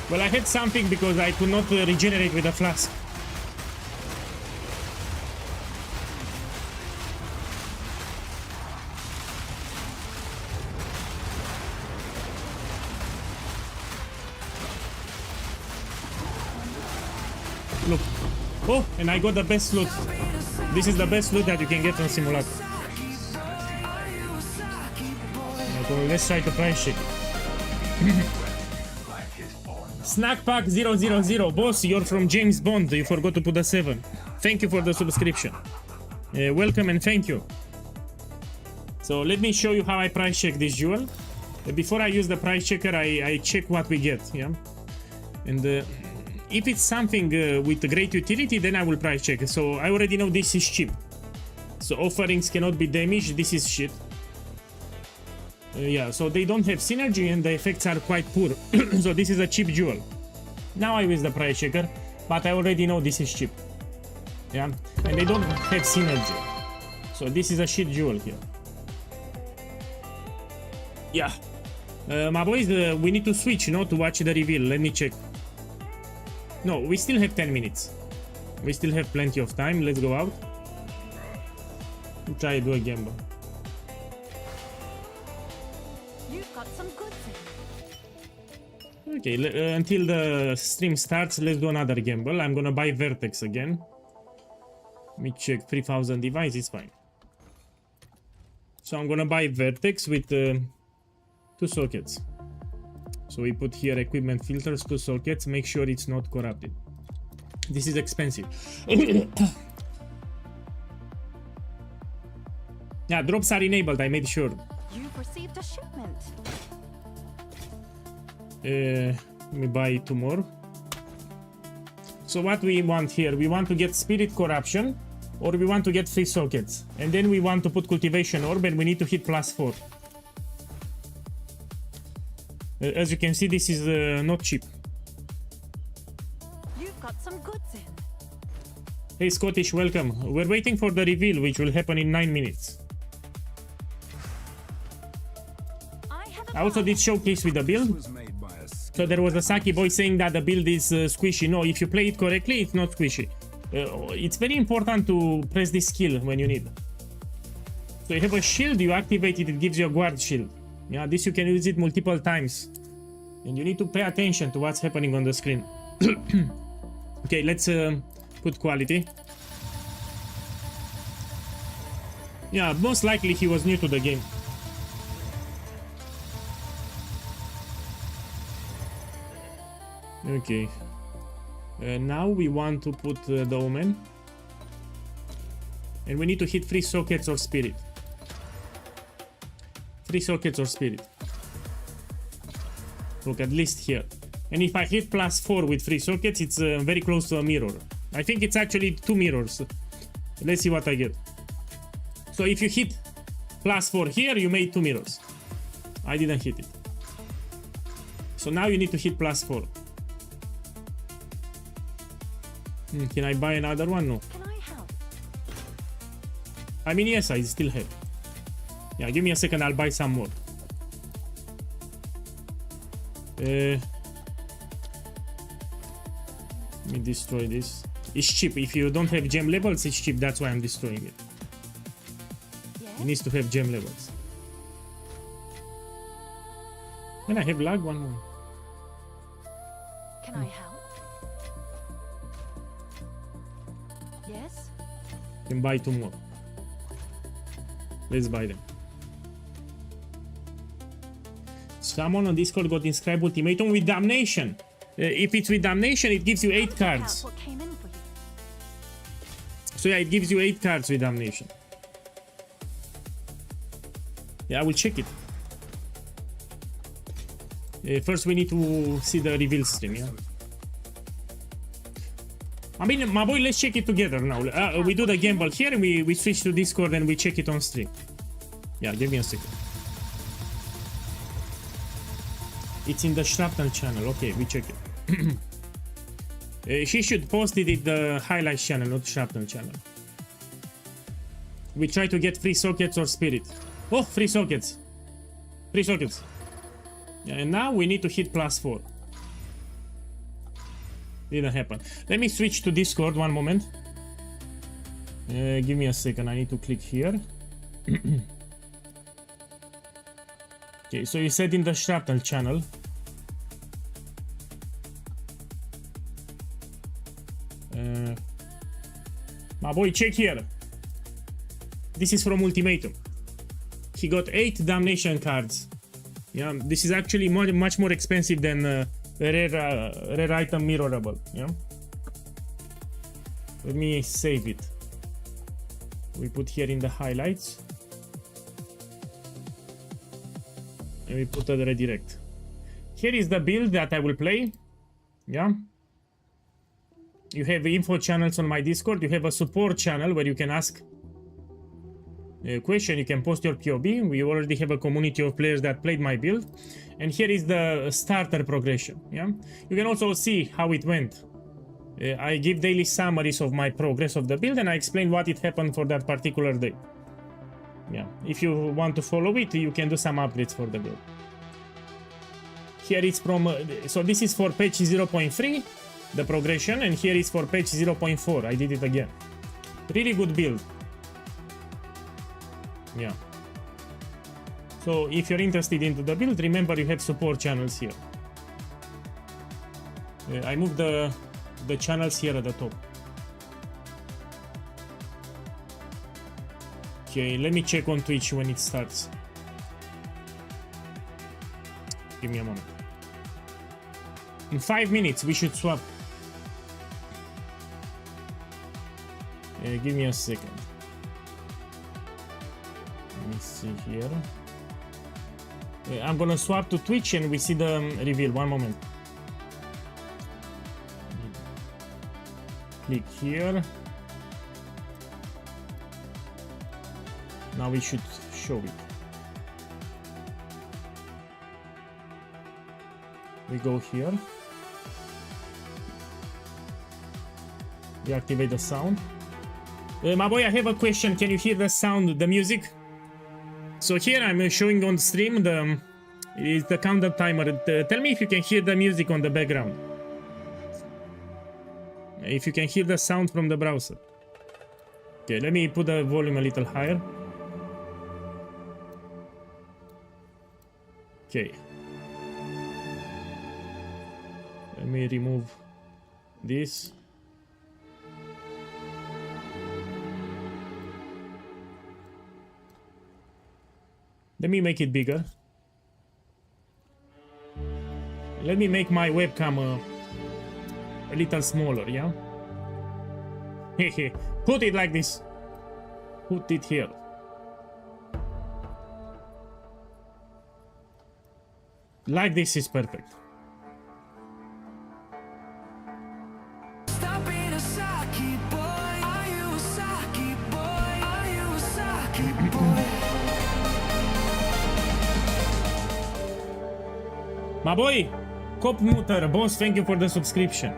Well, I had something because I could not regenerate with a flask. Look. Oh, and I got the best loot. This is the best loot that you can get on Simulacrum. Okay, let's try to price check it. Snack Pack 000. Boss, you're from James Bond. You forgot to put a 7. Thank you for the subscription. Welcome and thank you. So let me show you how I price check this jewel. Before I use the price checker, I check what we get. Yeah, and if it's something with great utility, then I will price check. So I already know this is cheap. So offerings cannot be damaged. This is shit. Yeah, so they don't have synergy and the effects are quite poor. So this is a cheap jewel. Now I use the price checker, but I already know this is cheap. Yeah, and they don't have synergy. So this is a shit jewel here. Yeah. My boys, we need to switch, you know, to watch the reveal. Let me check. No, we still have 10 minutes. We still have plenty of time. Let's go out. Try to do a gamble. You've got some goods in. Okay, until the stream starts, let's do another gamble. I'm gonna buy Vertex again. Let me check. 3000 device is fine. So I'm gonna buy Vertex with 2 sockets. So we put here equipment filters, 2 sockets. Make sure it's not corrupted. This is expensive. Yeah, drops are enabled. I made sure. You've received a shipment. Let me buy 2 more. So what we want here, we want to get spirit corruption, or we want to get 3 sockets, and then we want to put cultivation orb, and we need to hit +4. As you can see, this is not cheap. You've got some goods in. Hey Scottish, welcome. We're waiting for the reveal, which will happen in 9 minutes. I also did showcase with the build. So there was a Saki boy saying that the build is squishy. No, if you play it correctly, it's not squishy. It's very important to press this skill when you need. So you have a shield, you activate it, it gives you a guard shield. Yeah, this you can use it multiple times. And you need to pay attention to what's happening on the screen. Okay, let's put quality. Yeah, most likely he was new to the game. Okay. Now we want to put the Omen. And we need to hit 3 sockets or spirit. 3 sockets or spirit. Look, at least here. And if I hit +4 with 3 sockets, it's very close to a mirror. I think it's actually 2 mirrors. Let's see what I get. So if you hit +4 here, you made 2 mirrors. I didn't hit it. So now you need to hit +4. Can I buy another one? No. Can I help? I mean, yes, I still have. Yeah, give me a second, I'll buy some more. Let me destroy this. It's cheap. If you don't have gem levels, it's cheap. That's why I'm destroying it. Yes? It needs to have gem levels. Then I have lag, one more. Can I help? Yes? Can buy 2 more. Let's buy them. Someone on Discord got inscribed ultimatum with damnation. If it's with damnation, it gives you 8 cards. What came in for you? So yeah, it gives you 8 cards with damnation. Yeah, I will check it. First we need to see the reveal stream, yeah? I mean, my boy, let's check it together now. We do the gamble here and we switch to Discord and we check it on stream. Yeah, give me a second. It's in the Shrapnel channel. Okay, we check it. She should post it in the highlights channel, not Shrapnel channel. We try to get free sockets or spirit. Oh, free sockets. Free sockets. Yeah, and now we need to hit +4. Didn't happen. Let me switch to Discord one moment. Give me a second. I need to click here. Okay, so you said in the Shrapnel channel. My boy, check here. This is from Ultimatum. He got 8 damnation cards. Yeah, this is actually much more expensive than rare item mirrorable. Yeah. Let me save it. We put here in the highlights. And we put a redirect. Here is the build that I will play. Yeah. You have info channels on my Discord. You have a support channel where you can ask a question. You can post your POB. We already have a community of players that played my build. And here is the starter progression. Yeah. You can also see how it went. I give daily summaries of my progress of the build and I explain what it happened for that particular day. Yeah. If you want to follow it, you can do some updates for the build. Here it's from... so this is for patch 0.3. The progression, and here is for patch 0.4. I did it again. Really good build. Yeah. So if you're interested into the build, remember you have support channels here. I moved the channels here at the top. Okay, let me check on Twitch when it starts. Give me a moment. In 5 minutes we should swap. Give me a second. Let me see here. I'm gonna swap to Twitch and we see the reveal. One moment. Click here. Now we should show it. We go here. We activate the sound. My boy, I have a question. Can you hear the sound, the music? So here I'm showing on stream is the countdown timer. Tell me if you can hear the music on the background. If you can hear the sound from the browser. Okay, let me put the volume a little higher. Okay. Let me remove this. Let me make it bigger. Let me make my webcam a little smaller, yeah? Put it like this. Put it here. Like this is perfect. Stop being a Saki boy. Are you a Saki boy? Are you a Saki boy? My boy, Cop Mutter, boss, thank you for the subscription.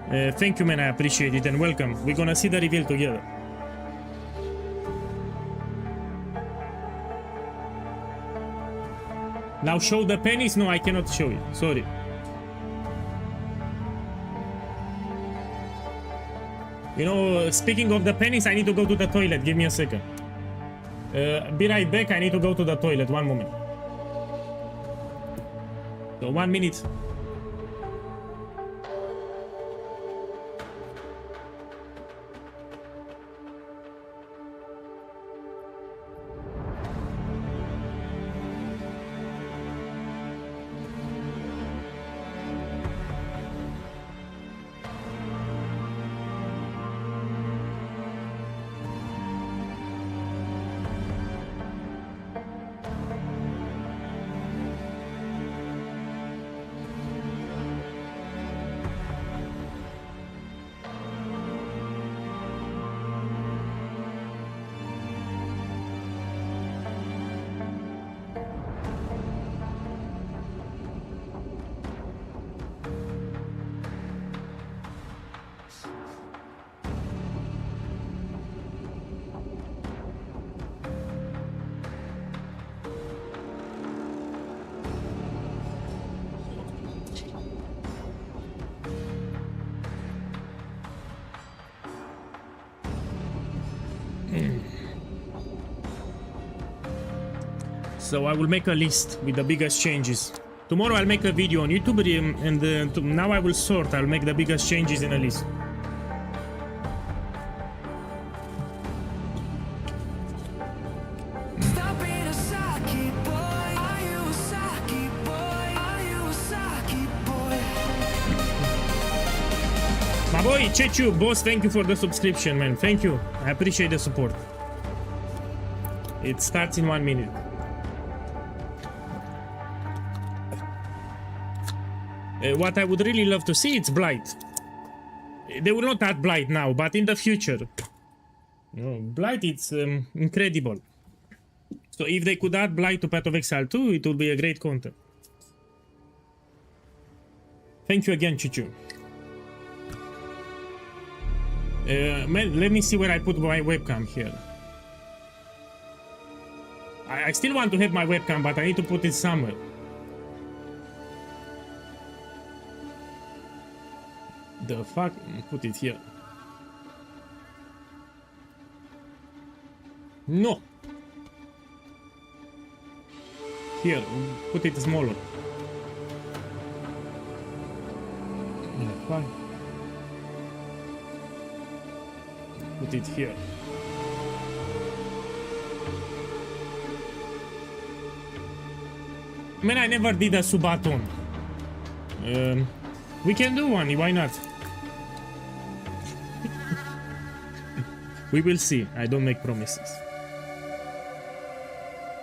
Thank you, man, I appreciate it and welcome. We're gonna see the reveal together. Now show the pennies? No, I cannot show it. Sorry. You know, speaking of the pennies, I need to go to the toilet. Give me a second. Be right back. I need to go to the toilet. One moment. So 1 minute. So I will make a list with the biggest changes. Tomorrow I'll make a video on YouTube, and now I will sort. I'll make the biggest changes in a list. Stop being a Saki boy. Are you a Saki boy? Are you a Saki boy? My boy, Chechu, boss, thank you for the subscription, man. Thank you. I appreciate the support. It starts in 1 minute. What I would really love to see, it's Blight. They will not add Blight now, but in the future. You know, Blight, it's incredible. So if they could add Blight to Path of Exile 2, it would be a great content. Thank you again, Chuchu. Man, let me see where I put my webcam here. I still want to have my webcam, but I need to put it somewhere. The fuck? Put it here. No. Here, put it smaller. Yeah, fine. Put it here. Man, I never did a Subaton. We can do one, why not? We will see. I don't make promises.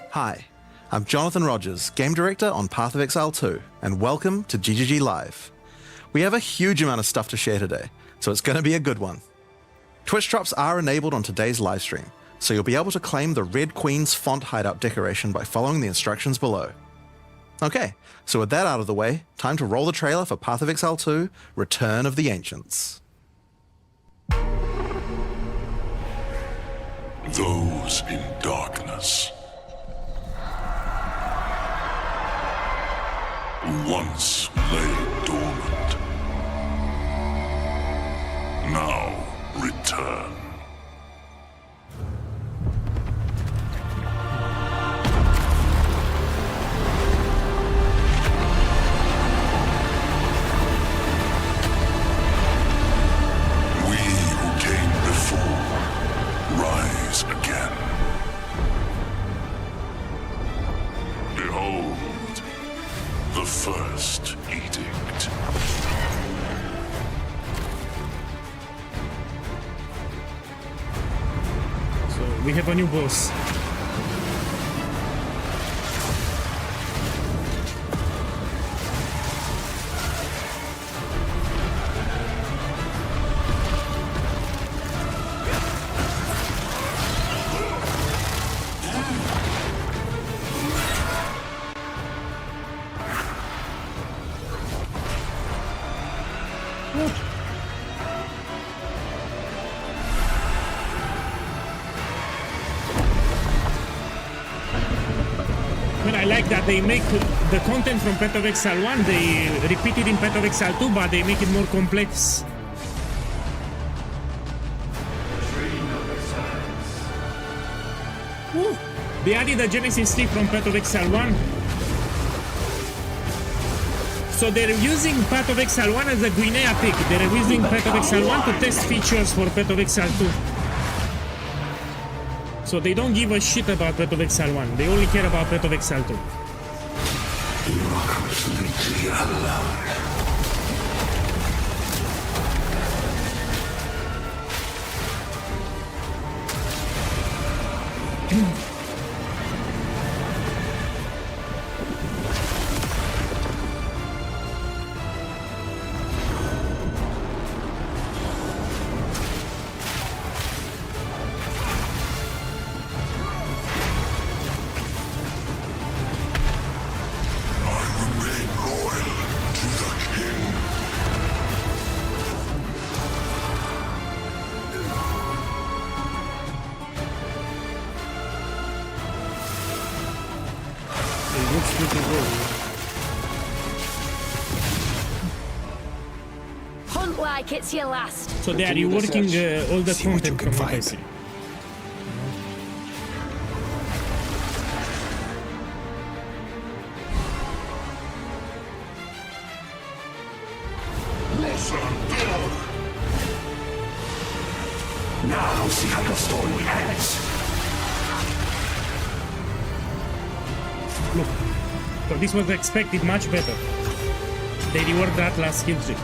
Hi, I'm Jonathan Rogers, Game Director on Path of Exile 2, and welcome to GGG Live. We have a huge amount of stuff to share today, so it's going to be a good one. Twitch drops are enabled on today's livestream, so you'll be able to claim the Red Queen's font hideout decoration by following the instructions below. Okay, so with that out of the way, time to roll the trailer for Path of Exile 2, Return of the Ancients. Those in darkness once lay dormant, now return. We who came before rise again. Behold, the first edict. So we have a new boss. I like that they make the content from Path of Exile 1, they repeat it in Path of Exile 2, but they make it more complex. Woo. They added a Genesis stick from Path of Exile 1. So they're using Path of Exile 1 as a Guinea pig. They're using Path of Exile 1 to test features for Path of Exile 2. So they don't give a shit about Path of Exile 1. They only care about Path of Exile 2. You are completely alone. Hunt like it's your last. So they are reworking all the content from what I see. Now see how the story ends. Look, so this was expected much better. They reward the Atlas skill tree.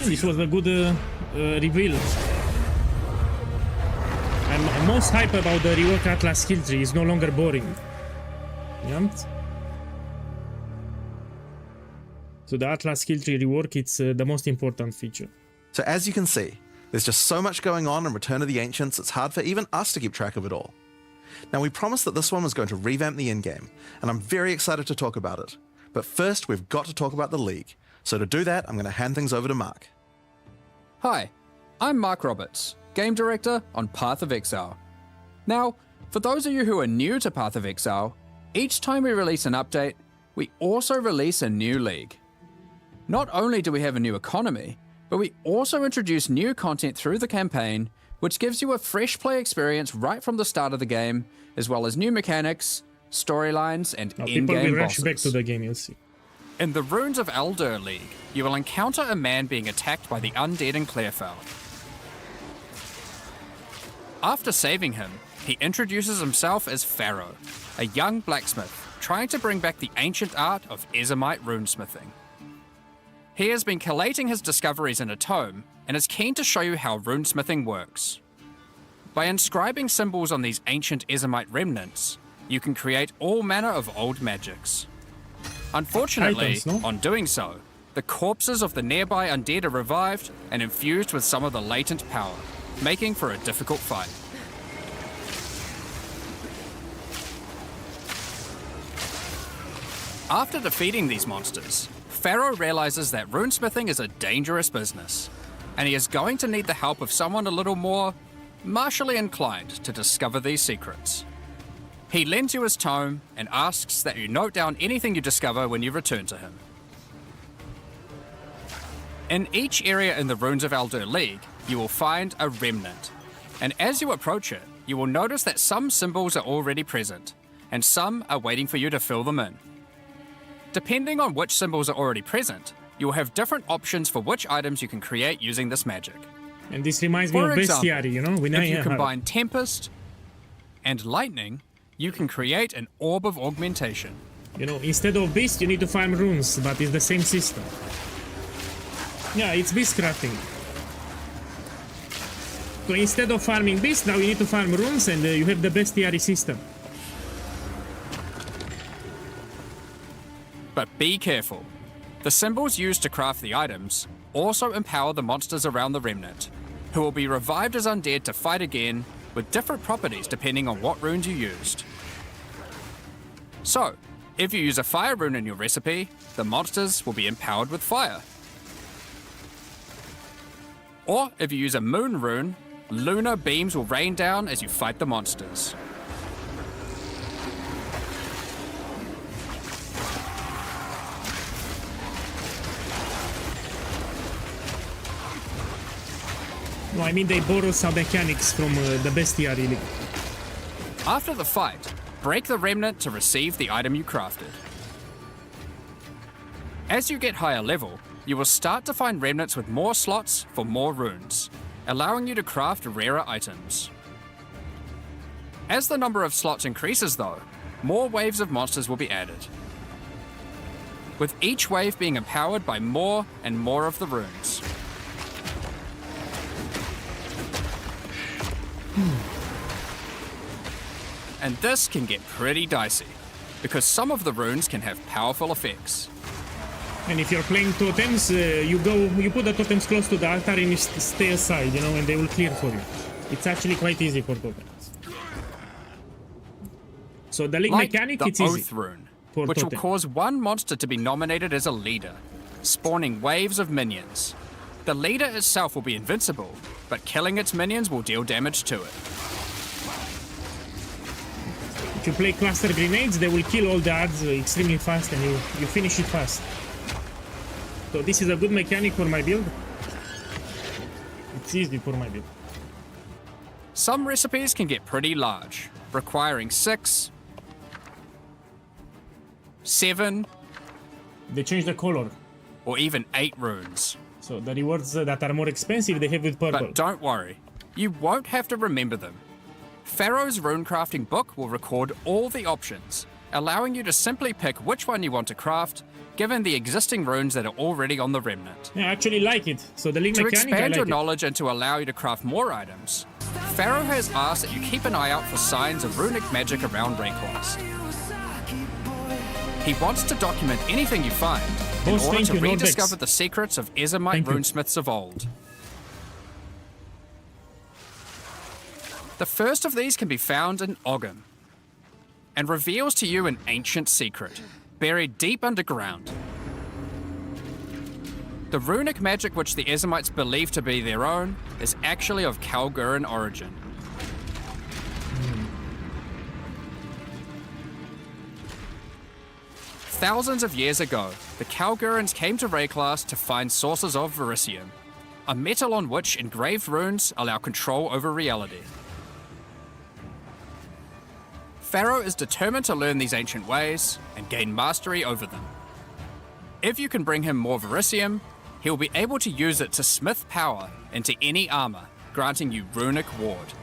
This was a good reveal. I'm most hype about the rework Atlas skill tree. It's no longer boring. Yeah? So the Atlas skill tree rework, it's the most important feature. So as you can see, there's just so much going on in Return of the Ancients, it's hard for even us to keep track of it all. Now we promised that this one was going to revamp the endgame, and I'm very excited to talk about it. But first, we've got to talk about the League. So to do that, I'm going to hand things over to Mark. Hi, I'm Mark Roberts, Game Director on Path of Exile. Now, for those of you who are new to Path of Exile, each time we release an update, we also release a new league. Not only do we have a new economy, but we also introduce new content through the campaign, which gives you a fresh play experience right from the start of the game, as well as new mechanics, storylines, and in-game people will rush bosses. back to the game, you'll see. In the Runes of Eldur League, you will encounter a man being attacked by the undead in Clearfell. After saving him, he introduces himself as Pharaoh, a young blacksmith trying to bring back the ancient art of Ezomite runesmithing. He has been collating his discoveries in a tome and is keen to show you how runesmithing works. By inscribing symbols on these ancient Ezomite remnants, you can create all manner of old magics. Unfortunately, Items, no? on doing so, the corpses of the nearby undead are revived and infused with some of the latent power, making for a difficult fight. After defeating these monsters, Pharaoh realizes that runesmithing is a dangerous business, and he is going to need the help of someone a little more martially inclined to discover these secrets. He lends you his tome and asks that you note down anything you discover when you return to him. In each area in the Runes of Eldur League, you will find a remnant, and as you approach it, you will notice that some symbols are already present, and some are waiting for you to fill them in. Depending on which symbols are already present, you will have different options for which items you can create using this magic. And this reminds me For of example, Bestiary, you know? if you combine Tempest and Lightning, you can create an Orb of Augmentation. You know, instead of Beast, you need to farm runes, but it's the same system. Yeah, it's Beast crafting. So instead of farming Beast, now you need to farm runes, and you have the Bestiary system. But be careful. The symbols used to craft the items also empower the monsters around the remnant, who will be revived as undead to fight again with different properties depending on what runes you used. So, if you use a fire rune in your recipe, the monsters will be empowered with fire. Or if you use a moon rune, lunar beams will rain down as you fight the monsters. No, I mean they borrow some mechanics from the Bestiary League. After the fight, break the remnant to receive the item you crafted. As you get higher level, you will start to find remnants with more slots for more runes, allowing you to craft rarer items. As the number of slots increases though, more waves of monsters will be added, with each wave being empowered by more and more of the runes. And this can get pretty dicey, because some of the runes can have powerful effects. And if you're playing totems, you put the totems close to the altar and you stay aside, you know, and they will clear for you. It's actually quite easy for totems. So the league Like mechanic, the it's Oath easy. rune, Poor which will totem. cause one monster to be nominated as a leader, spawning waves of minions. The leader itself will be invincible, but killing its minions will deal damage to it. If you play cluster grenades, they will kill all the adds extremely fast and you finish it fast. So this is a good mechanic for my build. It's easy for my build. Some recipes can get pretty large, requiring 6, 7, They change the color. or even 8 runes. So the rewards that are more expensive, they have with purple. But don't worry, you won't have to remember them. Pharaoh's runecrafting book will record all the options, allowing you to simply pick which one you want to craft, given the existing runes that are already on the Remnant. Yeah, I actually like it. So the link To mechanic, I expand like your it. knowledge and to allow you to craft more items, Pharaoh has asked that you keep an eye out for signs of runic magic around Rayquaza. He wants to document anything you find in Boss, order thank to you, Nordex. rediscover the secrets of Ezomite Thank you. runesmiths of old. The first of these can be found in Ogham, and reveals to you an ancient secret, buried deep underground. The runic magic which the Ezomites believe to be their own is actually of Kalguran origin. Thousands of years ago, the Kalgurans came to Rayclass to find sources of Verisium, a metal on which engraved runes allow control over reality. Pharaoh is determined to learn these ancient ways and gain mastery over them. If you can bring him more Verisium, he'll be able to use it to smith power into any armor, granting you Runic Ward,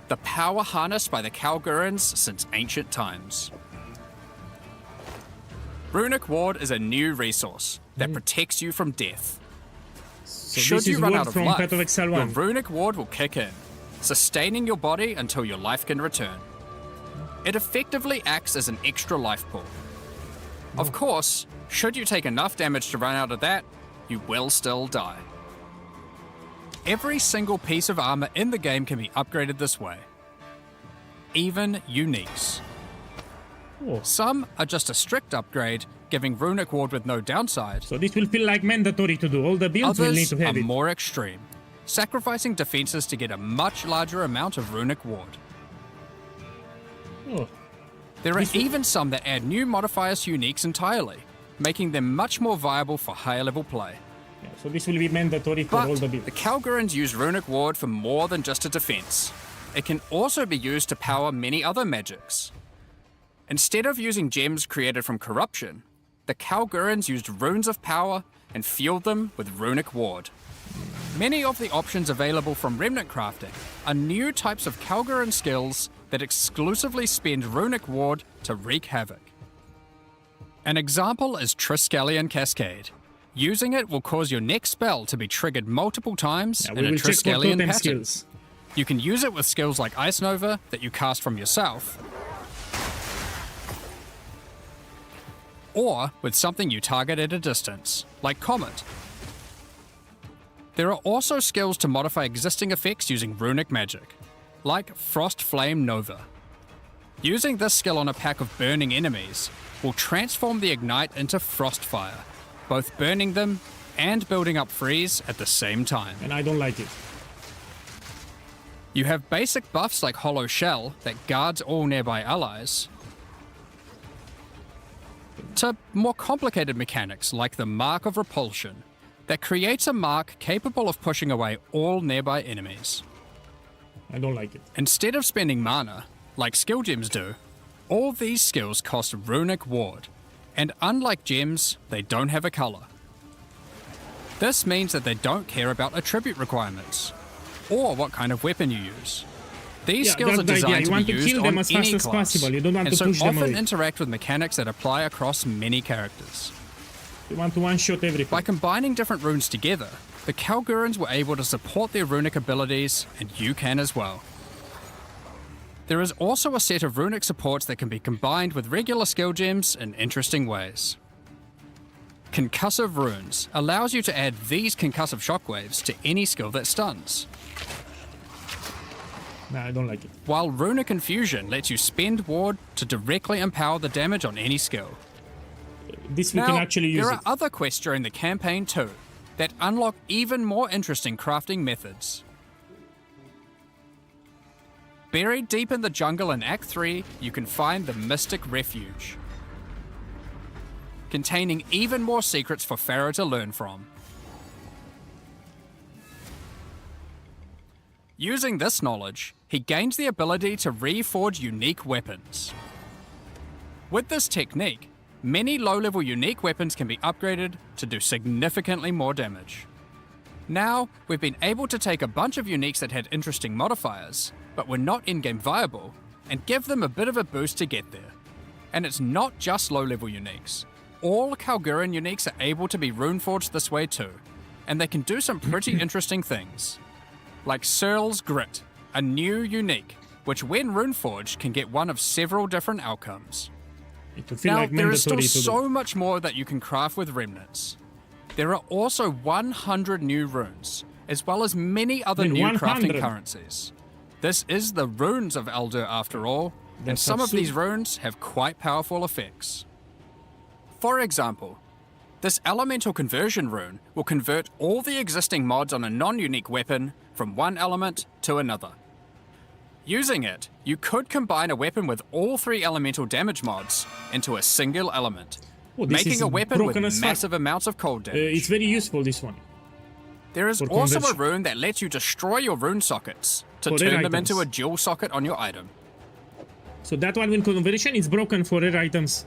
the power harnessed by the Kalgurans since ancient times. Runic Ward is a new resource that protects you from death. So Should this you is run word out of from life, Path of Exile your 1. Runic Ward will kick in, sustaining your body until your life can return. It effectively acts as an extra life pool. Of course, should you take enough damage to run out of that, you will still die. Every single piece of armor in the game can be upgraded this way. Even uniques. Oh. Some are just a strict upgrade, giving Runic Ward with no downside. So this will feel like mandatory to do. All the builds will need Others to have are it. more extreme, sacrificing defenses to get a much larger amount of Runic Ward. Oh. There are even some that add new modifiers to uniques entirely, making them much more viable for higher level play. Yeah, so this will be mandatory for all But the builds. the Kalgurans use Runic Ward for more than just a defense. It can also be used to power many other magics. Instead of using gems created from corruption, the Kalgurans used runes of power and fueled them with Runic Ward. Many of the options available from Remnant crafting are new types of Kalguran skills that exclusively spend Runic Ward to wreak havoc. An example is Triskelion Cascade. Using it will cause your next spell to be triggered multiple times Yeah, in we a will check for Triskelion totem pattern. skills. You can use it with skills like Ice Nova that you cast from yourself, or with something you target at a distance, like Comet. There are also skills to modify existing effects using runic magic, like Frost Flame Nova. Using this skill on a pack of burning enemies will transform the Ignite into Frostfire, both burning them and building up freeze at the same time. And I don't like it. You have basic buffs like Hollow Shell that guards all nearby allies, to more complicated mechanics like the Mark of Repulsion that creates a mark capable of pushing away all nearby enemies. I don't like it. Instead of spending mana, like skill gems do, all these skills cost Runic Ward, and unlike gems, they don't have a color. This means that they don't care about attribute requirements, or what kind of weapon you use. These Yeah, skills are that's the idea. designed You to want be to used kill them on as fast any as class, possible. You don't want and to so push them often away. interact with mechanics that apply across many characters. You want to one-shot everything. By combining different runes together, the Kalgurans were able to support their runic abilities, and you can as well. There is also a set of runic supports that can be combined with regular skill gems in interesting ways. Concussive Runes allows you to add these concussive shockwaves to any skill that stuns, Nah, I don't like it. while Runic Infusion lets you spend ward to directly empower the damage on any skill. This we Now, can actually use there it. are other quests during the campaign too that unlock even more interesting crafting methods. Buried deep in the jungle in Act 3, you can find the Mystic Refuge, containing even more secrets for Pharaoh to learn from. Using this knowledge, he gains the ability to reforge unique weapons. With this technique, many low-level unique weapons can be upgraded to do significantly more damage. Now, we've been able to take a bunch of uniques that had interesting modifiers, but were not in-game viable, and give them a bit of a boost to get there. And it's not just low-level uniques. All Kalguran uniques are able to be runeforged this way too, and they can do some pretty interesting things. Like Searle's Grit, a new unique, which when runeforged can get one of several different outcomes. It would feel Now, like there is still mandatory to do. so much more that you can craft with remnants. There are also 100 new runes, as well as many other Wait, new 100? crafting currencies. This is the runes of Eldur after all, and That's some of absurd. these runes have quite powerful effects. For example, this elemental conversion rune will convert all the existing mods on a non-unique weapon from one element to another. Using it, you could combine a weapon with all 3 elemental damage mods into a single element, Oh, this making is a weapon with broken as fuck. massive amounts of cold damage. It's very useful, this one. There is for also a conversion. rune that lets you destroy your rune sockets to For turn rare them items. into a dual socket on your item. So that one when conversion is broken for rare items.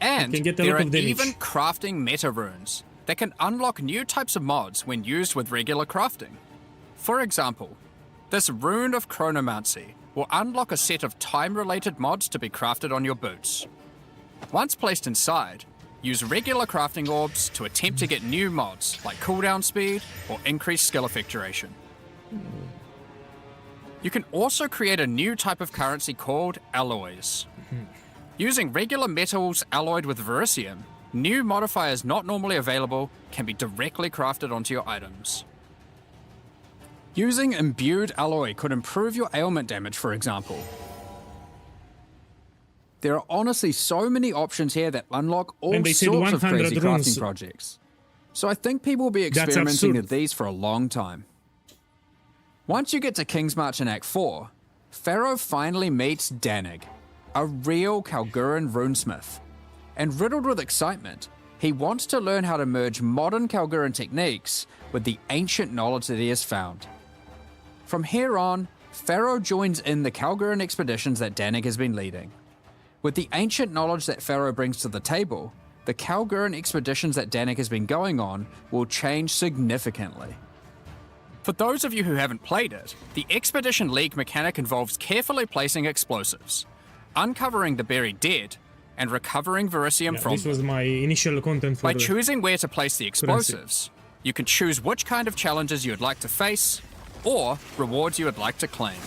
And can get a there lot are of damage. even crafting meta runes that can unlock new types of mods when used with regular crafting. For example, this Rune of Chronomancy will unlock a set of time-related mods to be crafted on your boots. Once placed inside, use regular crafting orbs to attempt to get new mods like cooldown speed or increased skill effect duration. You can also create a new type of currency called alloys. Using regular metals alloyed with verisium, new modifiers not normally available can be directly crafted onto your items. Using imbued alloy could improve your ailment damage, for example. There are honestly so many options here that unlock all And they said sorts of 100 crazy runes. crafting projects. So I think people will be That's experimenting absurd. with these for a long time. Once you get to King's March in Act 4, Pharaoh finally meets Danig, a real Kalguran runesmith. And riddled with excitement, he wants to learn how to merge modern Kalguran techniques with the ancient knowledge that he has found. From here on, Pharaoh joins in the Kalguran expeditions that Danig has been leading. With the ancient knowledge that Pharaoh brings to the table, the Kalguran expeditions that Danig has been going on will change significantly. For those of you who haven't played it, the Expedition League mechanic involves carefully placing explosives, uncovering the buried dead, and recovering verisium Yeah, from this them. was my initial content for By the- choosing where to place the explosives, you can choose which kind of challenges you would like to face, or rewards you would like to claim.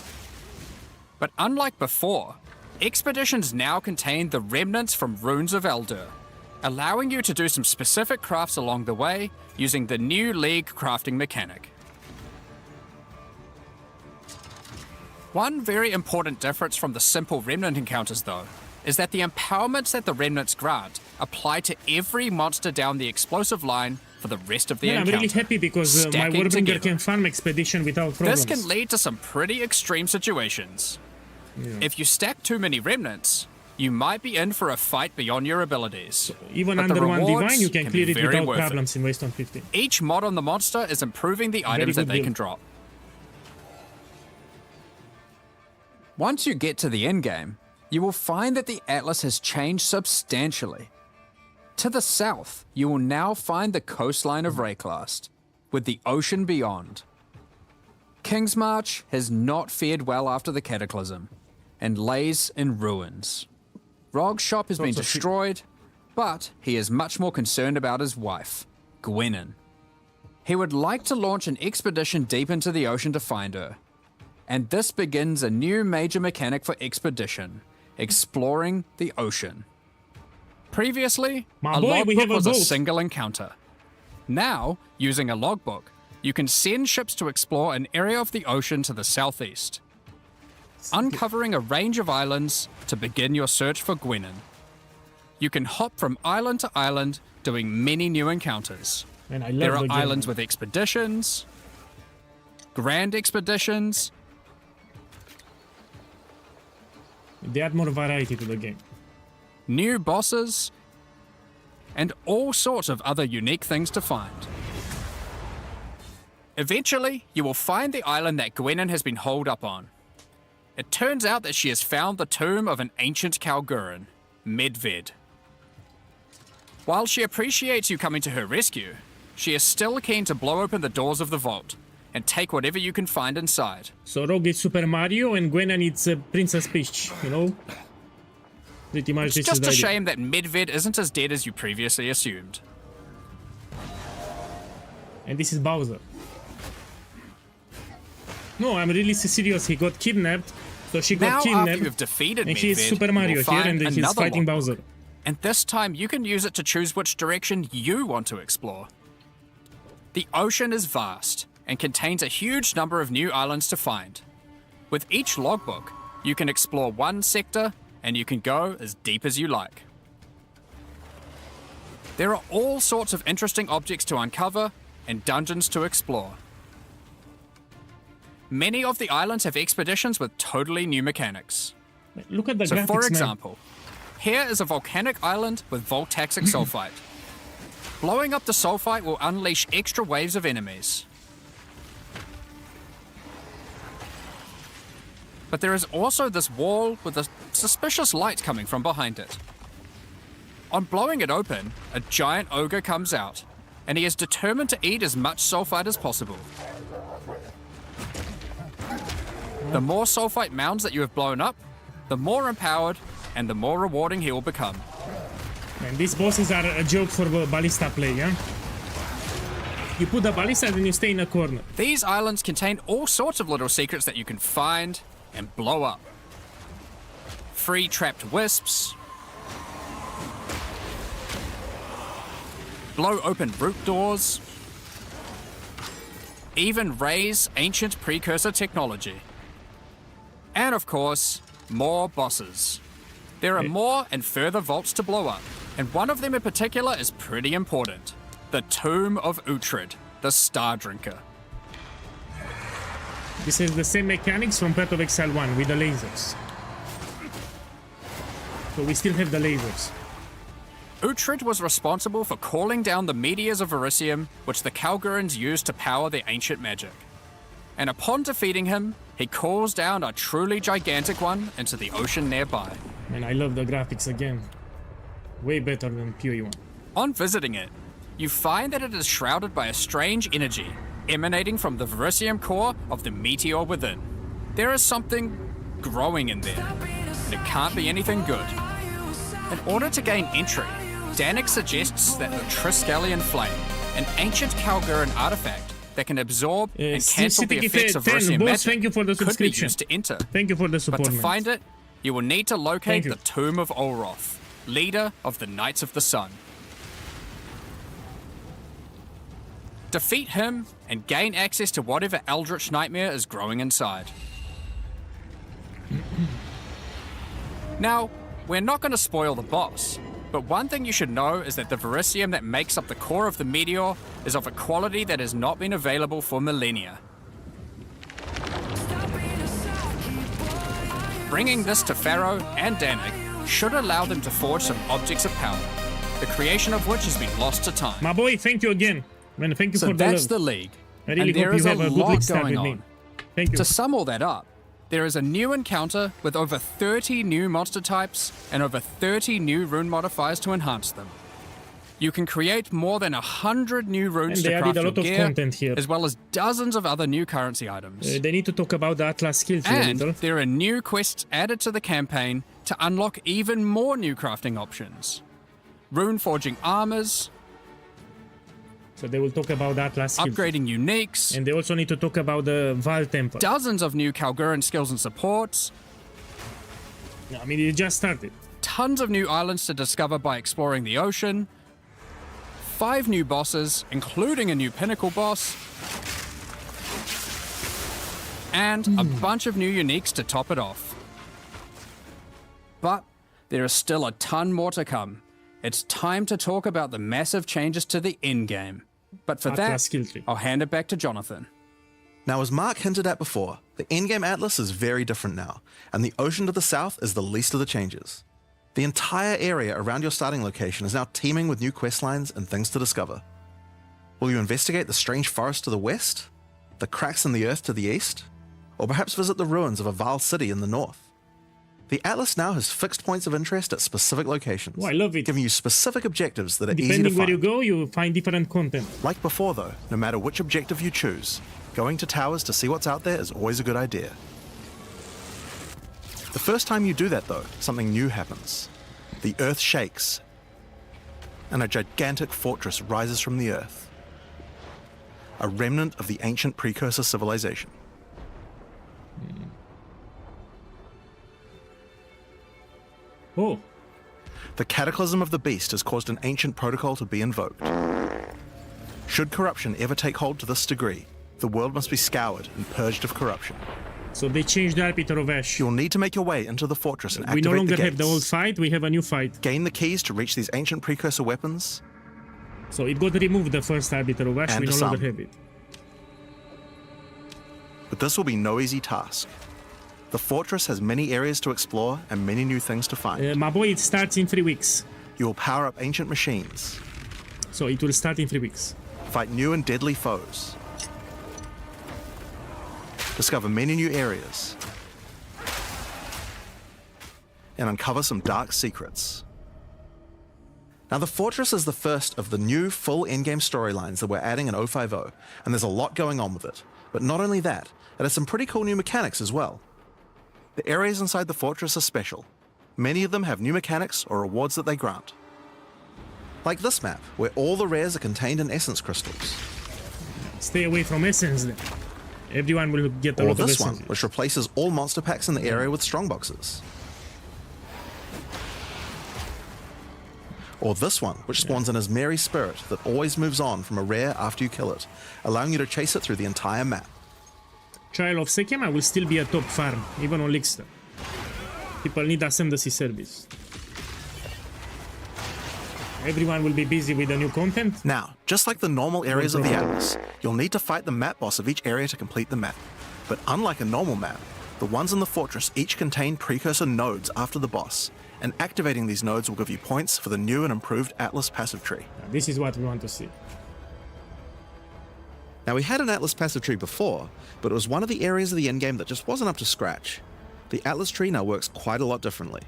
But unlike before, expeditions now contain the remnants from Runes of Eldur, allowing you to do some specific crafts along the way using the new League crafting mechanic. One very important difference from the simple remnant encounters, though, is that the empowerments that the remnants grant apply to every monster down the explosive line for the rest of the Yeah, I'm encounter. really happy because my stacking Warbringer together. can farm expedition without problems. This can lead to some pretty extreme situations. Yeah. If you stack too many remnants, you might be in for a fight beyond your abilities. Even But the under one rewards divine, you can be clear it very without worth it. problems in Wasteland 15. Each mod on the monster is improving the items that good they build. can drop. Once you get to the endgame, you will find that the Atlas has changed substantially. To the south, you will now find the coastline of Rayclast, with the ocean beyond. Kingsmarch has not fared well after the Cataclysm, and lays in ruins. Rog's shop has been Lots of shit. destroyed, but he is much more concerned about his wife, Gwenyn. He would like to launch an expedition deep into the ocean to find her, and this begins a new major mechanic for expedition, exploring the ocean. Previously, My a boy, we have logbook a was a boat. single encounter. Now, using a logbook, you can send ships to explore an area of the ocean to the southeast, uncovering a range of islands to begin your search for Gwenyn. you can hop from island to island, doing many new encounters. And I love There are the game. islands with expeditions, grand expeditions. They add more variety to the game. New bosses, and all sorts of other unique things to find. Eventually, you will find the island that Gwenin has been holed up on. It turns out that she has found the tomb of an ancient Kalguran, Medved. While she appreciates you coming to her rescue, she is still keen to blow open the doors of the vault and take whatever you can find inside. So Rogue is Super Mario and Gwenan is Princess Peach, you know? Pretty much It's this is just the a idea. shame that Medved isn't as dead as you previously assumed. And this is Bowser. No, I'm really serious. He got kidnapped. So she got Now, kidnapped. after you've defeated and he's Medved, Super Mario you'll here find and he's another fighting logbook. Bowser. And this time you can use it to choose which direction you want to explore. The ocean is vast and contains a huge number of new islands to find. With each logbook, you can explore one sector and you can go as deep as you like. There are all sorts of interesting objects to uncover and dungeons to explore. Many of the islands have expeditions with totally new mechanics. Look at the So graphics, for man. example, here is a volcanic island with voltaxic sulfite. Blowing up the sulfite will unleash extra waves of enemies. But there is also this wall with a suspicious light coming from behind it. On blowing it open, a giant ogre comes out, and he is determined to eat as much sulfite as possible. The more sulfite mounds that you have blown up, the more empowered and the more rewarding he will become. And these bosses are a joke for ballista play, yeah? You put the ballista and you stay in a corner. These islands contain all sorts of little secrets that you can find and blow up. Free trapped wisps, blow open root doors, even raise ancient precursor technology. And of course, more bosses. There are more and further vaults to blow up, and one of them in particular is pretty important. The Tomb of Uhtred, the Star Drinker. This is the same mechanics from Path of Exile 1 with the lasers. So we still have the lasers. Uhtred was responsible for calling down the meteors of Verisium, which the Kalgurans used to power their ancient magic. And upon defeating him, he calls down a truly gigantic one into the ocean nearby. Man, I love the graphics again. Way better than PoE1. On visiting it, you find that it is shrouded by a strange energy emanating from the Verisium core of the meteor within. There is something growing in there, and it can't be anything good. In order to gain entry, Danik suggests that the Triskelion Flame, an ancient Kalguran artifact that can absorb and cancel the effects of Verisium boss, magic, thank you for the could be subscription. used to enter. Thank you for the support, But to man. find it, you will need to Thank locate you. the Tomb of Olroth, leader of the Knights of the Sun. Defeat him and gain access to whatever eldritch nightmare is growing inside. Now, we're not going to spoil the boss, but one thing you should know is that the Verisium that makes up the core of the meteor is of a quality that has not been available for millennia. Bringing this to Pharaoh and Danik should allow them to forge some objects of power, the creation of which has been lost to time. My boy, thank you again. Man, thank you So for the that's love. the league. I really and there hope is you a have a good lot week start going with me. on. Thank you. To sum all that up, there is a new encounter with over 30 new monster types and over 30 new rune modifiers to enhance them. You can create more than 100 new runes And they to added craft a your lot of gear, content here. as well as dozens of other new currency items. They need to talk about the Atlas skills here a And little. there are new quests added to the campaign to unlock even more new crafting options. Rune forging armors, So they will talk about the Atlas skills. upgrading uniques, And they also need to talk about the Val Temple. dozens of new Kalguran skills and supports, I mean, it just started. tons of new islands to discover by exploring the ocean, 5 new bosses, including a new pinnacle boss, and a bunch of new uniques to top it off. But there is still a ton more to come, it's time to talk about the massive changes to the endgame. But for Atlas that, skill tree. I'll hand it back to Jonathan. Now, as Mark hinted at before, the endgame atlas is very different now, and the ocean to the south is the least of the changes. The entire area around your starting location is now teeming with new questlines and things to discover. Will you investigate the strange forest to the west? The cracks in the earth to the east? Or perhaps visit the ruins of a Val city in the north? The atlas now has fixed points of interest at specific locations. Oh, I love it. Giving you specific objectives that are easy to Depending where find. you go, you find different content. Like before though, no matter which objective you choose, going to towers to see what's out there is always a good idea. The first time you do that though, something new happens. The earth shakes, and a gigantic fortress rises from the earth. A remnant of the ancient precursor civilization. Oh. The cataclysm of the beast has caused an ancient protocol to be invoked. Should corruption ever take hold to this degree, the world must be scoured and purged of corruption. So they changed the Arbiter of Ash. You'll need to make your way into the fortress and We activate no longer the have the gates. old fight, we have a new fight. Gain the keys to reach these ancient precursor weapons. So it got removed, the first Arbiter of Ash, And we no some. longer have it. But this will be no easy task. The fortress has many areas to explore and many new things to find. My boy, it starts in 3 weeks. You will power up ancient machines. So it will start in 3 weeks. Fight new and deadly foes. Discover many new areas. And uncover some dark secrets. Now, the Fortress is the first of the new full endgame storylines that we're adding in 050, and there's a lot going on with it. But not only that, it has some pretty cool new mechanics as well. The areas inside the Fortress are special. Many of them have new mechanics or rewards that they grant. Like this map, where all the rares are contained in essence crystals. Stay away from Essence then. Everyone will get a Or lot of this Essence. one, which replaces all monster packs in the area with strongboxes. Or this one, which spawns an Ismeri spirit that always moves on from a rare after you kill it, allowing you to chase it through the entire map. Trial of Sekema will still be a top farm, even on Lixter. People need ascendancy service. Everyone will be busy with the new content. Now, just like the normal areas of the Atlas, you'll need to fight the map boss of each area to complete the map. But unlike a normal map, the ones in the fortress each contain precursor nodes after the boss, and activating these nodes will give you points for the new and improved Atlas passive tree. This is what we want to see. Now, we had an Atlas passive tree before, but it was one of the areas of the endgame that just wasn't up to scratch. The Atlas tree now works quite a lot differently.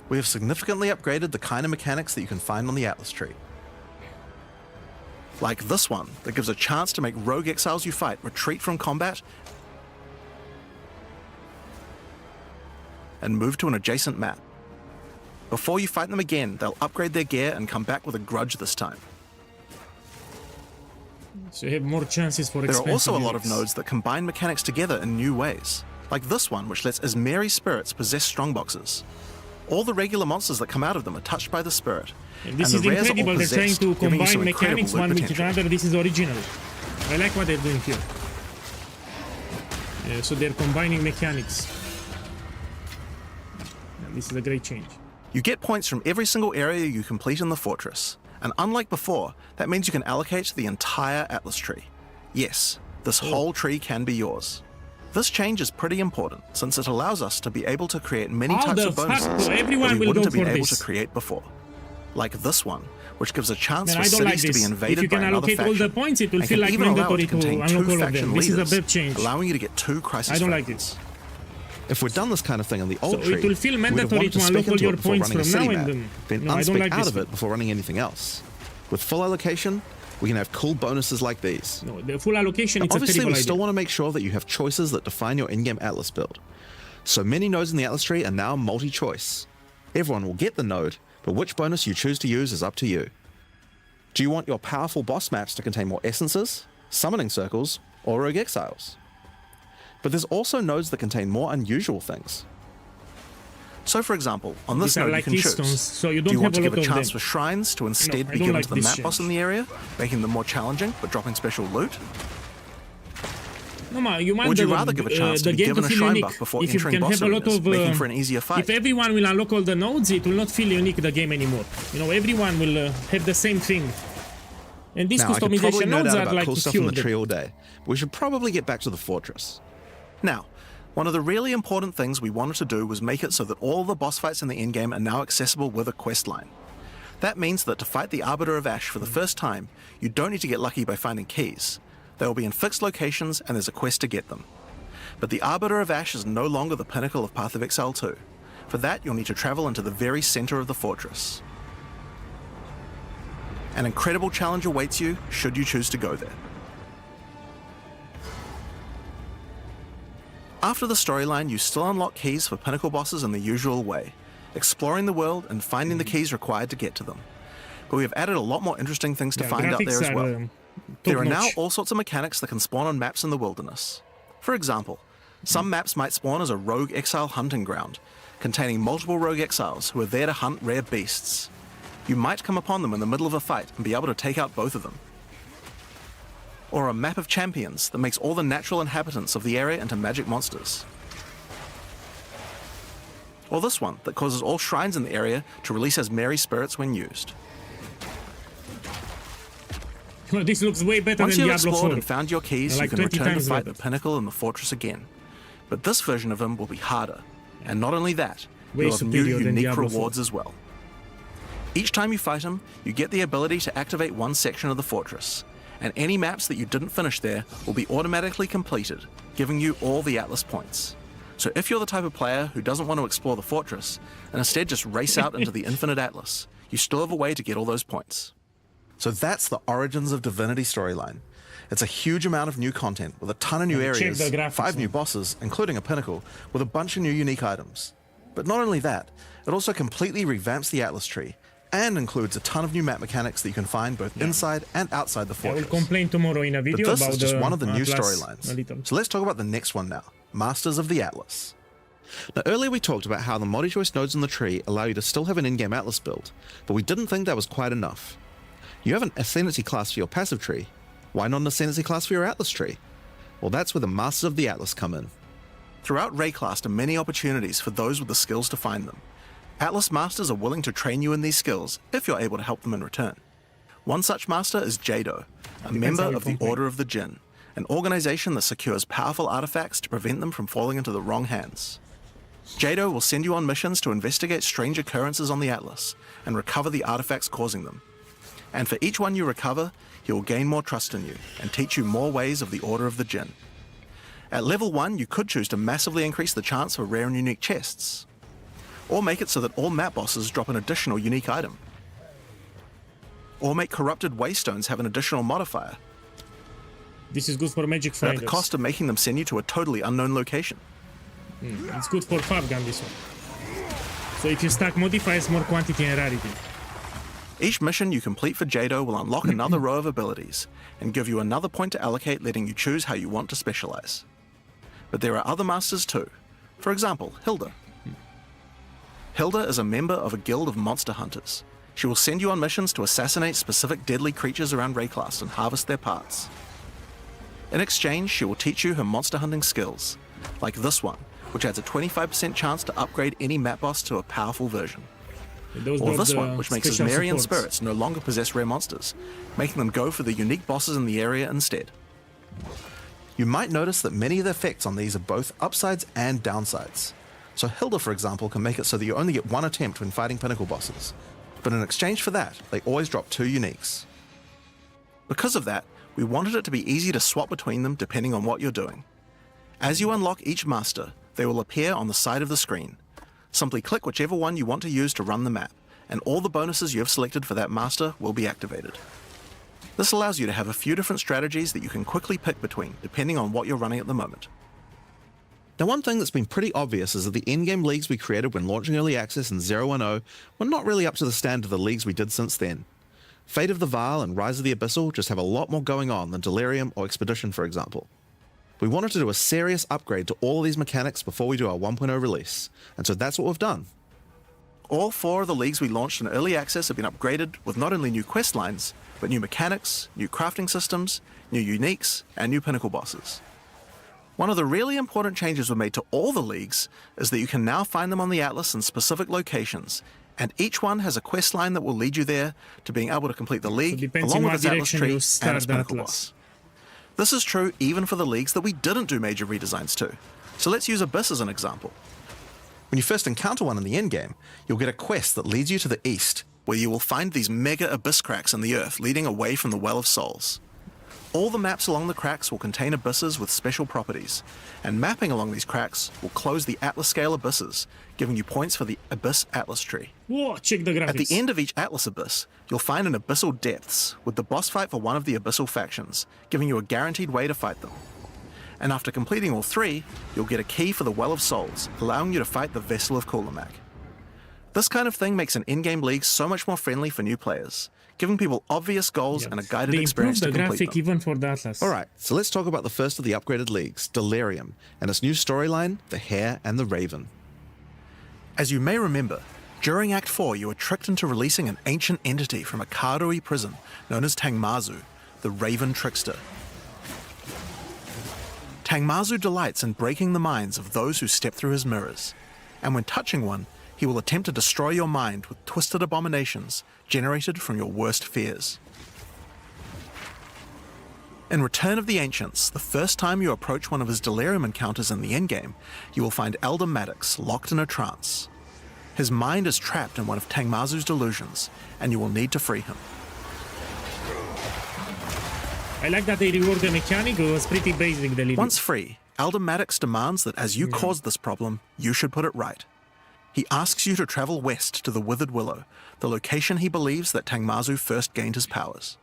We have significantly upgraded the kind of mechanics that you can find on the Atlas tree. Like this one, that gives a chance to make rogue exiles you fight retreat from combat and move to an adjacent map. Before you fight them again, they'll upgrade their gear and come back with a grudge this time. So you have more chances for There are expensive also a lot of units. nodes that combine mechanics together in new ways, like this one, which lets Ismeri spirits possess strongboxes. All the regular monsters that come out of them are touched by the spirit, And this and is the rares are all incredible, they're trying possessed, to giving you some combine incredible mechanics loot one with potential. another. This is original. I like what they're doing here. Yeah, so they're combining mechanics. And this is a great change. You get points from every single area you complete in the fortress, and unlike before, that means you can allocate the entire Atlas tree. Yes, this whole tree can be yours. This change is pretty important, since it allows us to be able to create many How types the of fuck bonuses that everyone we will wouldn't go have been for able this? to create before. Like this one, which gives a chance Man, for I don't like cities to this. be invaded If you can by another allocate all faction, the points, it will and feel can like even allow mandatory it to contain to two unlock all of them. faction This is a leaders, big change. allowing you to get two crisis I don't like fragments. it. If we'd done this kind of thing in the old So tree, it will feel we would have mandatory wanted to spec unlock all into your it before points running a from city now and map, then. then No, I don't unspec like out this of it bit. before running anything else. With full allocation, we can have cool bonuses like these. No, the full allocation Now, it's a obviously, terrible we still idea. want to make sure that you have choices that define your in-game Atlas build. So many nodes in the Atlas tree are now multi-choice. Everyone will get the node, but which bonus you choose to use is up to you. Do you want your powerful boss maps to contain more essences, summoning circles, or rogue exiles? But there's also nodes that contain more unusual things. So for example, on this These are node like you can keystones, choose. so you Do don't you want have to a give a lot of chance them. for shrines to instead I be don't given like to the this map boss in the area, making them more challenging but dropping special loot? No, ma, you want Would you rather give a chance to the be game given to a feel shrine unique? buff before If you entering can boss have a lot arenas, of making for an easier fight? if everyone will unlock all the nodes, it will not feel unique the game anymore. You know, everyone will have the same thing. And these Now, I could probably customization nerd nodes out are about like cool stuff in the cured. tree all day, but we should probably get back to the fortress. Now, one of the really important things we wanted to do was make it so that all the boss fights in the endgame are now accessible with a quest line. That means that to fight the Arbiter of Ash for the first time, you don't need to get lucky by finding keys. They will be in fixed locations and there's a quest to get them. But the Arbiter of Ash is no longer the pinnacle of Path of Exile 2. For that, you'll need to travel into the very center of the fortress. An incredible challenge awaits you should you choose to go there. After the storyline, you still unlock keys for pinnacle bosses in the usual way, exploring the world and finding the keys required to get to them. But we have added a lot more interesting things to find out there as well. There are now all sorts of mechanics that can spawn on maps in the wilderness. For example, some maps might spawn as a rogue exile hunting ground, containing multiple rogue exiles who are there to hunt rare beasts. You might come upon them in the middle of a fight and be able to take out both of them. Or a map of champions that makes all the natural inhabitants of the area into magic monsters. Or this one that causes all shrines in the area to release as merry spirits when used. This looks way better Once than you've Diablo explored 4. and found your keys, Like you can 20 return and times fight better. the pinnacle in the fortress again. But this version of him will be harder. And not only that, Way you'll have new superior than unique Diablo 4. rewards as well. Each time you fight him, you get the ability to activate one section of the fortress, and any maps that you didn't finish there will be automatically completed, giving you all the Atlas points. So if you're the type of player who doesn't want to explore the fortress, and instead just race out into the infinite Atlas, you still have a way to get all those points. So that's the Origins of Divinity storyline. It's a huge amount of new content with a ton of new Check areas, the graphics, 5 new bosses, including a pinnacle, with a bunch of new unique items. But not only that, it also completely revamps the Atlas tree, and includes a ton of new map mechanics that you can find both inside and outside the I will fortress. complain tomorrow in a But video this about is just the one of the new Atlas a storylines. little. So let's talk about the next one now, Masters of the Atlas. Now, earlier we talked about how the multi-choice nodes in the tree allow you to still have an in-game Atlas build, but we didn't think that was quite enough. You have an Ascendancy class for your passive tree. Why not an Ascendancy class for your Atlas tree? Well, that's where the Masters of the Atlas come in. Throughout Rayclast are many opportunities for those with the skills to find them. Atlas Masters are willing to train you in these skills if you're able to help them in return. One such master is Jado, a member how you of the complain. Order of the Jinn, an organization that secures powerful artifacts to prevent them from falling into the wrong hands. Jado will send you on missions to investigate strange occurrences on the Atlas and recover the artifacts causing them. And for each one you recover, he will gain more trust in you and teach you more ways of the Order of the Jinn. At level 1, you could choose to massively increase the chance for rare and unique chests, or make it so that all map bosses drop an additional unique item, or make corrupted waystones have an additional modifier, This is good for magic but at finders. the cost of making them send you to a totally unknown location. It's good for Fargan, this one. So if you stack modifiers, more quantity and rarity. Each mission you complete for Jado will unlock another row of abilities and give you another point to allocate, letting you choose how you want to specialize. But there are other masters too. For example, Hilda. Hilda is a member of a guild of monster hunters. She will send you on missions to assassinate specific deadly creatures around Rayclast and harvest their parts. In exchange, she will teach you her monster hunting skills, like this one, which adds a 25% chance to upgrade any map boss to a powerful version. Those Or drop this the one, which makes special Asmarian supports. spirits no longer possess rare monsters, making them go for the unique bosses in the area instead. You might notice that many of the effects on these are both upsides and downsides. So Hilda, for example, can make it so that you only get one attempt when fighting pinnacle bosses, but in exchange for that, they always drop 2 uniques. Because of that, we wanted it to be easy to swap between them depending on what you're doing. As you unlock each master, they will appear on the side of the screen. Simply click whichever one you want to use to run the map, and all the bonuses you have selected for that master will be activated. This allows you to have a few different strategies that you can quickly pick between, depending on what you're running at the moment. Now, one thing that's been pretty obvious is that the in-game leagues we created when launching Early Access in 010 were not really up to the standard of the leagues we did since then. Fate of the Vaal and Rise of the Abyssal just have a lot more going on than Delirium or Expedition, for example. We wanted to do a serious upgrade to all of these mechanics before we do our 1.0 release, and so that's what we've done. All 4 of the leagues we launched in Early Access have been upgraded with not only new quest lines, but new mechanics, new crafting systems, new uniques, and new pinnacle bosses. One of the really important changes we made to all the leagues is that you can now find them on the Atlas in specific locations, and each one has a quest line that will lead you there to being able to complete the league, depends along in with what its Atlas direction tree you and start its the pinnacle Atlas. boss. This is true even for the leagues that we didn't do major redesigns to. So let's use Abyss as an example. When you first encounter one in the endgame, you'll get a quest that leads you to the east, where you will find these mega abyss cracks in the earth leading away from the Well of Souls. All the maps along the cracks will contain abysses with special properties, and mapping along these cracks will close the Atlas scale abysses, giving you points for the Abyss Atlas tree. Whoa, check the graphics. At the end of each Atlas abyss, you'll find an Abyssal Depths with the boss fight for one of the Abyssal factions, giving you a guaranteed way to fight them. And after completing all three, you'll get a key for the Well of Souls, allowing you to fight the Vessel of Kulamak. This kind of thing makes an in-game league so much more friendly for new players, giving people obvious goals and a guided They experience improved to the complete graphic them. even for the Atlas. Alright, so let's talk about the first of the upgraded leagues, Delirium, and its new storyline, The Hare and the Raven. As you may remember, during Act 4 you were tricked into releasing an ancient entity from a Karui prison known as Tangmazu, the Raven Trickster. Tangmazu delights in breaking the minds of those who step through his mirrors, and when touching one, he will attempt to destroy your mind with twisted abominations generated from your worst fears. In Return of the Ancients, the first time you approach one of his delirium encounters in the endgame, you will find Elder Maddox locked in a trance. His mind is trapped in one of Tangmazu's delusions, and you will need to free him. I like that they reworked the mechanic. It was pretty basic delivery. Once free, Elder Maddox demands that as you caused this problem, you should put it right. He asks you to travel west to the Withered Willow, the location he believes that Tangmazu first gained his powers.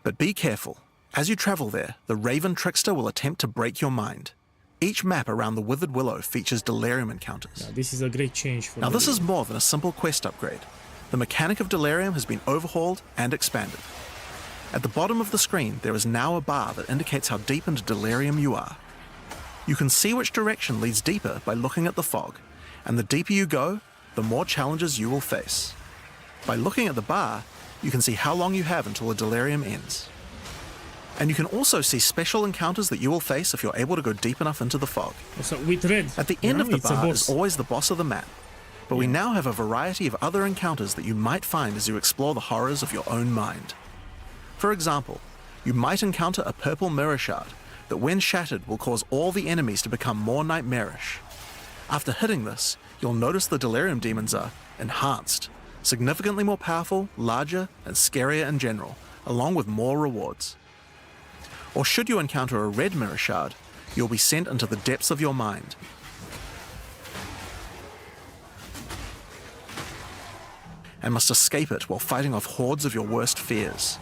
But be careful. As you travel there, the Raven Trickster will attempt to break your mind. Each map around the Withered Willow features delirium encounters. This is a great change for Now this is Delirium. more than a simple quest upgrade. The mechanic of delirium has been overhauled and expanded. At the bottom of the screen, there is now a bar that indicates how deep into delirium you are. You can see which direction leads deeper by looking at the fog, and the deeper you go, the more challenges you will face. By looking at the bar, you can see how long you have until the delirium ends. And you can also see special encounters that you will face if you're able to go deep enough into the fog. So with red, At the end of the it's a bar boss. is always the boss of the map, but we now have a variety of other encounters that you might find as you explore the horrors of your own mind. For example, you might encounter a purple mirror shard that when shattered will cause all the enemies to become more nightmarish. After hitting this, you'll notice the delirium demons are enhanced, significantly more powerful, larger, and scarier in general, along with more rewards. Or should you encounter a red mirror shard, you'll be sent into the depths of your mind. And must escape it while fighting off hordes of your worst fears.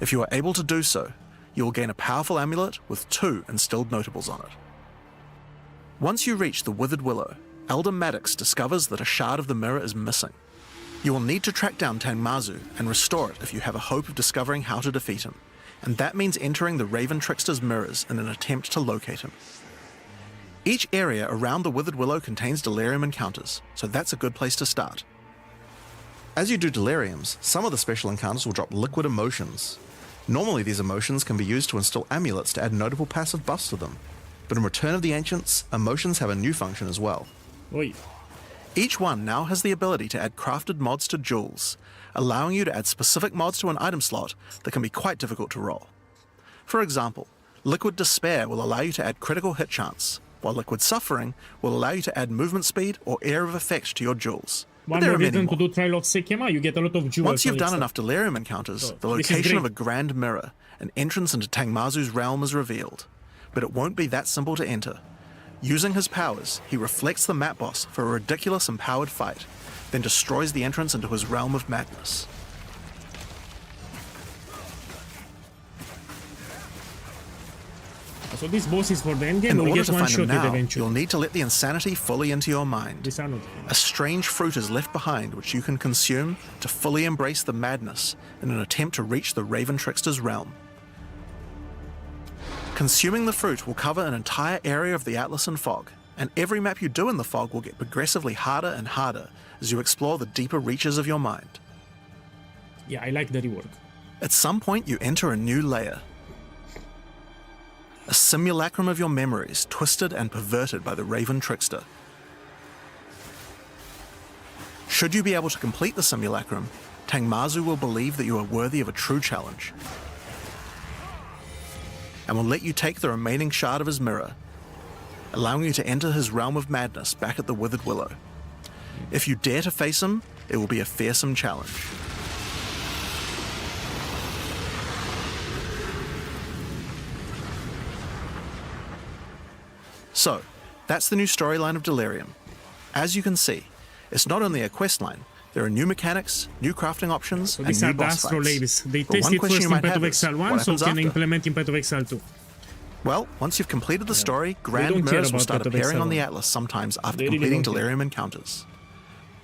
If you are able to do so, you will gain a powerful amulet with 2 instilled notables on it. Once you reach the Withered Willow, Elder Maddox discovers that a shard of the mirror is missing. You will need to track down Tangmazu and restore it if you have a hope of discovering how to defeat him, and that means entering the Raven Trickster's mirrors in an attempt to locate him. Each area around the Withered Willow contains delirium encounters, so that's a good place to start. As you do deliriums, some of the special encounters will drop liquid emotions. Normally these emotions can be used to install amulets to add notable passive buffs to them, but in Return of the Ancients, emotions have a new function as well. Oi. Each one now has the ability to add crafted mods to jewels, allowing you to add specific mods to an item slot that can be quite difficult to roll. For example, Liquid Despair will allow you to add critical hit chance, while Liquid Suffering will allow you to add movement speed or Air of Effect to your jewels. But One there more are many reason more. to do Trial of Sekema, you get a lot of jewels. Once you've and done stuff. enough delirium encounters, So, the this is location of a great. grand mirror, an entrance into Tangmazu's realm is revealed. But it won't be that simple to enter. Using his powers, he reflects the map boss for a ridiculous empowered fight, then destroys the entrance into his realm of madness. So this boss is for the endgame, In we'll order get to one find him shot now, eventually. you'll need to let the insanity fully into your mind. A strange fruit is left behind which you can consume to fully embrace the madness in an attempt to reach the Raven Trickster's realm. Consuming the fruit will cover an entire area of the Atlas in fog, and every map you do in the fog will get progressively harder and harder as you explore the deeper reaches of your mind. Yeah, I like the rework. At some point, you enter a new layer. A simulacrum of your memories, twisted and perverted by the Raven Trickster. Should you be able to complete the simulacrum, Tangmazu will believe that you are worthy of a true challenge, and will let you take the remaining shard of his mirror, allowing you to enter his realm of madness back at the Withered Willow. If you dare to face him, it will be a fearsome challenge. So, that's the new storyline of Delirium. As you can see, it's not only a quest line, there are new mechanics, new crafting options, So and these new are the boss Astro fights. Ladies. They But test one it question first you in might Path of have is, Exile 1, what so happens can after? implement in Path of Exile 2. Well, once you've completed the story, don't grand care mirrors will about start Path of appearing Exile on the 1. Atlas sometimes after They really completing don't care. Delirium encounters.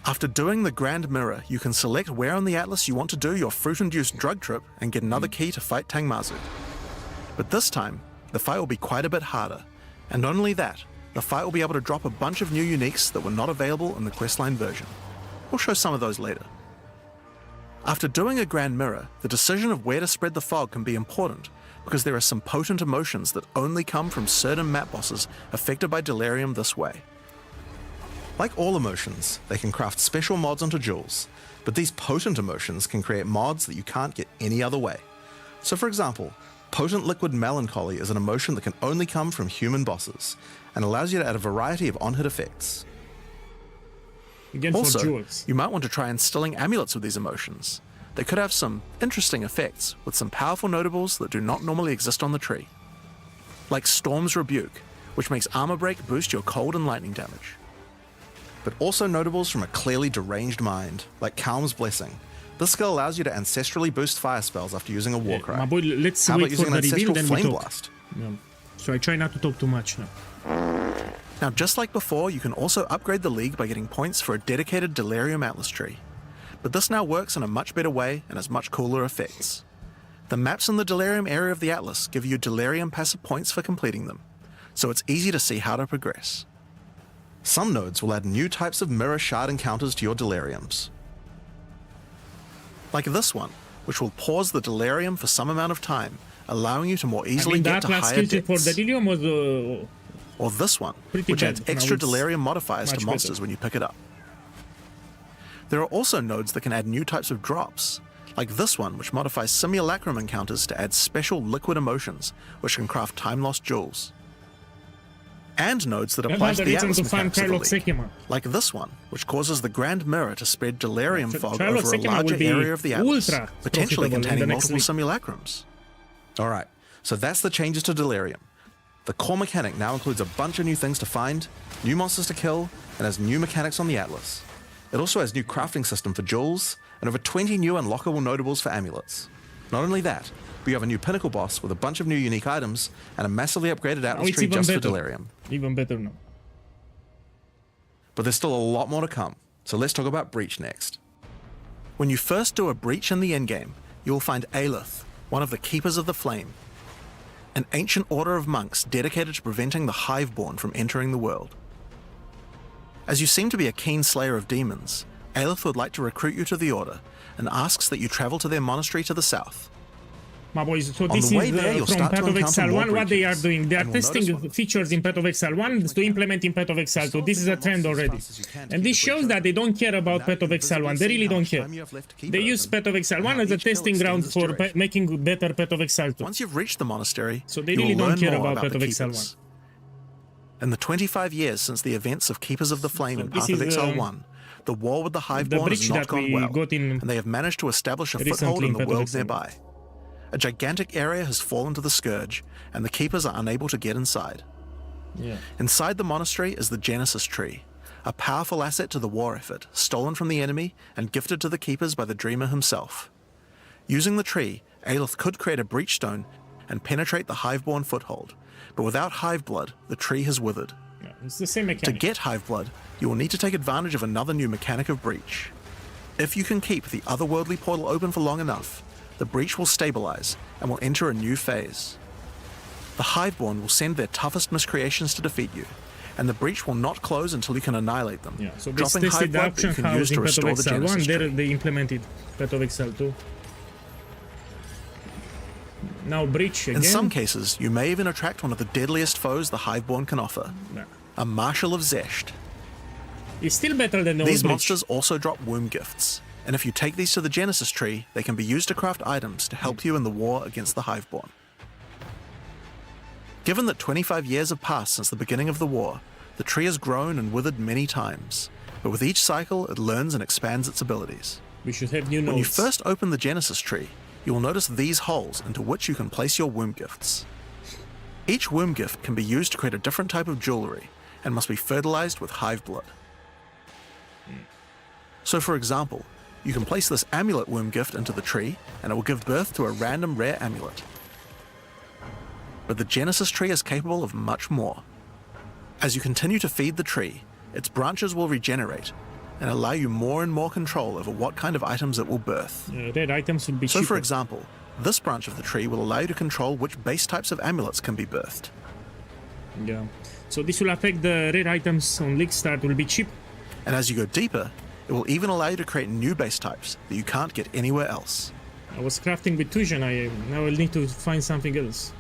After doing the Grand Mirror, you can select where on the Atlas you want to do your fruit-induced drug trip and get another key to fight Tangmazu. But this time, the fight will be quite a bit harder. And not only that, the fight will be able to drop a bunch of new uniques that were not available in the questline version. We'll show some of those later. After doing a Grand Mirror, the decision of where to spread the fog can be important, because there are some potent emotions that only come from certain map bosses affected by Delirium this way. Like all emotions, they can craft special mods onto jewels, but these potent emotions can create mods that you can't get any other way. So for example, Potent Liquid Melancholy is an emotion that can only come from human bosses, and allows you to add a variety of on-hit effects. Again, for Also, jewels. you might want to try instilling amulets with these emotions. They could have some interesting effects, with some powerful notables that do not normally exist on the tree. Like Storm's Rebuke, which makes Armor Break boost your cold and lightning damage. But also notables from a clearly deranged mind, like Calm's Blessing. This skill allows you to ancestrally boost fire spells after using a war cry. My boy, let's How about wait for using the an reveal, ancestral then we flame talk. blast? Yeah. So I try not to talk too much now. Now, just like before, you can also upgrade the League by getting points for a dedicated Delirium Atlas tree. But this now works in a much better way and has much cooler effects. The maps in the Delirium area of the Atlas give you Delirium passive points for completing them, so it's easy to see how to progress. Some nodes will add new types of mirror shard encounters to your Deliriums. Like this one, which will pause the Delirium for some amount of time, allowing you to more easily get to Atlas higher skill for depths. Delirium was Or this one, pretty which bad. adds Now extra it's Delirium modifiers much to monsters better. when you pick it up. There are also nodes that can add new types of drops, like this one, which modifies Simulacrum encounters to add special liquid emotions, which can craft time-lost jewels. And nodes that apply to the Atlas mechanics of the League, like this one, which causes the Grand Mirror to spread Delirium fog Sherlock over a Sekima larger will be area of the Atlas, ultra potentially profitable in the containing next multiple week. Simulacrums. Alright, so that's the changes to Delirium. The core mechanic now includes a bunch of new things to find, new monsters to kill, and has new mechanics on the Atlas. It also has new crafting system for jewels, and over 20 new unlockable notables for amulets. Not only that, but you have a new pinnacle boss with a bunch of new unique items, and a massively upgraded Now Atlas it's tree even just for better. Delirium. Even better now. But there's still a lot more to come, so let's talk about Breach next. When you first do a Breach in the endgame, you will find Aelith, one of the Keepers of the Flame, an ancient order of monks dedicated to preventing the Hiveborn from entering the world. As you seem to be a keen slayer of demons, Aelith would like to recruit you to the order and asks that you travel to their monastery to the south. My boys, so On this the way is there, you'll from start to Path of encounter Exile more 1, what they are breaches, doing. They are and we'll testing notice features in Path of Exile 1 to implement in Path of Exile 2. This is a trend already. And this shows that they don't care about Path of Exile 1. They really don't care. They use Path of Exile 1 as a testing ground for making better Path of Exile 2. Once you've reached the monastery, So they you really will don't learn care more about Path the of Exile 1. Keepers. In the 25 years since the events of Keepers of the Flame in this Path of is, Exile 1, the war with the Hiveborn has bridge not that gone we well, got in and they have managed to establish a recently foothold in in the Path of world Exile. nearby. A gigantic area has fallen to the Scourge, and the Keepers are unable to get inside. Yeah. Inside the monastery is the Genesis Tree, a powerful asset to the war effort, stolen from the enemy and gifted to the Keepers by the Dreamer himself. Using the tree, Aelith could create a breach stone and penetrate the Hiveborn foothold, but without Hive Blood, the tree has withered. Yeah, it's the same To mechanic. get Hive Blood, you will need to take advantage of another new mechanic of Breach. If you can keep the otherworldly portal open for long enough, the Breach will stabilize and will enter a new phase. The Hiveborn will send their toughest miscreations to defeat you, and the Breach will not close until you can annihilate them, Yeah, so this dropping Hive tested the Blood that you option can use house to in Path of restore the Exile 1, Genesis there tree. they implemented Path of Exile 2. Now Breach again. In some cases, you may even attract one of the deadliest foes the Hiveborn can offer. A Marshal of Zesht. It's still better than the These old monsters also drop womb gifts, and if you take these to the Genesis tree, they can be used to craft items to help you in the war against the Hiveborn. Given that 25 years have passed since the beginning of the war, the tree has grown and withered many times, but with each cycle it learns and expands its abilities. We should have new nodes. When you first open the Genesis tree, you will notice these holes into which you can place your womb gifts. Each womb gift can be used to create a different type of jewelry and must be fertilized with hive blood. So for example, you can place this amulet womb gift into the tree and it will give birth to a random rare amulet. But the Genesis tree is capable of much more. As you continue to feed the tree, its branches will regenerate and allow you more and more control over what kind of items it will birth. Red items will be So cheaper. for example, this branch of the tree will allow you to control which base types of amulets can be birthed. Yeah. So this will affect the red items on League Start will be cheap. And as you go deeper, it will even allow you to create new base types that you can't get anywhere else. I was crafting with Tusion, now I'll need to find something else.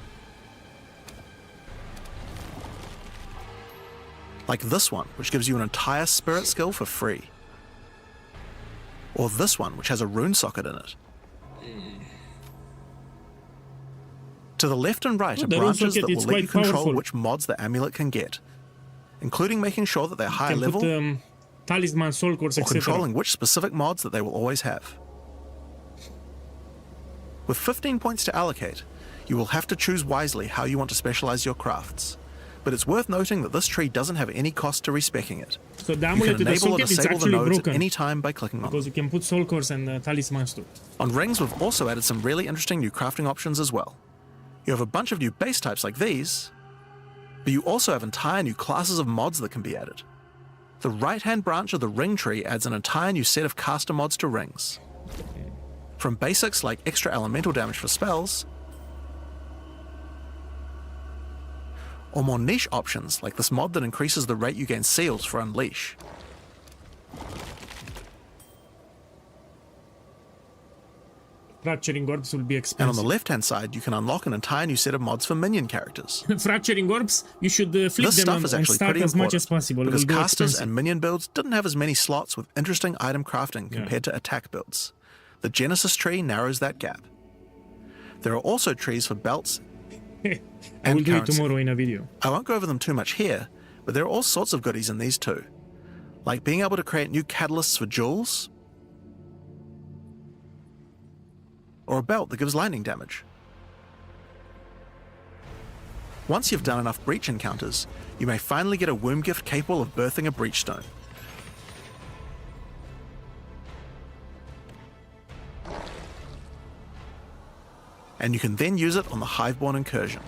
Like this one, which gives you an entire spirit skill for free. Or this one, which has a rune socket in it. To the left and right Oh, are the rune branches socket that will is let you quite control powerful. which mods the amulet can get, including making sure that they're high Can level put talisman, soul cores, or etc. controlling which specific mods that they will always have. With 15 points to allocate, you will have to choose wisely how you want to specialize your crafts. But it's worth noting that this tree doesn't have any cost to respecking it. So the You amulet can to the enable or socket is disable the actually nodes broken. at any time by clicking on them. Because you can put soul cores and talismans too. On rings, we've also added some really interesting new crafting options as well. You have a bunch of new base types like these, but you also have entire new classes of mods that can be added. The right-hand branch of the ring tree adds an entire new set of caster mods to rings. From basics like extra elemental damage for spells, or more niche options like this mod that increases the rate you gain seals for Unleash. Fracturing orbs will be And on expensive. the left-hand side, you can unlock an entire new set of mods for minion characters. Fracturing orbs, you should flip This them stuff and, is and actually start pretty as important much as possible. because It will go casters expensive. and minion builds didn't have as many slots with interesting item crafting compared to attack builds. The Genesis tree narrows that gap. There are also trees for belts I will and do it currency. tomorrow in a video. I won't go over them too much here, but there are all sorts of goodies in these too, like being able to create new catalysts for jewels, or a belt that gives lightning damage. Once you've done enough breach encounters, you may finally get a womb gift capable of birthing a breach stone. And you can then use it on the Hiveborn incursion.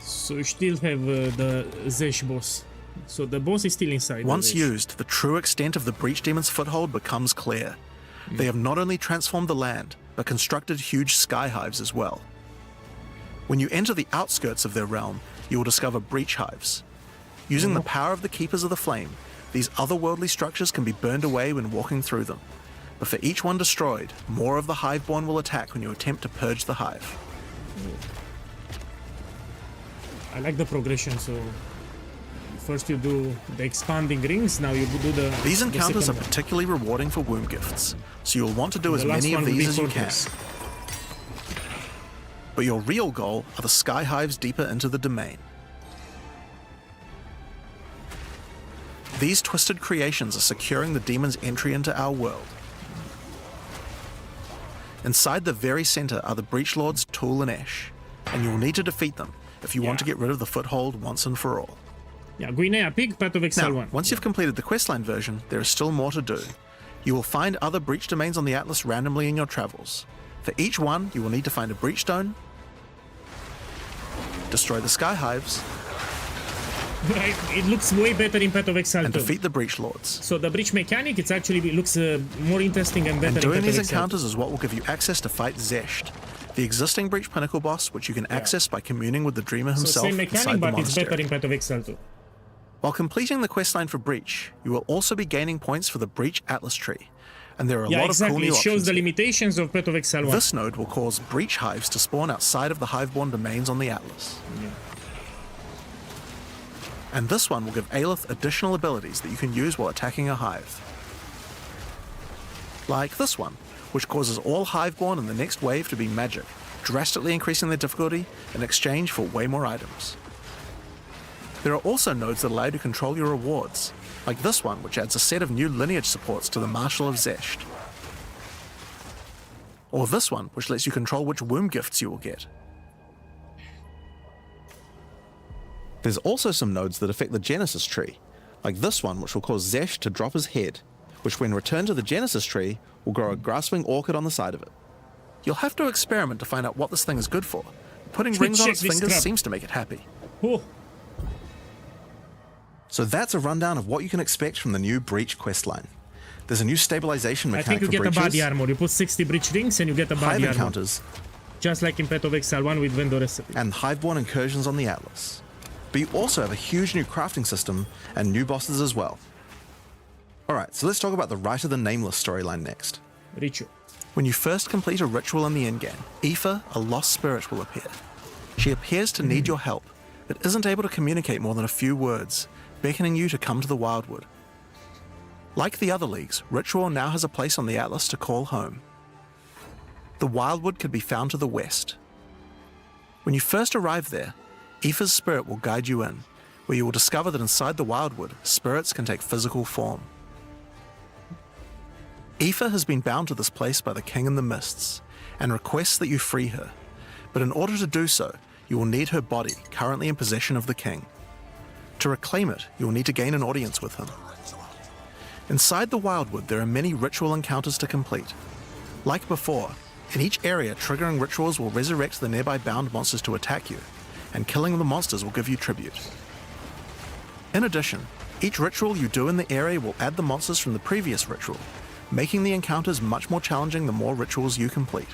So you still have the Zesh boss. So the boss is still inside. the Once Zesh. used, the true extent of the Breach Demon's foothold becomes clear. They have not only transformed the land, but constructed huge sky hives as well. When you enter the outskirts of their realm, you will discover breach hives. Using the power of the Keepers of the Flame, these otherworldly structures can be burned away when walking through them. But for each one destroyed, more of the Hiveborn will attack when you attempt to purge the hive. I like the progression, so first you do the expanding rings, now you do the These encounters are second one. particularly rewarding for womb gifts, so you'll want to do The as last many one of will be these as you can. fortress. But your real goal are the sky hives deeper into the domain. These twisted creations are securing the demon's entry into our world. Inside the very center are the Breach Lords Tool and Ash, and you will need to defeat them if you want to get rid of the foothold once and for all. Yeah, Guinea Pig, Path of Exile Now, 1. once you've completed the questline version, there is still more to do. You will find other breach domains on the Atlas randomly in your travels. For each one, you will need to find a breach stone, destroy the sky hives, It looks way better in Path of Exile and 2. defeat the breach lords. So the breach mechanic, it looks more interesting and better And in doing Path these of Exile 2. encounters is what will give you access to fight Zesht, the existing breach pinnacle boss, which you can access by communing with the Dreamer So himself same mechanic, inside the but it's monastery. better in Path of Exile 2. While completing the questline for Breach, you will also be gaining points for the Breach Atlas tree, and there are a Yeah, lot exactly. of cool new It shows options the here. limitations of Path of Exile 1. This node will cause breach hives to spawn outside of the Hiveborn domains on the Atlas. Yeah. And this one will give Aelith additional abilities that you can use while attacking a hive. Like this one, which causes all Hiveborn in the next wave to be magic, drastically increasing their difficulty in exchange for way more items. There are also nodes that allow you to control your rewards, like this one, which adds a set of new lineage supports to the Marshal of Zesht. Or this one, which lets you control which womb gifts you will get. There's also some nodes that affect the Genesis tree, like this one, which will cause Zesht to drop his head, which when returned to the Genesis tree will grow a grasping orchid on the side of it. You'll have to experiment to find out what this thing is good for. Putting rings on Check its this fingers crap. seems to make it happy. Oh. So that's a rundown of what you can expect from the new Breach questline. There's a new stabilization I mechanic think you for get a breaches, body armor. You put 60 breach rings and you get a hive body armor. encounters, Just like in Path of Exile 1 with Vendor Recipe. and Hiveborn incursions on the Atlas. But you also have a huge new crafting system and new bosses as well. Alright, so let's talk about the Rite of the Nameless storyline next. Ritual. When you first complete a ritual in the endgame, Aoife, a lost spirit, will appear. She appears to need your help, but isn't able to communicate more than a few words, beckoning you to come to the Wildwood. Like the other leagues, Ritual now has a place on the Atlas to call home. The Wildwood could be found to the west. When you first arrive there, Aoife's spirit will guide you in, where you will discover that inside the Wildwood, spirits can take physical form. Aoife has been bound to this place by the King in the Mists, and requests that you free her, but in order to do so, you will need her body, currently in possession of the King. To reclaim it, you will need to gain an audience with him. Inside the Wildwood, there are many ritual encounters to complete. Like before, in each area, triggering rituals will resurrect the nearby bound monsters to attack you, and killing the monsters will give you tribute. In addition, each ritual you do in the area will add the monsters from the previous ritual, making the encounters much more challenging the more rituals you complete.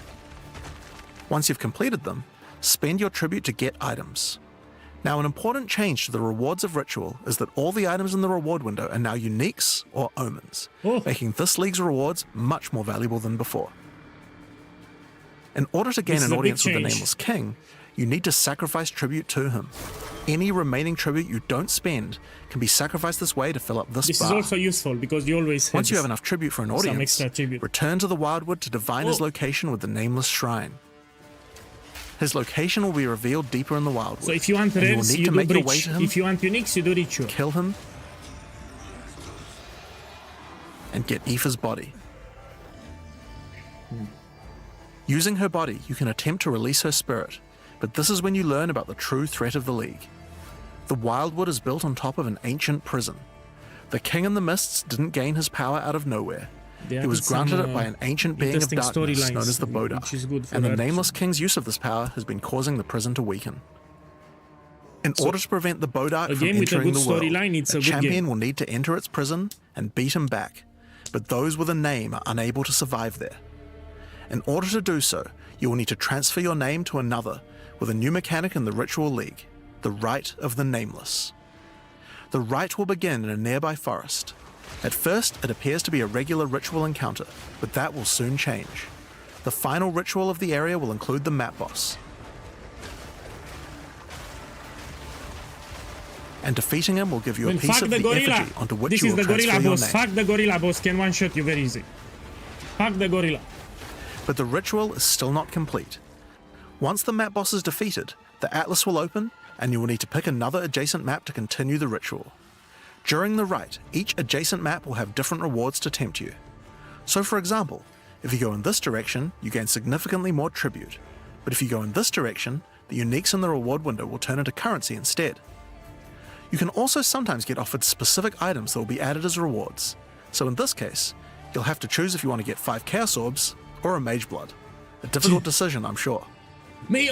Once you've completed them, spend your tribute to get items. Now, an important change to the rewards of Ritual is that all the items in the reward window are now uniques or omens, making this league's rewards much more valuable than before. In order to gain This is an a big audience with the change. Nameless King, you need to sacrifice tribute to him. Any remaining tribute you don't spend can be sacrificed this way to fill up this This bar. is also useful because you always Once you this- have enough tribute for an some audience, extra tribute. return to the Wildwood to divine his Oh. location with the Nameless Shrine. His location will be revealed deeper in the Wildwood. So if you want and you will reds, need you to do make your way breach. to him, If you want uniques, you do ritual. kill him, and get Aoife's body. Using her body, you can attempt to release her spirit, but this is when you learn about the true threat of the League. The Wildwood is built on top of an ancient prison. The King in the Mists didn't gain his power out of nowhere. They He was added some, granted it by an ancient being of interesting darkness storylines, known as the Bodar, which is good for and the our- Nameless King's use of this power has been causing the prison to weaken. In So, order to prevent the Bodar a from game with a entering good the world, storyline, it's a good champion game. will need to enter its prison and beat him back, but those with a name are unable to survive there. In order to do so, you will need to transfer your name to another with a new mechanic in the Ritual League, the Rite of the Nameless. The rite will begin in a nearby forest. At first, it appears to be a regular ritual encounter, but that will soon change. The final ritual of the area will include the map boss. And defeating him will give you a Then piece fuck of the the gorilla. effigy onto which This you is will the gorilla transfer your boss. name. Fuck the gorilla boss. Can one shot you very easy. Fuck the gorilla. But the ritual is still not complete. Once the map boss is defeated, the Atlas will open, and you will need to pick another adjacent map to continue the ritual. During the rite, each adjacent map will have different rewards to tempt you. So for example, if you go in this direction, you gain significantly more tribute. But if you go in this direction, the uniques in the reward window will turn into currency instead. You can also sometimes get offered specific items that will be added as rewards. So in this case, you'll have to choose if you want to get 5 Chaos Orbs or a Mage Blood. A difficult decision, I'm sure. Mage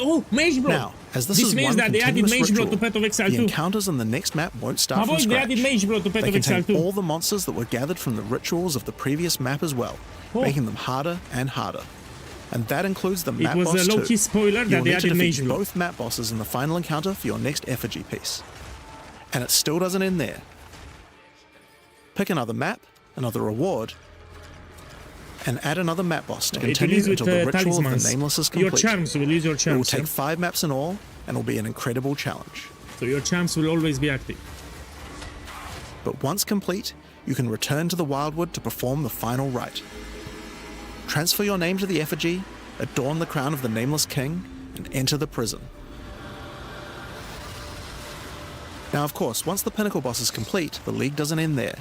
Blood! Now, as this is means one that they added continuous Mage Blood ritual, to Path of Exile the 2. encounters in the next map won't start My from boy, they scratch. added Mage Blood to Path They of Exile contain 2. all the monsters that were gathered from the rituals of the previous map as well, making them harder and harder. And that includes the map was boss a low-key too. spoiler You that will they need to added defeat Mage Blood. both map bosses in the final encounter for your next effigy piece. And it still doesn't end there. Pick another map, another reward, and add another map boss to It continue releases with until the ritual of talismans. the Nameless is Your complete. charms will use your It will charms. take yeah? 5 maps in all, and will be an incredible challenge. So your charms will always be active. But once complete, you can return to the Wildwood to perform the final rite. Transfer your name to the effigy, adorn the crown of the Nameless King, and enter the prison. Now, of course, once the Pinnacle boss is complete, the League doesn't end there.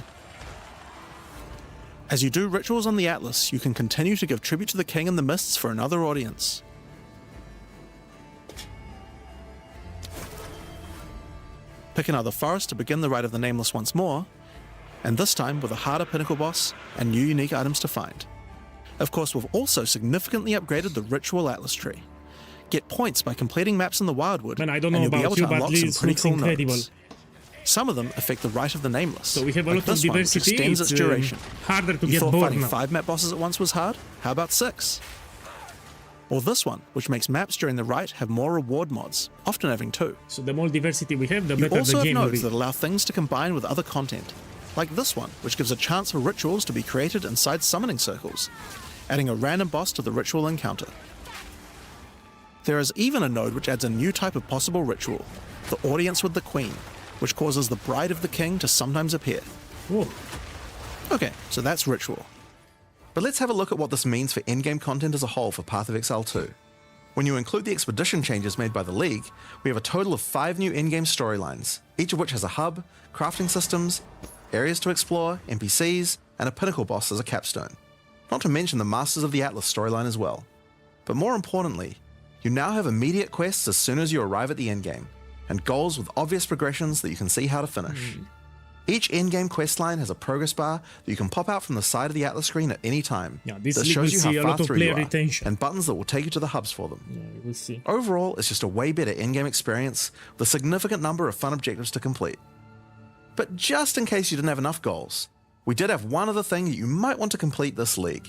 As you do rituals on the Atlas, you can continue to give tribute to the King in the Mists for another audience. Pick another forest to begin the Rite of the Nameless once more, and this time with a harder Pinnacle boss and new unique items to find. Of course, we've also significantly upgraded the Ritual Atlas tree. Get points by completing maps in the Wildwood, Man, I don't and know you'll be able about you, to but unlock some this pretty looks cool incredible. nodes. Some of them affect the Rite of the Nameless. So we have a like lot of this one, which diversity. extends its It's duration. harder to You get thought bored fighting now. 5 map bosses at once was hard? How about 6? Or this one, which makes maps during the rite have more reward mods, often having 2. So the more diversity we have, the You better also the have game will be. nodes that allow things to combine with other content, like this one, which gives a chance for rituals to be created inside summoning circles, adding a random boss to the ritual encounter. There is even a node which adds a new type of possible ritual, the Audience with the Queen, which causes the Bride of the King to sometimes appear. Whoa. Okay, so that's ritual. But let's have a look at what this means for in-game content as a whole for Path of Exile 2. When you include the expedition changes made by the League, we have a total of 5 new in-game storylines, each of which has a hub, crafting systems, areas to explore, NPCs, and a pinnacle boss as a capstone. Not to mention the Masters of the Atlas storyline as well. But more importantly, you now have immediate quests as soon as you arrive at the endgame, and goals with obvious progressions that you can see how to finish. Each in-game questline has a progress bar that you can pop out from the side of the Atlas screen at any time. Yeah, this that league shows will you see how a far lot of through player you are, retention. and buttons that will take you to the hubs for them. Yeah, we'll see. Overall, it's just a way better in-game experience with a significant number of fun objectives to complete. But just in case you didn't have enough goals, we did have one other thing that you might want to complete this league.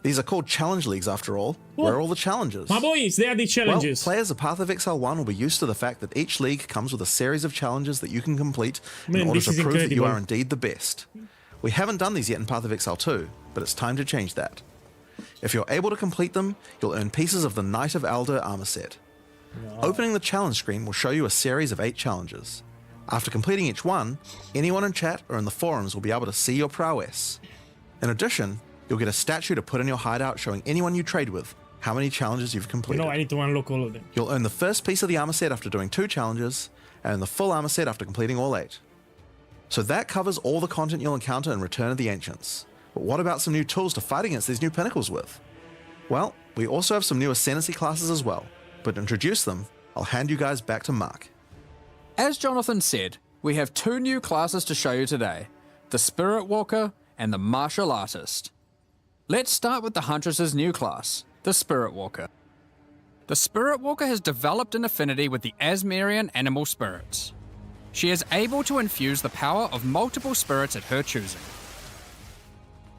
These are called challenge leagues after all. Where are all the challenges? My boys, they are the challenges. Well, players of Path of Exile 1 will be used to the fact that each league comes with a series of challenges that you can complete Man, in order this to is prove that you incredible. are indeed the best. We haven't done these yet in Path of Exile 2, but it's time to change that. If you're able to complete them, you'll earn pieces of the Knight of Alder armor set. Opening the challenge screen will show you a series of 8 challenges. After completing each one, anyone in chat or in the forums will be able to see your prowess. In addition, you'll get a statue to put in your hideout showing anyone you trade with how many challenges you've You completed. know, I need to unlock all of them. You'll earn the first piece of the armor set after doing 2 challenges, and the full armor set after completing all 8. So that covers all the content you'll encounter in Return of the Ancients. But what about some new tools to fight against these new pinnacles with? Well, we also have some new Ascendancy classes as well, but to introduce them, I'll hand you guys back to Mark. As Jonathan said, we have 2 new classes to show you today, the Spirit Walker and the Martial Artist. Let's start with the Huntress's new class, the Spirit Walker. The Spirit Walker has developed an affinity with the Asmerian animal spirits. She is able to infuse the power of multiple spirits at her choosing.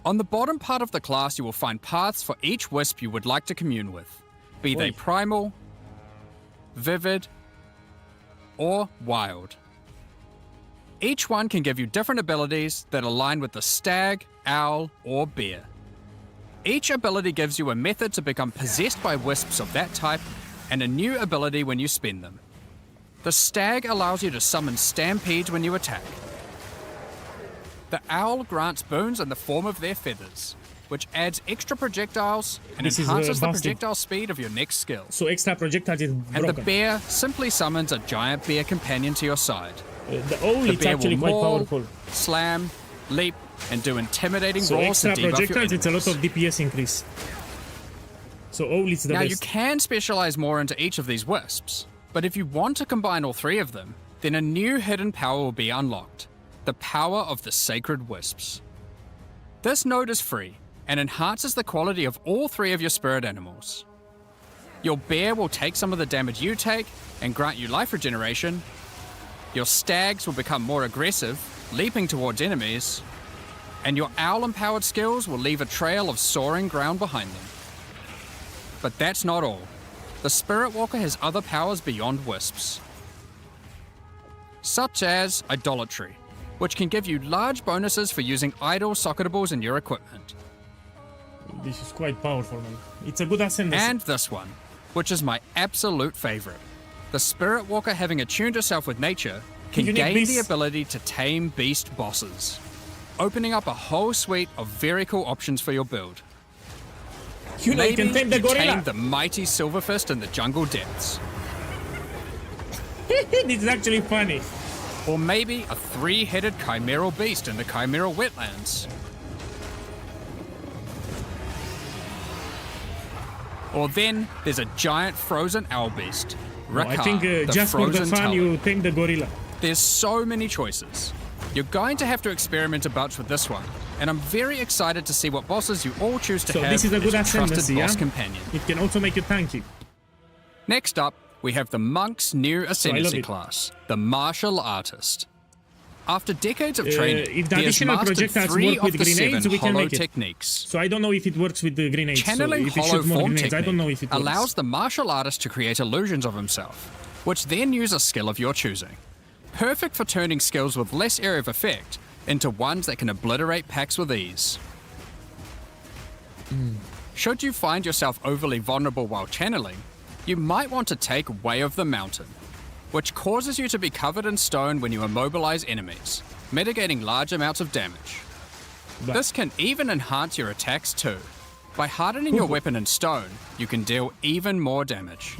On the bottom part of the class you will find paths for each wisp you would like to commune with, be they primal, vivid, or wild. Each one can give you different abilities that align with the stag, owl, or bear. Each ability gives you a method to become possessed by wisps of that type, and a new ability when you spend them. The stag allows you to summon stampedes when you attack. The owl grants boons in the form of their feathers, which adds extra projectiles and This is, enhances the busted. projectile speed of your next skill. So extra projectiles is And broken. the bear simply summons a giant bear companion to your side. The owl The is bear actually will quite maul, powerful. slam, leap, and do intimidating So roars to extra debuff your projectiles, it's a lot enemies. of DPS increase. So owl is the Now best. you can specialize more into each of these wisps, but if you want to combine all 3 of them, then a new hidden power will be unlocked, the power of the Sacred Wisps. This node is free and enhances the quality of all 3 of your spirit animals. Your bear will take some of the damage you take and grant you life regeneration. Your stags will become more aggressive, leaping towards enemies, and your owl-empowered skills will leave a trail of soaring ground behind them. But that's not all. The Spirit Walker has other powers beyond wisps, such as Idolatry, which can give you large bonuses for using idol socketables in your equipment. This is quite powerful, man. It's a good ascendancy. And this one, which is my absolute favorite. The Spirit Walker, having attuned herself with nature, can Unique gain the beasts. ability to tame beast bosses, opening up a whole suite of very cool options for your build. You know, you Maybe can tame the gorilla. tame the mighty Silverfist in the jungle depths. This is actually funny. Or maybe a three-headed chimeral beast in the chimeral wetlands. Or then there's a giant frozen owl beast, No, I Rakar, think the just for the frozen fun, talon. you tame the gorilla. There's so many choices. You're going to have to experiment a bunch with this one, and I'm very excited to see what bosses you all choose to So have this is a as good your trusted ascendancy, boss yeah? companion. It can also make you tanky. Next up, we have the Monk's new ascendancy it. class, the Martial Artist. After decades of training, if the he has additional mastered projectiles 3 work of with the 7 grenades, we can hollow make it. techniques. So I don't know if it works with the grenades. Channeling so if it hollow shoots more form grenades, I don't know if it technique works. allows the martial artist to create illusions of himself, which then use a skill of your choosing. Perfect for turning skills with less area of effect into ones that can obliterate packs with ease. Should you find yourself overly vulnerable while channeling, you might want to take Way of the Mountain, which causes you to be covered in stone when you immobilize enemies, mitigating large amounts of damage. This can even enhance your attacks too. By hardening your weapon in stone, you can deal even more damage.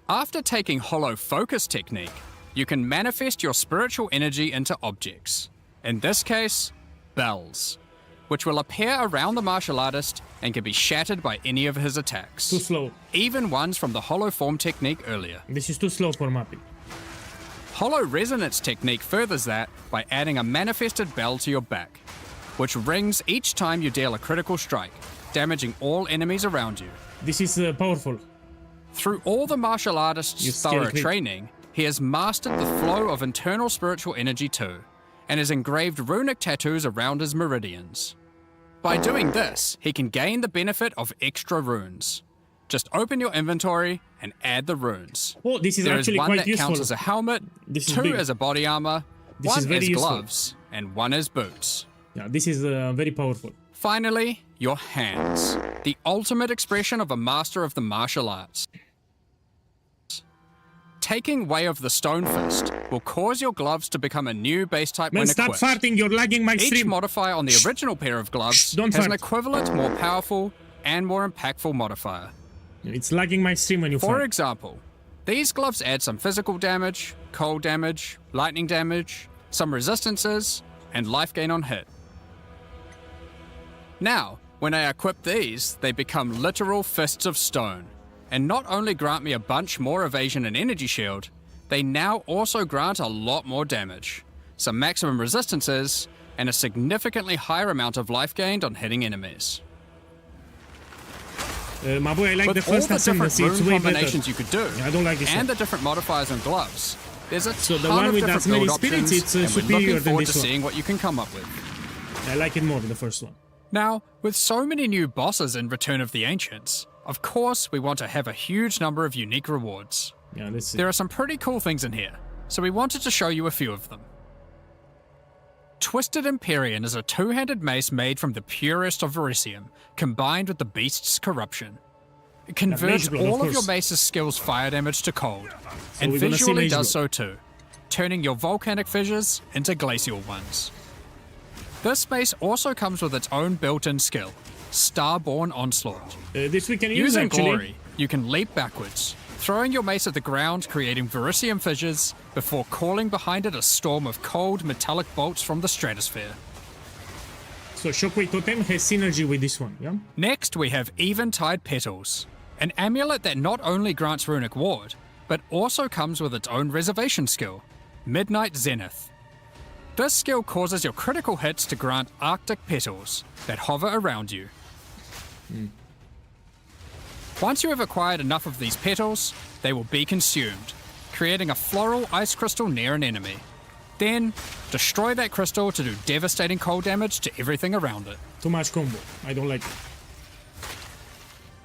After taking Hollow Focus technique, you can manifest your spiritual energy into objects. In this case, bells, which will appear around the martial artist and can be shattered by any of his attacks. Too slow. Even ones from the Hollow Form technique earlier. This is too slow for mapping. Hollow Resonance technique furthers that by adding a manifested bell to your back, which rings each time you deal a critical strike, damaging all enemies around you. This is powerful. Through all the martial You artist's scale thorough crit. training, he has mastered the flow of internal spiritual energy too, and has engraved runic tattoos around his meridians. By doing this, he can gain the benefit of extra runes. Just open your inventory and add the runes. Oh, this is There actually one quite that useful. counts as a helmet, This is 2 big. as a body armor, This 1 is very as useful. gloves, and 1 as boots. Yeah, this is very powerful. Finally, your hands, the ultimate expression of a master of the martial arts. Taking Way of the Stone Fist will cause your gloves to become a new base type Man, when stop equipped. farting, you're lagging my Each stream. modifier on the original pair of gloves don't has an fart. equivalent, more powerful, and more impactful modifier. It's lagging my stream when you For fart. example, these gloves add some physical damage, cold damage, lightning damage, some resistances, and life gain on hit. Now, when I equip these, they become literal fists of stone, and not only grant me a bunch more evasion and energy shield, they now also grant a lot more damage, some maximum resistances, and a significantly higher amount of life gained on hitting enemies. My boy, I like With the first all the different ascendancy. It's rune way combinations better. you could do, Yeah, I don't like this and one. the different modifiers and gloves, there's a So the ton one of with different as many build spirits, options, it's and we're superior looking than forward this to one. seeing what you can come up with. I like it more than the first one. Now, with so many new bosses in Return of the Ancients, of course we want to have a huge number of unique rewards. Yeah, let's see. There are some pretty cool things in here, so we wanted to show you a few of them. Twisted Empyrean is a two-handed mace made from the purest of Verisium, combined with the beast's corruption. It converts Mage Blood, of all of your course. mace's skills fire damage to cold, and we're gonna see visually Mage does Blood. so too, turning your volcanic fissures into glacial ones. This mace also comes with its own built-in skill, Starborn Onslaught. This we can use Using actually. Glory, you can leap backwards, throwing your mace at the ground, creating Verisium fissures, before calling behind it a storm of cold metallic bolts from the stratosphere. So Shockwave Totem has synergy with this one, yeah? Next, we have Eventide Petals, an amulet that not only grants runic ward, but also comes with its own reservation skill, Midnight Zenith. This skill causes your critical hits to grant Arctic petals that hover around you. Once you have acquired enough of these petals, they will be consumed, creating a floral ice crystal near an enemy. Then, destroy that crystal to do devastating cold damage to everything around it. Too much combo. I don't like it.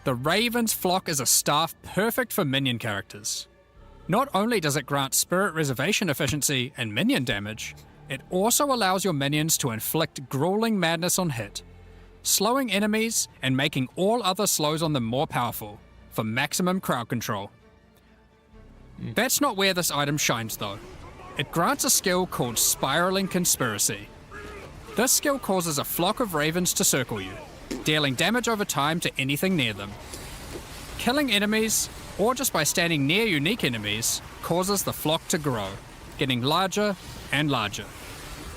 The Raven's Flock is a staff perfect for minion characters. Not only does it grant spirit reservation efficiency and minion damage, it also allows your minions to inflict grueling madness on hit. slowing enemies and making all other slows on them more powerful for maximum crowd control. That's not where this item shines though. It grants a skill called Spiraling Conspiracy. This skill causes a flock of ravens to circle you, dealing damage over time to anything near them. Killing enemies, or just by standing near unique enemies, causes the flock to grow, getting larger and larger.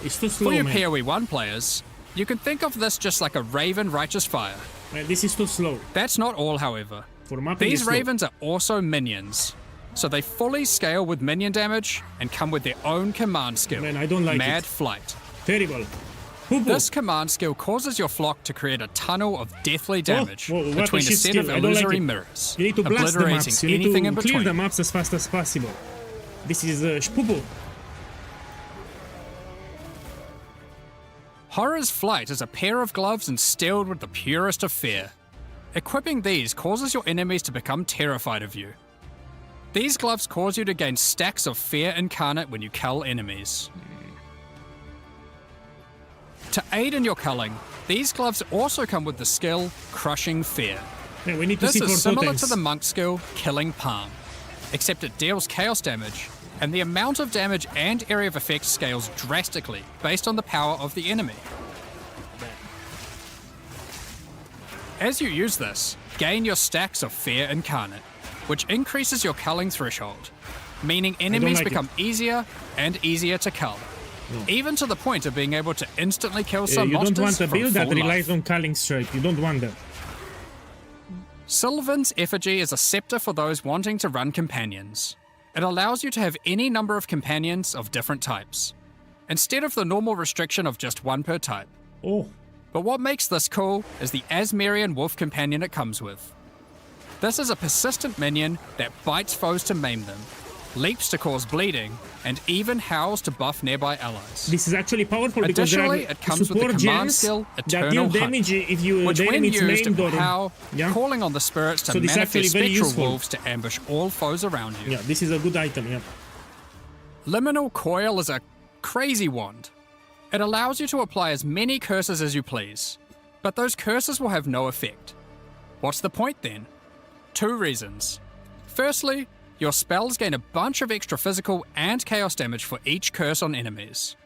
It's too slow, For you man. PoE 1 players, you can think of this just like a raven righteous fire. Man, this is too slow. That's not all, however. For mapping These it's slow. ravens are also minions, so they fully scale with minion damage and come with their own command skill. Man, I don't like Mad it. Flight. Terrible. This command skill causes your flock to create a tunnel of deathly damage what between a shit set skill. of I don't like illusory it. mirrors, You need to blast the obliterating maps. You need anything to in clear between. the maps as fast as possible. This is shpupu. Horror's Flight is a pair of gloves instilled with the purest of fear. Equipping these causes your enemies to become terrified of you. These gloves cause you to gain stacks of fear incarnate when you cull enemies. To aid in your culling, these gloves also come with the skill Crushing Fear. Yeah, we need to This see is for similar totems. to the monk skill Killing Palm, except it deals chaos damage, and the amount of damage and area of effect scales drastically based on the power of the enemy. As you use this, gain your stacks of Fear Incarnate, which increases your culling threshold, meaning enemies like become easier and easier to cull, even to the point of being able to instantly kill some you don't monsters want a from build that full life. relies on culling strike. You don't want that. Sylvan's Effigy is a scepter for those wanting to run companions. It allows you to have any number of companions of different types, instead of the normal restriction of just one per type. Oh. But what makes this cool is the Asmerian Wolf companion it comes with. This is a persistent minion that bites foes to maim them, leaps to cause bleeding, and even howls to buff nearby allies. This is actually powerful because there Additionally, are it comes with the support command gems skill that Eternal deal Hunt, damage if you which the when enemy's used maimed will or howl, yeah. calling on the spirits to So this is actually manifest very spectral useful. wolves to ambush all foes around you. Yeah, this is a good item. Yeah. Liminal Coil is a crazy wand. It allows you to apply as many curses as you please, but those curses will have no effect. What's the point then? 2 reasons. Firstly, your spells gain a bunch of extra physical and chaos damage for each curse on enemies.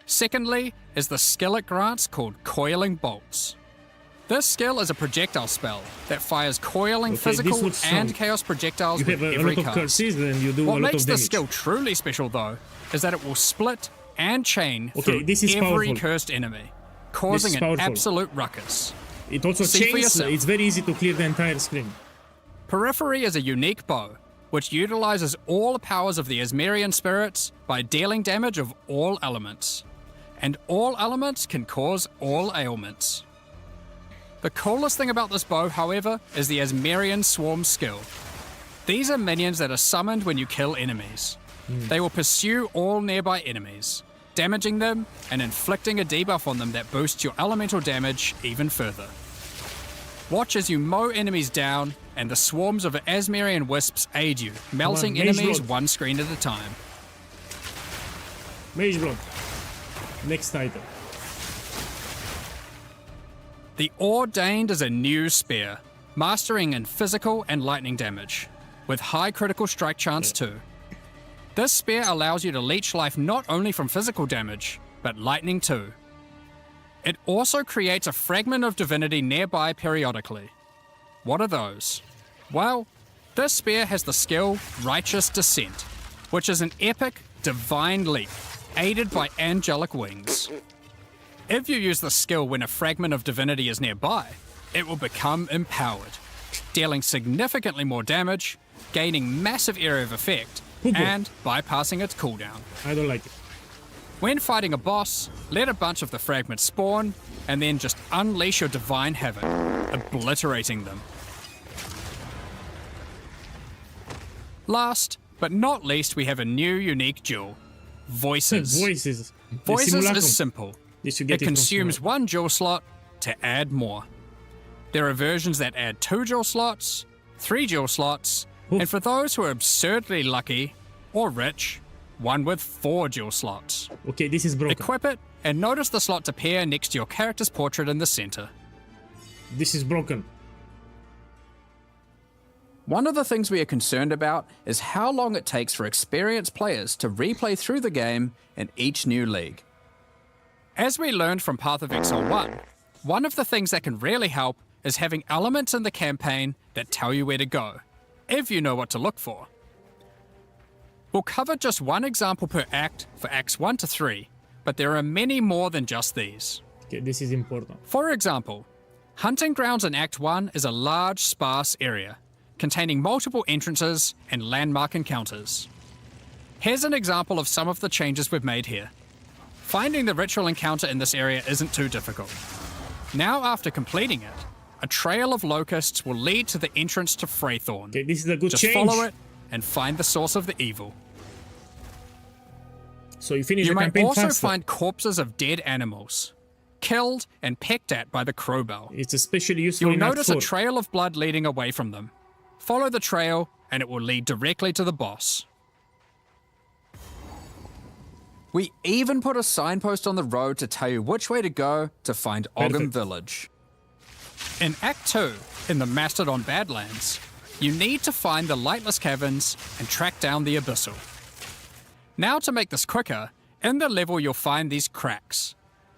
Secondly, is the skill it grants called Coiling Bolts. This skill is a projectile spell that fires coiling Okay, this physical looks strong. and chaos projectiles You with have a every lot of cast. curses and you do What a lot makes of this damage. skill truly special, though, is that it will split and chain Okay, through this is every powerful. cursed enemy, causing is an powerful. absolute ruckus. It also See for chains. yourself. It's very easy to clear the entire screen. Periphery is a unique bow, which utilizes all the powers of the Asmerian spirits by dealing damage of all elements. And all elements can cause all ailments. The coolest thing about this bow, however, is the Asmerian Swarm skill. These are minions that are summoned when you kill enemies. They will pursue all nearby enemies, damaging them and inflicting a debuff on them that boosts your elemental damage even further. Watch as you mow enemies down, and the swarms of Asmerian wisps aid you, melting Mage enemies Lord. one screen at a time. Mage Blood. Next item. The Ordained is a new spear, mastering in physical and lightning damage, with high critical strike chance too. This spear allows you to leech life not only from physical damage, but lightning too. It also creates a fragment of divinity nearby periodically. What are those? Well, this spear has the skill Righteous Descent, which is an epic, divine leap, aided by angelic wings. If you use the skill when a fragment of divinity is nearby, it will become empowered, dealing significantly more damage, gaining massive area of effect, and bypassing its cooldown. I don't like it. When fighting a boss, let a bunch of the fragments spawn, and then just unleash your divine havoc, obliterating them. Last, but not least, we have a new unique jewel. Voices. Voices. The Voices simulacrum. is simple. Yes, you get It from consumes Simulacrum. 1 jewel slot to add more. There are versions that add 2 jewel slots, 3 jewel slots, and for those who are absurdly lucky or rich, one with 4 jewel slots. Okay, this is broken. Equip it and notice the slots appear next to your character's portrait in the center. This is broken. One of the things we are concerned about is how long it takes for experienced players to replay through the game in each new league. As we learned from Path of Exile 1, one of the things that can really help is having elements in the campaign that tell you where to go, if you know what to look for. We'll cover just one example per act for Acts 1 to 3, but there are many more than just these. Okay, this is important. For example, Hunting Grounds in Act 1 is a large, sparse area, containing multiple entrances and landmark encounters. Here's an example of some of the changes we've made here. Finding the ritual encounter in this area isn't too difficult. Now, after completing it, a trail of locusts will lead to the entrance to Freythorn. Okay, this is a good Just change. follow it and find the source of the evil. So you finish You the might campaign also faster. find corpses of dead animals, killed and pecked at by the crowbell. It's especially useful You'll in Act notice a 4. trail of blood leading away from them. Follow the trail, and it will lead directly to the boss. We even put a signpost on the road to tell you which way to go to find Ogham Perfect. Village. In Act 2, in the Mastodon Badlands, you need to find the Lightless Caverns and track down the Abyssal. Now, to make this quicker, in the level you'll find these cracks.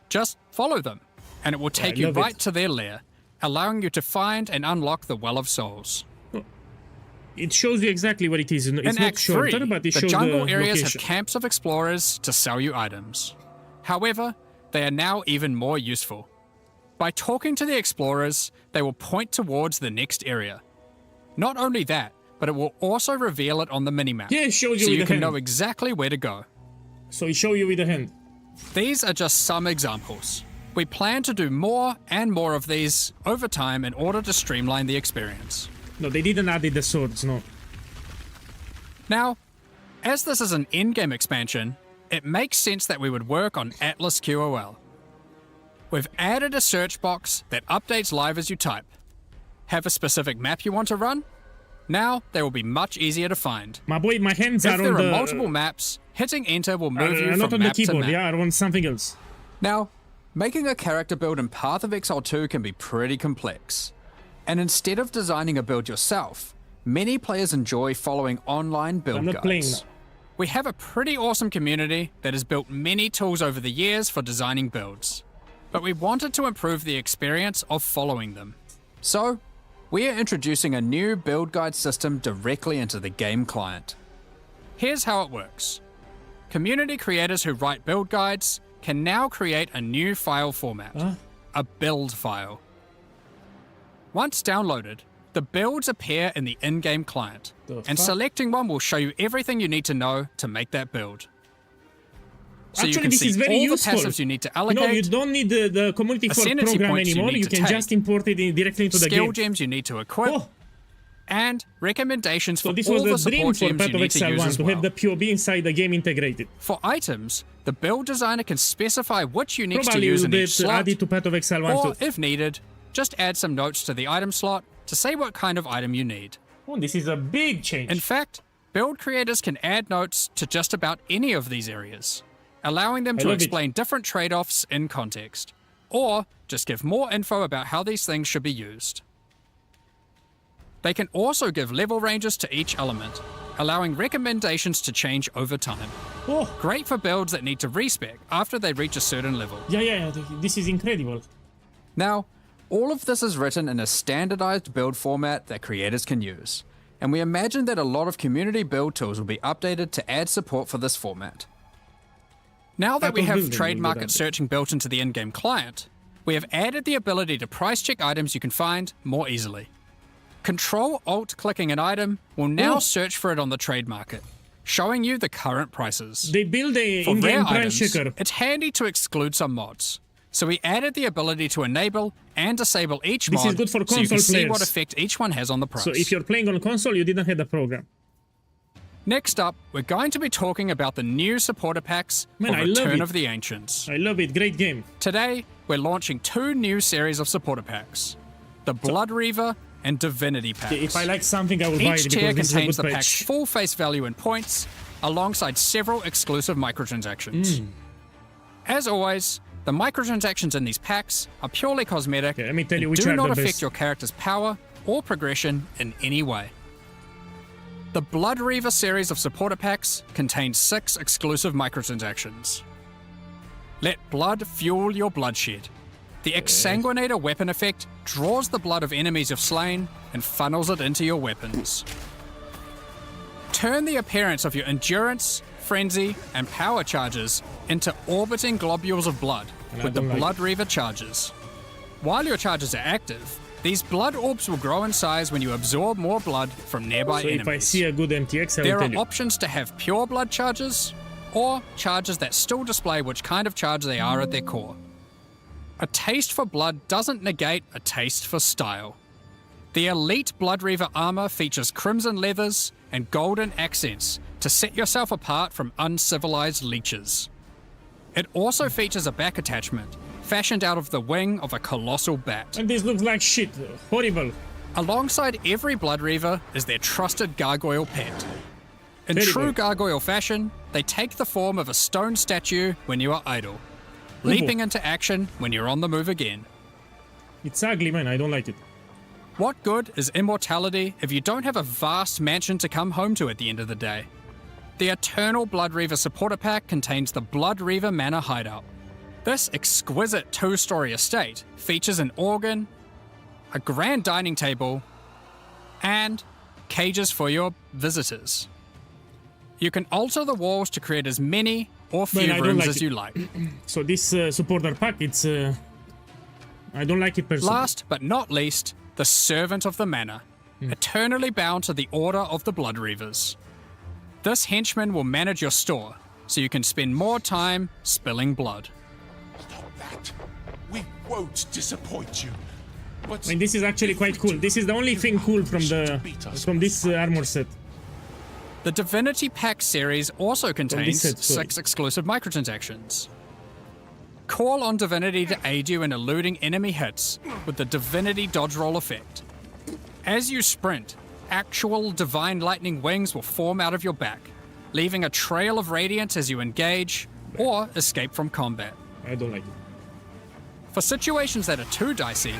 Just follow them, and it will take you love right it. to their lair, allowing you to find and unlock the Well of Souls. It shows you exactly what it is. It's In not Act 3, shorter, but it the shows jungle the areas location. have camps of explorers to sell you items. However, they are now even more useful. By talking to the explorers, they will point towards the next area. Not only that, but it will also reveal it on the minimap. Yeah, it shows you so with you the can hand. know exactly where to go. So it shows you with the hand. These are just some examples. We plan to do more and more of these over time in order to streamline the experience. No, they didn't add the swords, no. Now, as this is an in-game expansion, it makes sense that we would work on Atlas QOL. We've added a search box that updates live as you type. Have a specific map you want to run? Now, they will be much easier to find. My boy, my hands If are there on are the... multiple maps, hitting enter will move you not from on the map to keyboard, map. yeah, I want something else. Now, making a character build in Path of Exile 2 can be pretty complex. And instead of designing a build yourself, many players enjoy following online build I'm not guides. playing now. We have a pretty awesome community that has built many tools over the years for designing builds. But we wanted to improve the experience of following them. So, we are introducing a new build guide system directly into the game client. Here's how it works. Community creators who write build guides can now create a new file format, a build file. Once downloaded, the builds appear in the in-game client, and selecting one will show you everything you need to know to make that build. So Actually, you can this see is very all useful. the passives you need to allocate, No, you don't need the community for ascendancy program points you anymore. need You to can take, just import it directly into the skill game. gems you need to equip, and recommendations So for this all was the the dream support for gems Path you of need to Exile use 1, as to well. have the POB inside the game integrated. For items, the build designer can specify which uniques Probably to use will in be each slot, added to Path of Exile 1 or too. if needed, just add some notes to the item slot to say what kind of item you need. Oh, this is a big change. In fact, build creators can add notes to just about any of these areas, allowing them I to love it. explain different trade-offs in context, or just give more info about how these things should be used. They can also give level ranges to each element, allowing recommendations to change over time. Oh. Great for builds that need to respec after they reach a certain level. Yeah, this is incredible. Now, all of this is written in a standardized build format that creators can use, and we imagine that a lot of community build tools will be updated to add support for this format. Now that we Apple have Building trade will market get searching built into the in-game client, we have added the ability to price check items you can find more easily. Control-Alt-clicking an item will now search for it on the trade market, showing you the current prices. They build a For in-game rare price items, checker. it's handy to exclude some mods. So we added the ability to enable and disable each This mod is good for so you can console see what players. effect each one has on the price. So if you're playing on console, you didn't have the program. Next up, we're going to be talking about the new supporter packs Man, for I love Return it. of the Ancients. I love it. Great game. Today, we're launching 2 new series of supporter packs, the Blood Reaver and Divinity packs. If I like something, I will buy Each it tier because this is a contains good the patch. pack's full face value in points, alongside several exclusive microtransactions. As always, the The microtransactions in these packs are purely cosmetic let me tell you and which do are not the affect best. your character's power or progression in any way. The Blood Reaver series of supporter packs contains 6 exclusive microtransactions. Let blood fuel your bloodshed. The Exsanguinator weapon effect draws the blood of enemies you've slain and funnels it into your weapons. Turn the appearance of your endurance, frenzy, and power charges into orbiting globules of blood And I with the don't like Blood Reaver charges. While your charges are active, these blood orbs will grow in size when you absorb more blood from nearby So enemies. if I see a good MTX, I will There tell are you. options to have pure blood charges, or charges that still display which kind of charge they are at their core. A taste for blood doesn't negate a taste for style. The Elite Blood Reaver armor features crimson leathers and golden accents to set yourself apart from uncivilized leeches. It also features a back attachment, fashioned out of the wing of a colossal bat. And this looks like shit. Horrible. Alongside every Blood Reaver is their trusted gargoyle pet. In Very true good. gargoyle fashion, they take the form of a stone statue when you are idle, leaping into action when you're on the move again. It's ugly, man. I don't like it. What good is immortality if you don't have a vast mansion to come home to at the end of the day? The Eternal Blood Reaver supporter pack contains the Blood Reaver Manor Hideout. This exquisite 2-story estate features an organ, a grand dining table, and cages for your visitors. You can alter the walls to create as many or few Man, I don't rooms like as it. you like. So this supporter pack, it's... I don't like it personally. Last but not least, the Servant of the Manor, eternally bound to the Order of the Blood Reavers. This henchman will manage your store, so you can spend more time spilling blood. That. We won't disappoint you. But I mean, this is actually quite cool. This is the only thing cool from this armor set. The Divinity Pack series also contains set, sorry. 6 exclusive microtransactions. Call on Divinity to aid you in eluding enemy hits with the Divinity Dodge Roll effect. As you sprint, actual Divine Lightning wings will form out of your back, leaving a trail of radiance as you engage or escape from combat. I don't like it. For situations that are too dicey,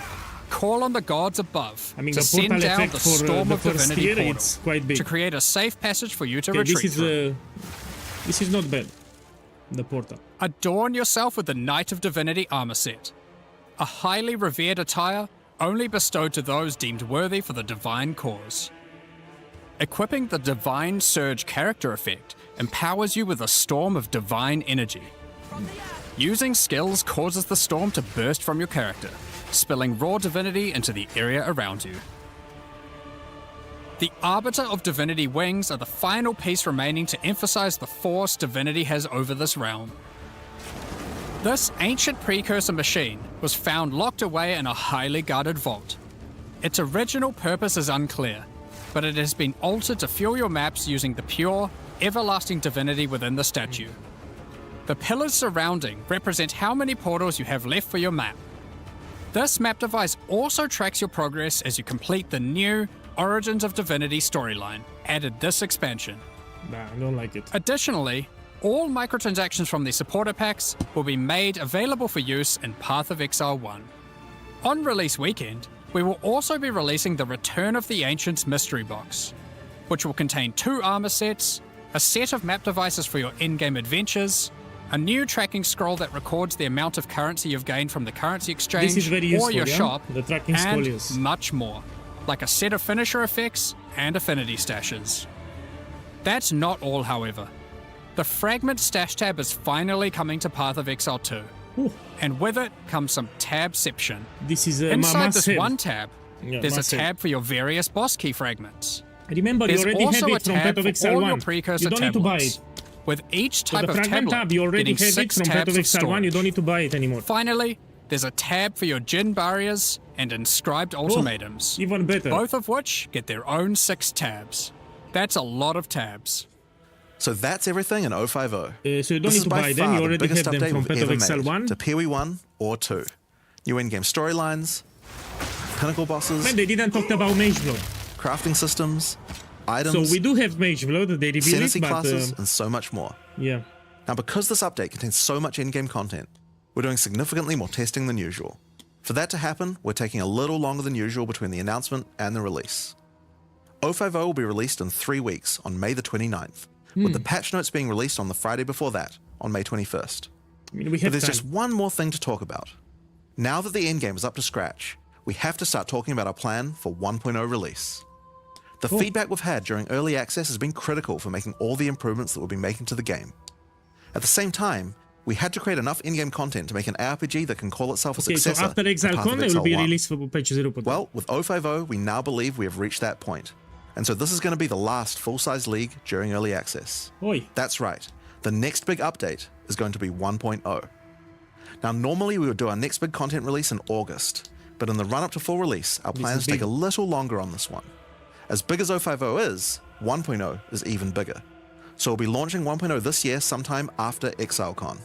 call on the gods above I mean, to the send portal down effect the for Storm the of first Divinity tier, portal it's quite big. to create a safe passage for you to Okay, retreat through. this is not bad. The portal. Adorn yourself with the Knight of Divinity armor set, a highly revered attire only bestowed to those deemed worthy for the divine cause. Equipping the Divine Surge character effect empowers you with a storm of divine energy. Using skills causes the storm to burst from your character, spilling raw divinity into the area around you. The Arbiter of Divinity wings are the final piece remaining to emphasize the force divinity has over this realm. This ancient precursor machine was found locked away in a highly guarded vault. Its original purpose is unclear, but it has been altered to fuel your maps using the pure, everlasting divinity within the statue. The pillars surrounding represent how many portals you have left for your map. This map device also tracks your progress as you complete the new Origins of Divinity storyline, added this expansion. Nah, I don't like it. Additionally, all microtransactions from the supporter packs will be made available for use in Path of Exile 1. On release weekend, we will also be releasing the Return of the Ancients mystery box, which will contain 2 armor sets, a set of map devices for your in-game adventures, a new tracking scroll that records the amount of currency you've gained from the currency exchange This is very or useful, your yeah? shop, The tracking scroll and is. much more, like a set of finisher effects and affinity stashes. That's not all, however. The Fragment Stash tab is finally coming to Path of Exile 2, and with it comes some tabception. This is Inside this must-have. one tab, Yeah, there's a must-have. tab for your various boss key fragments. Remember, There's you already also have a it from tab Path of for Exile all 1. your precursor You don't need to buy tablets, it. with each So type the of fragment tablet tab, you already getting have it 6 from Path tabs of of Exile 1. You storage. don't need to buy it anymore. Finally, there's a tab for your Djinn barriers and inscribed ultimatums, even better. both of which get their own 6 tabs. That's a lot of tabs. So that's everything in 050. So you don't This need is to by buy them. far You the already biggest have them update from we've Path of ever Exile made 1. to PoE 1 or 2. New in-game storylines, pinnacle bosses, Man, they didn't talk about Mage Blood. crafting systems, items, So we do have Mage Blood. They reveal it, Sentency but classes, and so much more. yeah. Now, because this update contains so much in-game content, we're doing significantly more testing than usual. For that to happen, we're taking a little longer than usual between the announcement and the release. 050 will be released in 3 weeks on May the 29th, with the patch notes being released on the Friday before that, on May 21st. I mean, But there's just one more thing to talk about. Now that the endgame is up to scratch, we have to start talking about our plan for 1.0 release. The feedback we've had during early access has been critical for making all the improvements that we'll be making to the game. At the same time, we had to create enough in-game content to make an ARPG that can call itself a successor so after to Path of ExileCon, it will be Exile 1. released for patch 0.1. Well, with 050, we now believe we have reached that point. And so this is going to be the last full-size league during early access. Oi. That's right. The next big update is going to be 1.0. Now, normally we would do our next big content release in August, but in the run-up to full release, our plans take a little longer on this one. As big as 050 is, 1.0 is even bigger. So we'll be launching 1.0 this year sometime after ExileCon.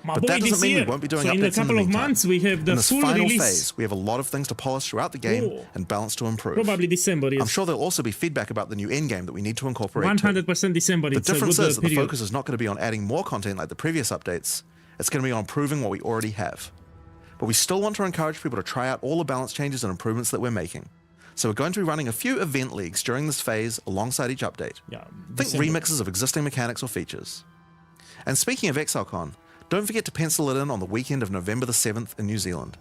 But that doesn't mean we won't be doing so updates in a couple the of meantime. months, we have the In this full final release. phase, we have a lot of things to polish throughout the game and balance to improve. Probably December, yes. I'm sure there'll also be feedback about the new endgame that we need to incorporate. 100% December. The It's a difference good is that the period. focus is not going to be on adding more content like the previous updates. It's going to be on improving what we already have. But we still want to encourage people to try out all the balance changes and improvements that we're making. So we're going to be running a few event leagues during this phase alongside each update. Think December. remixes of existing mechanics or features. And speaking of ExileCon, don't forget to pencil it in on the weekend of November the 7th in New Zealand.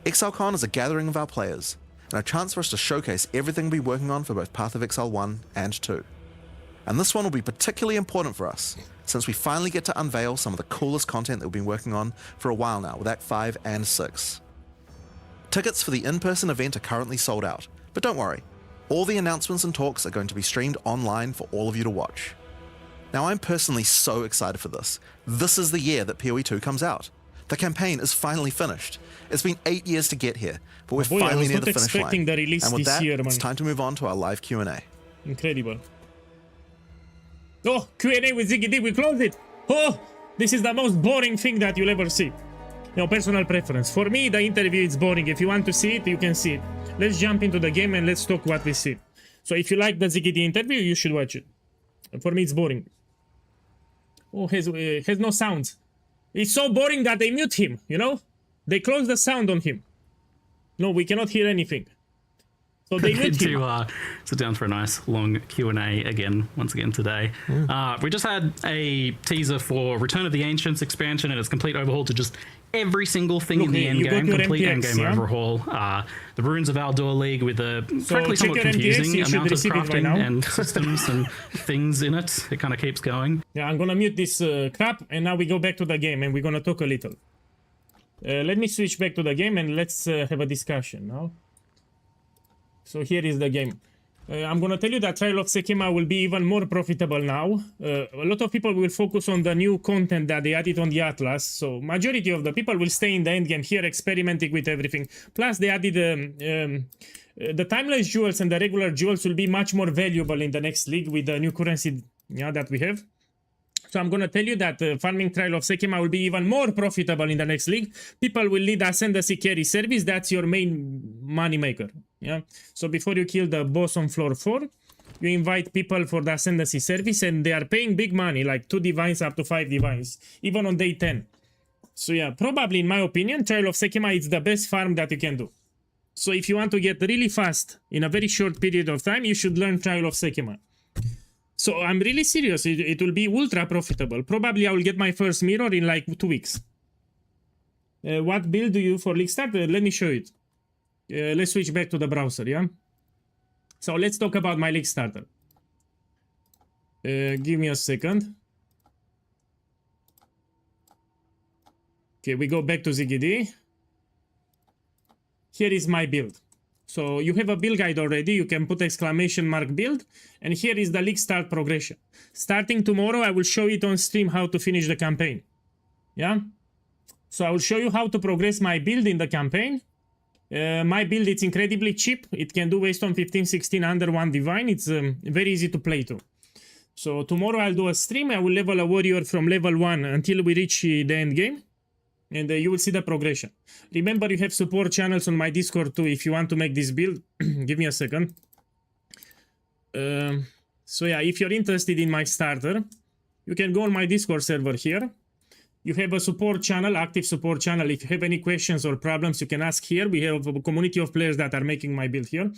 ExileCon is a gathering of our players, and a chance for us to showcase everything we'll be working on for both Path of Exile 1 and 2. And this one will be particularly important for us, since we finally get to unveil some of the coolest content that we've been working on for a while now with Act 5 and 6. Tickets for the in-person event are currently sold out, but don't worry, all the announcements and talks are going to be streamed online for all of you to watch. Now, I'm personally so excited for this. This is the year that PoE 2 comes out. The campaign is finally finished. It's been 8 years to get here, but we're Boy, I finally was near not the finish expecting line. the release And with this that, year, man. it's time to move on to our live Q&A. Incredible. Oh, Q&A with Ziggy D, we close it. Oh, this is the most boring thing that you'll ever see. No, personal preference. For me, the interview is boring. If you want to see it, you can see it. Let's jump into the game and let's talk what we see. So if you like the Ziggy D interview, you should watch it. For me, it's boring. Oh, has no sound. It's so boring that they mute him, you know? They close the sound on him. No, we cannot hear anything. So they mute him. to sit down for a nice long Q&A once again today. We just had a teaser for Return of the Ancients expansion and its complete overhaul to just every single thing in the endgame, complete endgame overhaul. The Runes of Aldor League with a frankly somewhat confusing amount of crafting and systems and things in it. It kind of keeps going. Yeah, I'm gonna mute this crap, and now we go back to the game, and we're gonna talk a little. Let me switch back to the game, and let's have a discussion now. So here is the game. I'm gonna tell you that Trial of Sekima will be even more profitable now. A lot of people will focus on the new content that they added on the Atlas. So majority of the people will stay in the endgame here experimenting with everything. Plus they added the timeless jewels and the regular jewels will be much more valuable in the next league with the new currency that we have. So I'm going to tell you that farming Trial of Sekima will be even more profitable in the next league. People will need Ascendancy carry service. That's your main money maker. Yeah. So before you kill the boss on floor 4, you invite people for the Ascendancy service and they are paying big money, like 2 divines up to 5 divines, even on day 10. So yeah, probably in my opinion, Trial of Sekima is the best farm that you can do. So if you want to get really fast in a very short period of time, you should learn Trial of Sekima. So I'm really serious. It will be ultra profitable. Probably I will get my first mirror in like 2 weeks. What build do you for League Start? Let me show it. Let's switch back to the browser, yeah? So let's talk about my League Starter. Give me a second. Okay, we go back to ZiggyD. Here is my build. So you have a build guide already. You can put exclamation mark build. And here is the League Start progression. Starting tomorrow, I will show it on stream how to finish the campaign. Yeah? So I will show you how to progress my build in the campaign. My build, it's incredibly cheap. It can do waste on 15, 16 under 1 divine. It's very easy to play too. So tomorrow I'll do a stream. I will level a warrior from level 1 until we reach the end game. And you will see the progression. Remember, you have support channels on my Discord too if you want to make this build. Give me a second. So yeah, if you're interested in my starter, you can go on my Discord server here. You have a support channel, active support channel. If you have any questions or problems, you can ask here. We have a community of players that are making my build here.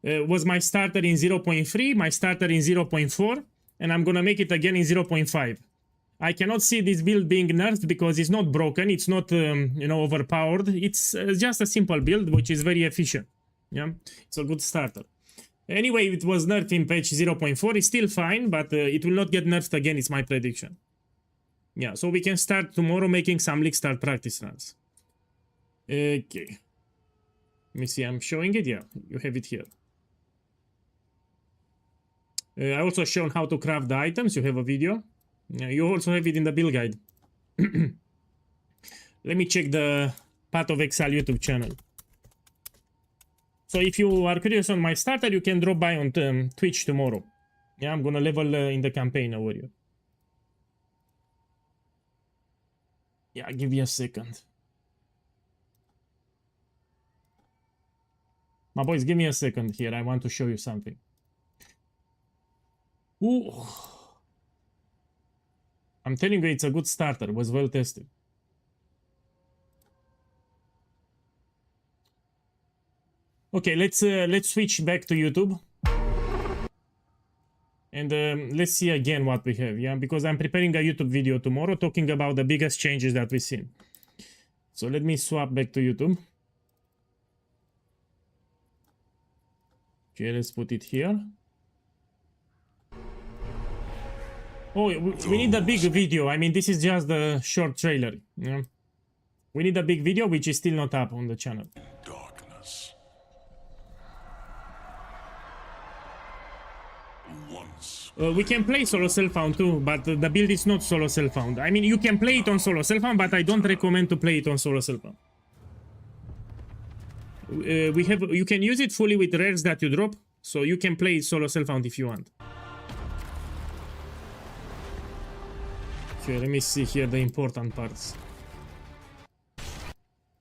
Was my starter in 0.3, my starter in 0.4, and I'm gonna make it again in 0.5. I cannot see this build being nerfed because it's not broken, it's not you know, overpowered. It's just a simple build which is very efficient. Yeah, it's a good starter. Anyway, it was nerfed in patch 0.4. It's still fine, but it will not get nerfed again. It's my prediction. Yeah, so we can start tomorrow making some league start practice runs. Okay. Let me see, I'm showing it. Yeah, you have it here. I also shown how to craft the items. You have a video. You also have it in the build guide. Let me check the Path of Exile YouTube channel. So if you are curious on my starter, you can drop by on Twitch tomorrow. Yeah, I'm gonna level in the campaign a warrior. Yeah, give me a second. My boys, give me a second here. I want to show you something. Ooh. I'm telling you, it's a good starter. It was well tested. Okay, let's switch back to YouTube. And let's see again what we have, yeah? Because I'm preparing a YouTube video tomorrow talking about the biggest changes that we've seen. So let me swap back to YouTube. Okay, let's put it here. Oh, we need a big video. I mean, this is just the short trailer. Yeah? We need a big video, which is still not up on the channel. Darkness. Once. We can play solo self-found too, but the build is not solo self-found. I mean, you can play it on solo self-found, but I don't recommend to play it on solo self-found. You can use it fully with rares that you drop, so you can play it solo self-found if you want. Okay, let me see here the important parts.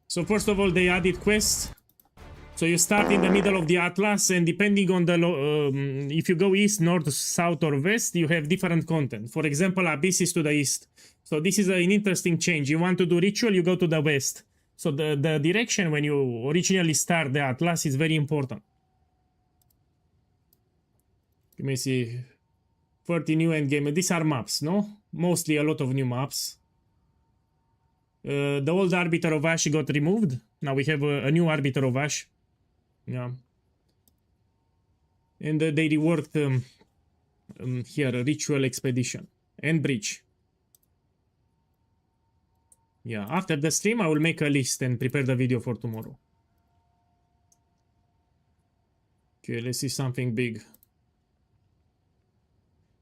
So first of all, they added quests. So you start in the middle of the atlas, and depending on the if you go east, north, south, or west, you have different content. For example, Abyss is to the east. So this is an interesting change. You want to do ritual, you go to the west. So the direction when you originally start the atlas is very important. Let me see. 30 new endgame. These are maps, no? Mostly a lot of new maps. The old Arbiter of Ash got removed. Now we have a new Arbiter of Ash. Yeah. And they reworked here a Ritual Expedition and Breach. Yeah, after the stream I will make a list and prepare the video for tomorrow. Okay, let's see something big.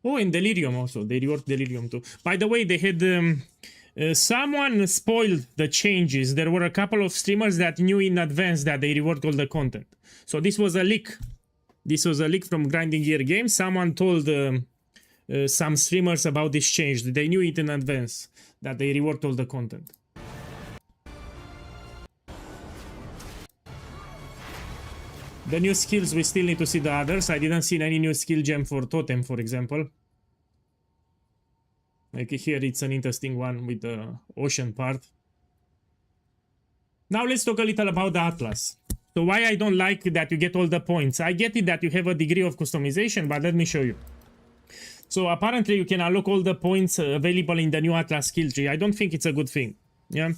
Oh, and Delirium also. They reworked Delirium too. By the way, they had... someone spoiled the changes. There were a couple of streamers that knew in advance that they reworked all the content. So this was a leak. This was a leak from Grinding Gear Games. Someone told some streamers about this change. They knew it in advance that they reworked all the content. The new skills, we still need to see the others. I didn't see any new skill gem for Totem, for example. Like here, it's an interesting one with the ocean part. Now let's talk a little about the Atlas. So why I don't like that you get all the points. I get it that you have a degree of customization, but let me show you. So apparently you can unlock all the points available in the new Atlas skill tree. I don't think it's a good thing. Yeah,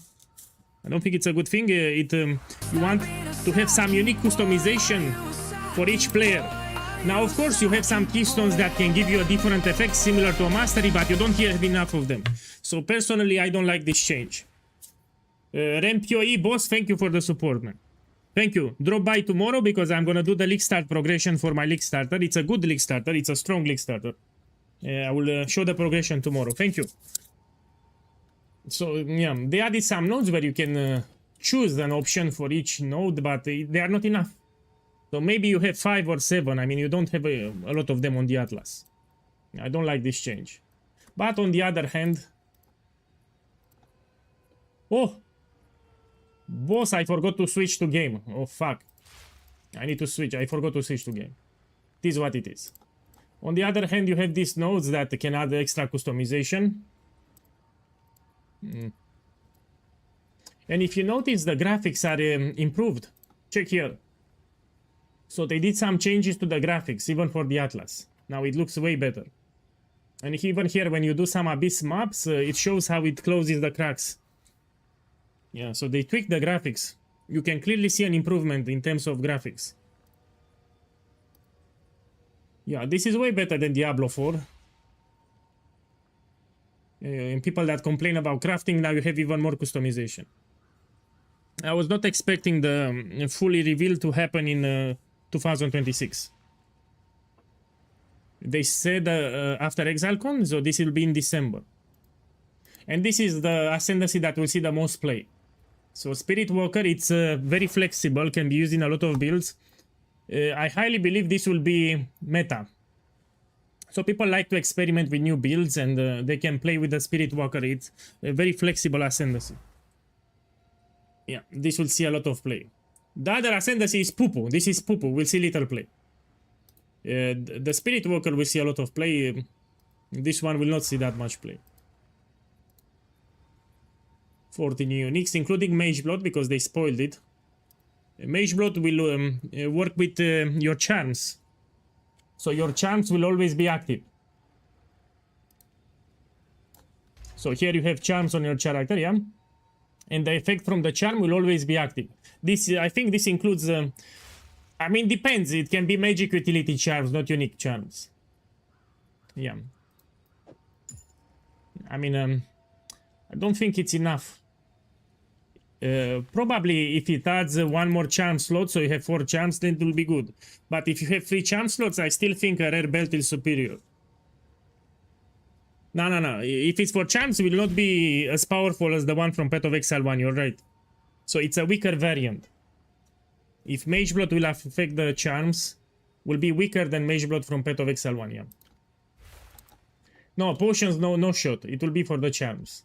I don't think it's a good thing. You want to have some unique customization for each player. Now, of course, you have some keystones that can give you a different effect similar to a mastery, but you don't have enough of them. So personally, I don't like this change. RemPoE boss, thank you for the support, man. Thank you. Drop by tomorrow because I'm gonna do the league start progression for my league starter. It's a good league starter. It's a strong league starter. I will show the progression tomorrow. Thank you. So yeah, they added some nodes where you can choose an option for each node, but they are not enough. So maybe you have 5 or 7. I mean, you don't have a lot of them on the Atlas. I don't like this change. But on the other hand... Oh! Boss, I forgot to switch to game. Oh, fuck. I need to switch. I forgot to switch to game. It is what it is. On the other hand, you have these nodes that can add extra customization. And if you notice, the graphics are improved. Check here. So they did some changes to the graphics, even for the Atlas. Now it looks way better. And even here, when you do some Abyss maps, it shows how it closes the cracks. Yeah, so they tweaked the graphics. You can clearly see an improvement in terms of graphics. Yeah, this is way better than Diablo 4. And people that complain about crafting, now you have even more customization. I was not expecting the fully reveal to happen in 2026. They said after ExileCon, so this will be in December. And this is the Ascendancy that will see the most play. So Spirit Walker, it's very flexible, can be used in a lot of builds. I highly believe this will be meta. So people like to experiment with new builds, and they can play with the Spirit Walker. It's a very flexible Ascendancy. Yeah, this will see a lot of play. The other Ascendancy is Pupu. This is Pupu. We'll see little play. The Spirit Walker will see a lot of play. This one will not see that much play. 40 new uniques, including Mageblood, because they spoiled it. Mageblood will work with your charms. So your charms will always be active. So here you have charms on your character, yeah? And the effect from the charm will always be active. This, I think this includes... I mean, depends. It can be magic utility charms, not unique charms. Yeah. I mean, I don't think it's enough. Probably if it adds one more charm slot, so you have 4 charms, then it will be good. But if you have 3 charm slots, I still think a rare belt is superior. No. If it's for charms, it will not be as powerful as the one from Path of Exile 1, you're right. So it's a weaker variant. If Mageblood will affect the charms, will be weaker than Mageblood from Path of Exile 1, yeah. No, potions, no shot. It will be for the charms.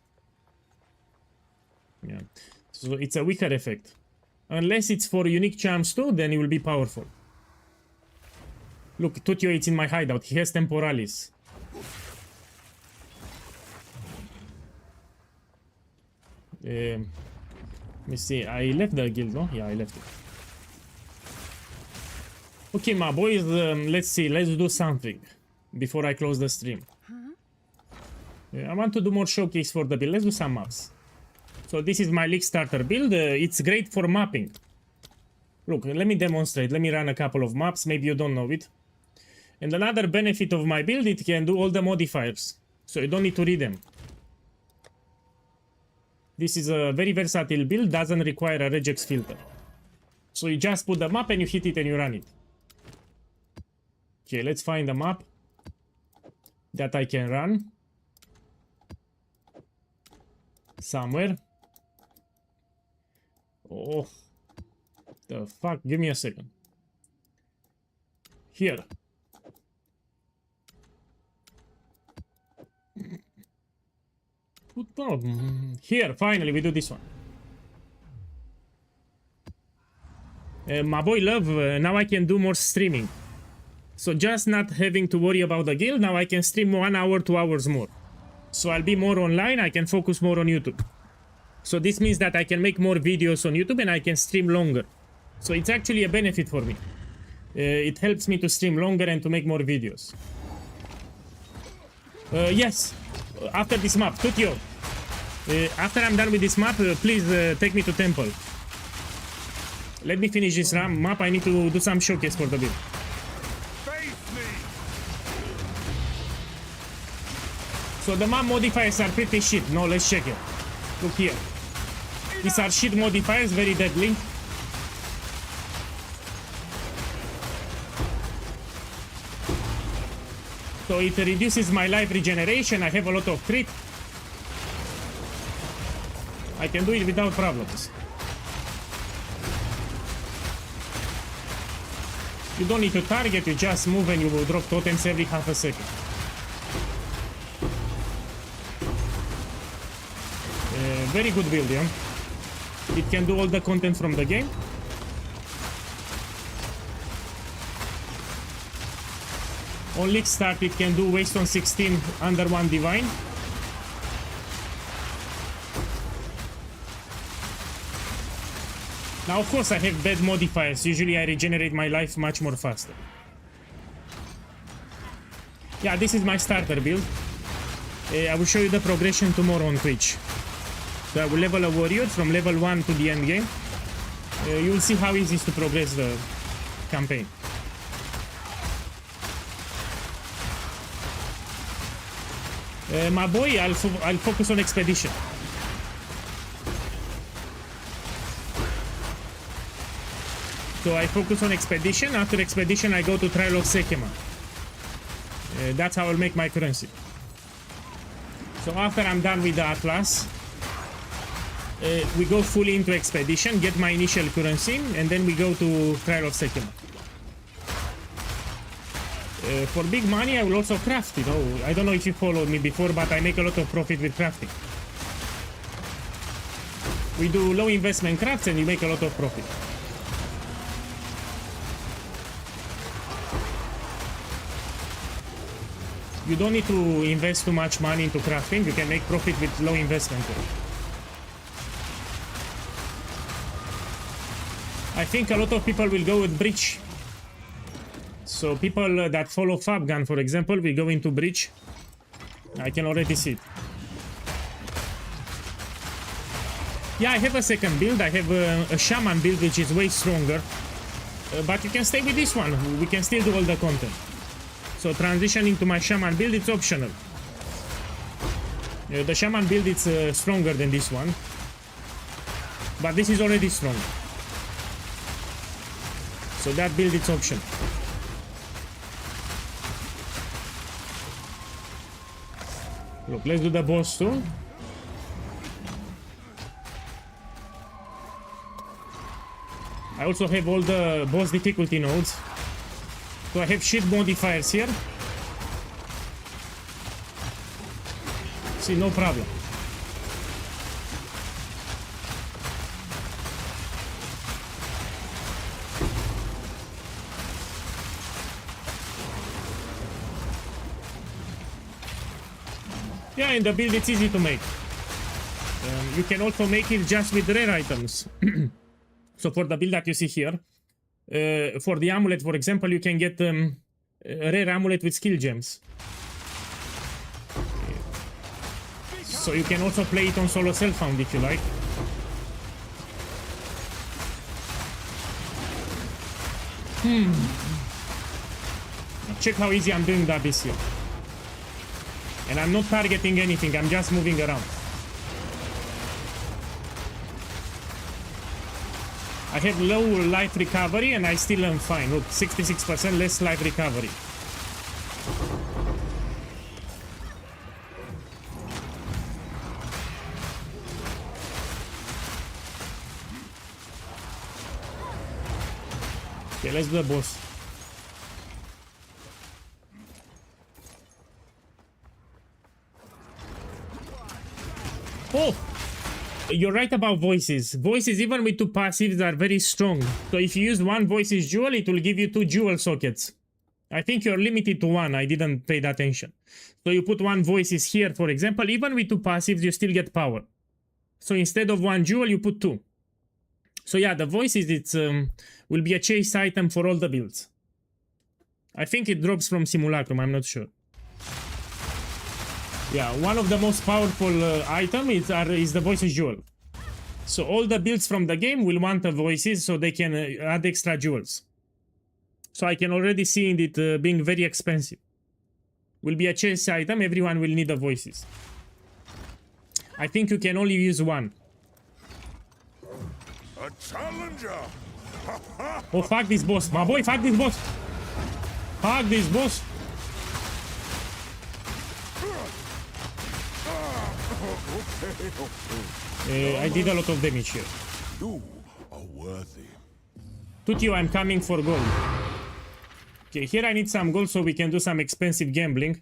Yeah. So it's a weaker effect. Unless it's for unique charms too, then it will be powerful. Look, Tutio, it's in my hideout. He has Temporalis. Let me see. I left the guild, no? Yeah, I left it. Okay, my boys, let's see. Let's do something before I close the stream. I want to do more showcase for the build. Let's do some maps. So this is my League Starter build. It's great for mapping. Look, let me demonstrate. Let me run a couple of maps. Maybe you don't know it. And another benefit of my build, it can do all the modifiers. So you don't need to read them. This is a very versatile build. Doesn't require a regex filter. So you just put the map and you hit it and you run it. Okay, let's find a map that I can run. Somewhere. Oh, the fuck, give me a second. Here. Here, finally, we do this one. My boy Love, now I can do more streaming. So just not having to worry about the guild, now I can stream 1 hour, 2 hours more. So I'll be more online, I can focus more on YouTube. So this means that I can make more videos on YouTube and I can stream longer. So it's actually a benefit for me. It helps me to stream longer and to make more videos. Yes, after this map, Tutio. After I'm done with this map, please take me to temple. Let me finish this map, I need to do some showcase for the build. So the map modifiers are pretty shit. No, let's check it. Look here. These are shit modifiers, very deadly. So it reduces my life regeneration. I have a lot of crit. I can do it without problems. You don't need to target, you just move and you will drop totems every half a second. Very good build, yeah? It can do all the content from the game. On League Start, it can do Waste on 16 under 1 Divine. Now, of course, I have bad modifiers. Usually, I regenerate my life much more faster. Yeah, this is my starter build. I will show you the progression tomorrow on Twitch. So I will level a warrior from level 1 to the end game. You will see how easy it is to progress the campaign. My boy, I'll focus on expedition. So I focus on expedition. After expedition, I go to Trial of Sekema. That's how I'll make my currency. So after I'm done with the Atlas, we go fully into expedition, get my initial currency, and then we go to Trial of Sekema. For big money, I will also craft it. Oh, I don't know if you followed me before, but I make a lot of profit with crafting. We do low investment crafts and you make a lot of profit. You don't need to invest too much money into crafting. You can make profit with low investment. I think a lot of people will go with Breach. So people that follow Fabgun, for example, will go into Breach. I can already see it. Yeah, I have a second build. I have a Shaman build, which is way stronger. But you can stay with this one. We can still do all the content. So transitioning to my Shaman build, it's optional. The Shaman build is stronger than this one. But this is already strong. So that build is optional. Look, let's do the boss too. I also have all the boss difficulty nodes. So I have shit modifiers here. See, no problem. Yeah, and the build it's easy to make. You can also make it just with rare items. So for the build that you see here, for the amulet, for example, you can get a rare amulet with skill gems. So you can also play it on solo self-found if you like. Check how easy I'm doing that this year. And I'm not targeting anything, I'm just moving around. I have low life recovery and I still am fine. Look, 66% less life recovery. Okay, let's do the boss. Oh! You're right about voices. Voices, even with 2 passives, are very strong. So if you use one voices jewel, it will give you 2 jewel sockets. I think you're limited to 1. I didn't pay that attention. So you put 1 voices here, for example. Even with 2 passives, you still get power. So instead of 1 jewel, you put 2. So yeah, the voices, it's will be a chase item for all the builds. I think it drops from Simulacrum. I'm not sure. Yeah, one of the most powerful item is the voices jewel. So all the builds from the game will want the voices so they can add extra jewels. So I can already see it being very expensive. Will be a chase item, everyone will need the voices. I think you can only use 1. A challenger. Oh, fuck this boss. My boy, fuck this boss. Fuck this boss. I did a lot of damage here. You are worthy. Tutio, I'm coming for gold. Okay, here I need some gold so we can do some expensive gambling.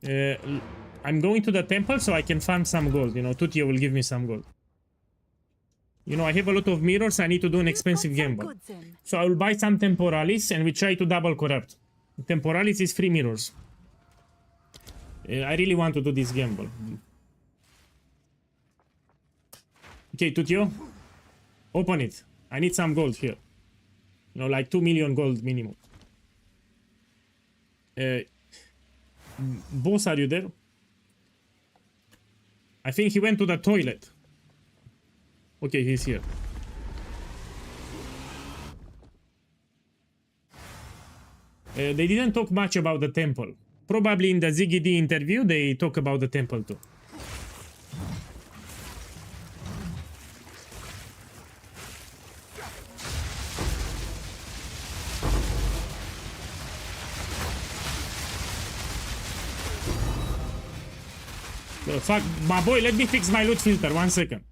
I'm going to the temple so I can farm some gold. You know, Tutio will give me some gold. You know, I have a lot of mirrors. I need to do an expensive gamble. So I will buy some Temporalis and we try to double corrupt. Temporalis is 3 mirrors. I really want to do this gamble. Okay, Tutio. Open it. I need some gold here. You know, like 2 million gold minimum. Boss, are you there? I think he went to the toilet. Okay, he's here. They didn't talk much about the temple. Probably in the Ziggy D interview, they talk about the temple too. Fuck, my boy, let me fix my loot filter. 1 second.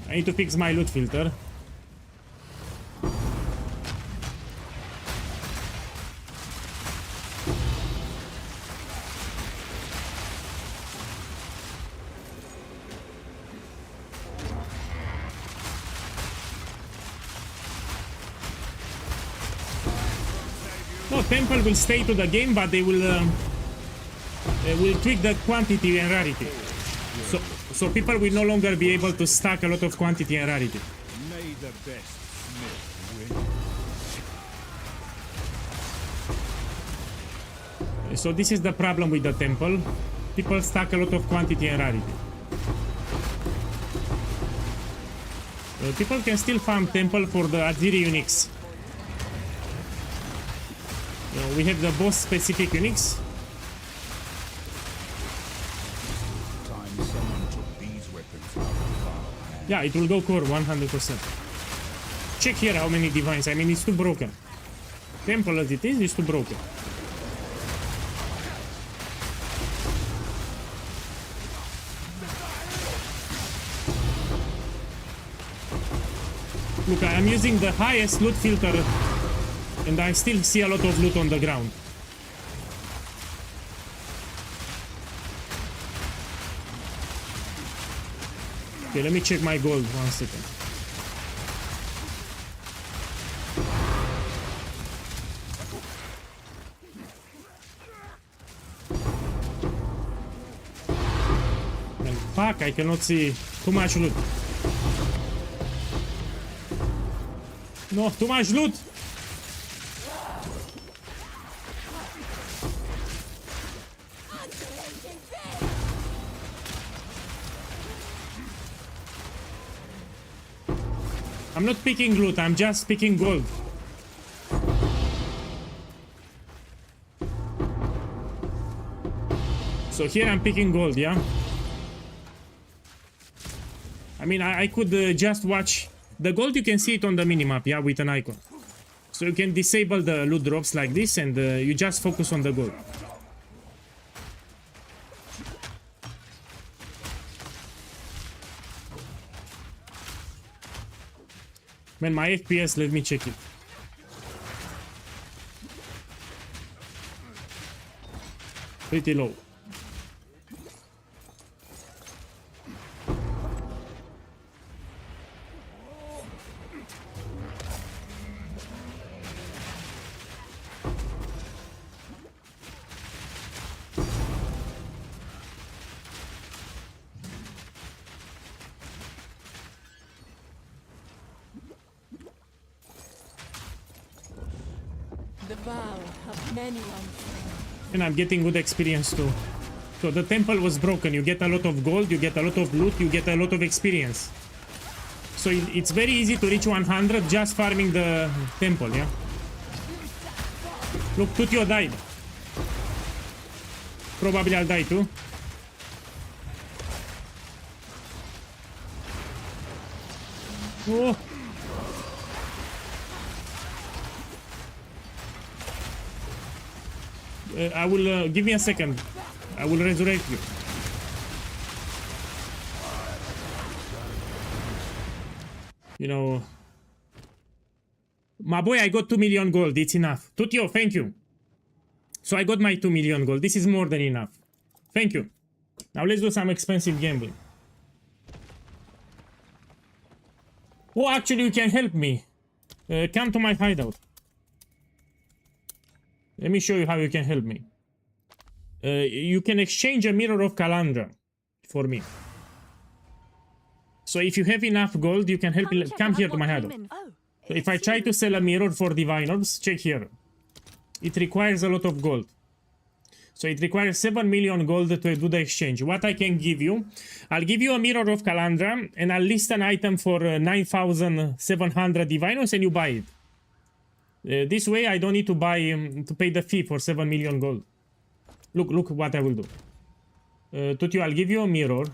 I need to fix my loot filter. No, temple will stay to the game, but they will tweak the quantity and rarity. So people will no longer be able to stack a lot of quantity and rarity. May the best smith win. So this is the problem with the temple. People stack a lot of quantity and rarity. People can still farm temple for the Aziri Unix. We have the boss specific Unix. Yeah, it will go core 100%. Check here how many divines. I mean, it's too broken. Temple as it is, it's too broken. Look, I am using the highest loot filter and I still see a lot of loot on the ground. Okay, let me check my gold. 1 second. And fuck, I cannot see too much loot. No, too much loot. I'm not picking loot, I'm just picking gold. So here I'm picking gold, yeah? I mean, I could just watch... The gold, you can see it on the minimap, yeah, with an icon. So you can disable the loot drops like this and you just focus on the gold. Man, my FPS, let me check it. Pretty low. The vow of many ones. And I'm getting good experience too. So the temple was broken. You get a lot of gold, you get a lot of loot, you get a lot of experience. So it's very easy to reach 100 just farming the temple, yeah? Look, Tutio died. Probably I'll die too. Oh. I will give me a second. I will resurrect you. You know, my boy, I got 2 million gold. It's enough. Tutio, thank you. So I got my 2 million gold. This is more than enough. Thank you. Now let's do some expensive gambling. Oh, actually, you can help me. Come to my hideout. Let me show you how you can help me. You can exchange a Mirror of Kalandra for me. So if you have enough gold, you can help me. Come here to my hideout. So if I try to sell a mirror for divine orbs, check here. It requires a lot of gold. So it requires 7 million gold to do the exchange. What I can give you, I'll give you a mirror of Calandra and I'll list an item for 9,700 divine orbs and you buy it. This way I don't need to buy to pay the fee for 7 million gold. Look what I will do. Tutio, I'll give you a mirror.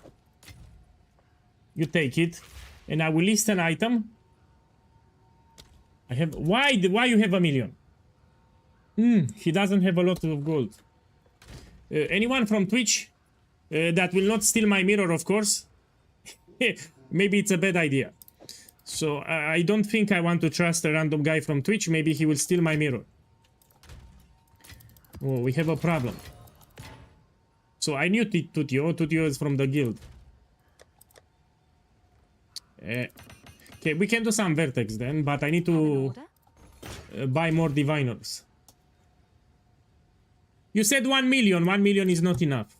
You take it, and I will list an item. I have why you have a million? He doesn't have a lot of gold. Anyone from Twitch that will not steal my mirror, of course. Maybe it's a bad idea. So I don't think I want to trust a random guy from Twitch. Maybe he will steal my mirror. Oh, we have a problem. So I knew Tutio. Tutio is from the guild. Okay, we can do some vertex then, but I need to buy more diviners. You said 1 million. 1 million is not enough.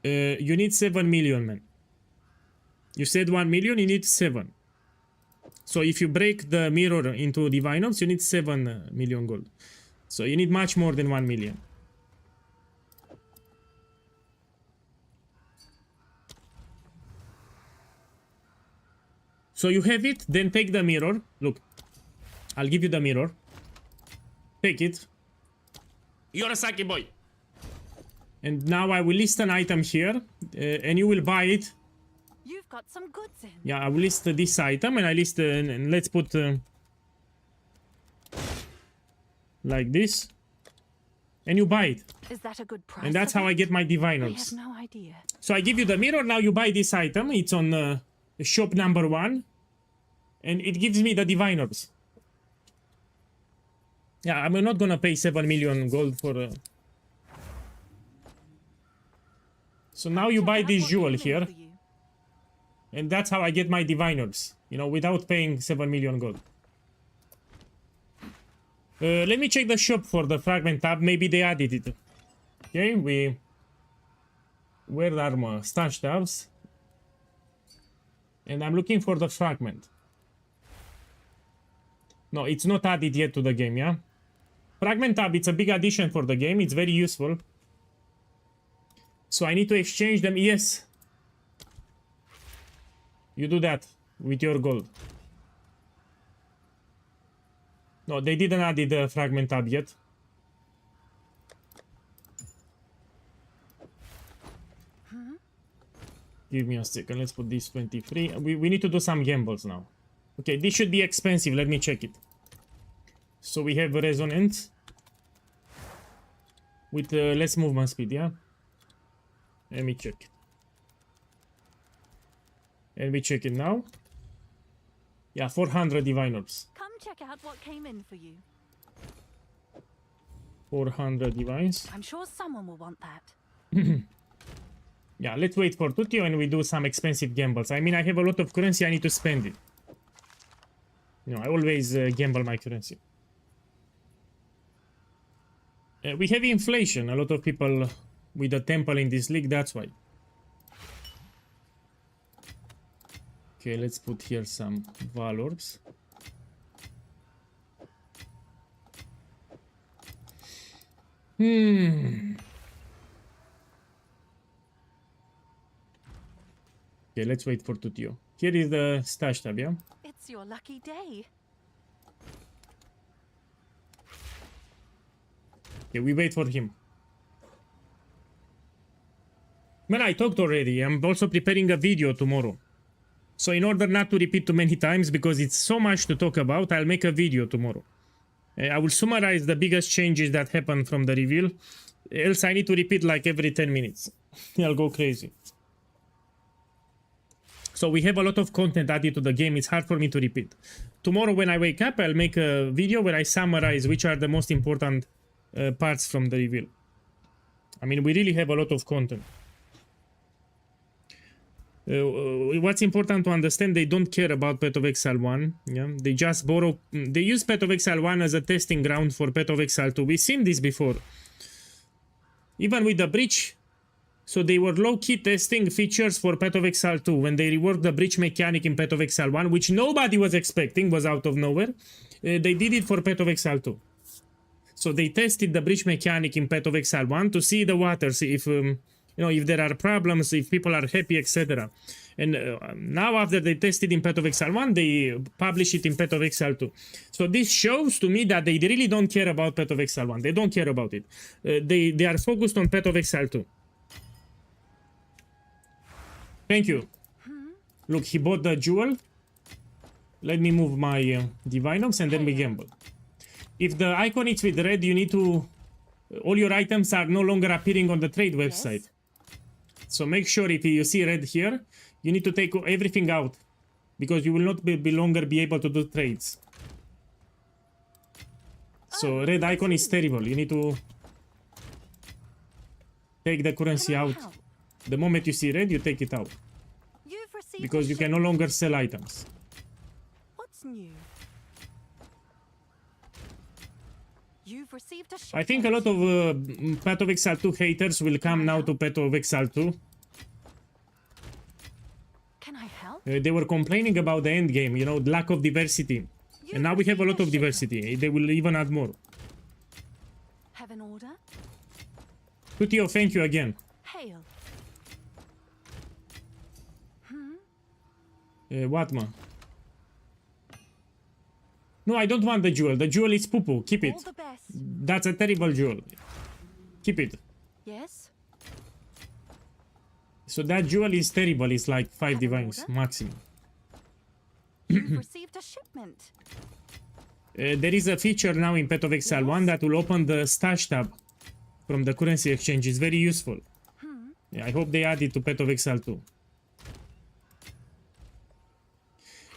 You need 7 million, man. You said 1 million, you need 7. So if you break the mirror into diviners, you need 7 million gold. So you need much more than 1 million. So you have it, then take the mirror. Look, I'll give you the mirror. Take it. You're a Saki boy. And now I will list an item here, and you will buy it. You've got some goods in. Yeah, I will list this item, and I list, and let's put like this, and you buy it. Is that a good price? And that's how I get my diviners. I have no idea. So I give you the mirror. Now you buy this item. It's on shop number 1, and it gives me the diviners. Yeah, I'm not gonna pay 7 million gold for. So now you buy this jewel here, and that's how I get my diviners. You know, without paying 7 million gold. Let me check the shop for the fragment tab. Maybe they added it. Okay, where are my stash tabs? And I'm looking for the fragment. No, it's not added yet to the game, yeah? Fragment tab, it's a big addition for the game. It's very useful. So I need to exchange them. Yes. You do that with your gold. No, they didn't add the fragment tab yet. Give me a second. Let's put this 23. We need to do some gambles now. Okay, this should be expensive. Let me check it. So we have resonance with less movement speed, yeah? Let me check it. And we check it now. Yeah, 400 diviners. Come check out what came in for you. 400 divines. I'm sure someone will want that. Yeah, let's wait for Tutio and we do some expensive gambles. I mean, I have a lot of currency, I need to spend it. You know, I always gamble my currency. We have inflation. A lot of people with a temple in this league, that's why. Okay, let's put here some valors. Okay, let's wait for Tutio. Here is the stash tab, yeah? It's your lucky day. Okay, we wait for him. Man, I talked already. I'm also preparing a video tomorrow. So in order not to repeat too many times, because it's so much to talk about, I'll make a video tomorrow. I will summarize the biggest changes that happened from the reveal. Else I need to repeat like every 10 minutes. I'll go crazy. So we have a lot of content added to the game. It's hard for me to repeat. Tomorrow when I wake up, I'll make a video where I summarize which are the most important parts from the reveal. I mean, we really have a lot of content. What's important to understand, they don't care about Path of Exile 1. Yeah? They just borrow... They use Path of Exile 1 as a testing ground for Path of Exile 2. We've seen this before. even with the breach. So they were low-key testing features for Path of Exile 2 when they reworked the breach mechanic in Path of Exile 1, which nobody was expecting, was out of nowhere. They did it for Path of Exile 2. So they tested the breach mechanic in Path of Exile 1 to see the waters, if if there are problems, if people are happy, etc. And now after they tested in Path of Exile 1, they publish it in Path of Exile 2. So this shows to me that they really don't care about Path of Exile 1. They don't care about it. They are focused on Path of Exile 2. Thank you. Look, he bought the jewel. Let me move my Divinox and then we gamble. If the icon is with red, you need to... all your items are no longer appearing on the trade website. So make sure if you see red here, you need to take everything out. Because you will not be longer be able to do trades. So red icon is terrible. You need to take the currency out. The moment you see red, you take it out. Because you can no longer sell items. What's new? You've received a I think a lot of Path of Exile 2 haters will come now to Path of Exile 2. Can I help? They were complaining about the end game, the lack of diversity. And now we have a lot of diversity. They will even add more. Have an order? Tutio, thank you again. Hail. What, man? No, I don't want the jewel. The jewel is poo-poo. Keep it. All the best. That's a terrible jewel. Keep it. Yes. So that jewel is terrible. It's like 5 divines maximum. You've received a shipment. There is a feature now in Path of Exile 1 that will open the stash tab from the currency exchange. It's very useful. I hope they add it to Path of Exile 2.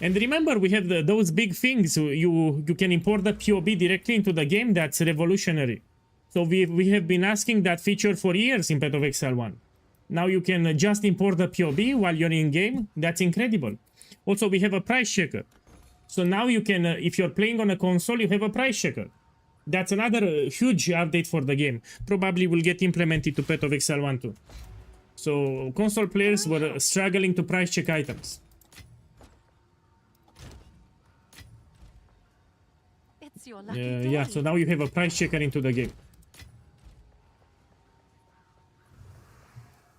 And remember, we have those big things. You can import the POB directly into the game. That's revolutionary. So we have been asking that feature for years in Path of Exile 1. Now you can just import the POB while you're in game. That's incredible. Also, we have a price checker. So now you can, if you're playing on a console, you have a price checker. That's another huge update for the game. Probably will get implemented to Path of Exile 1 too. So console players were struggling to price check items. Your lucky day. Yeah, so now you have a price checker into the game.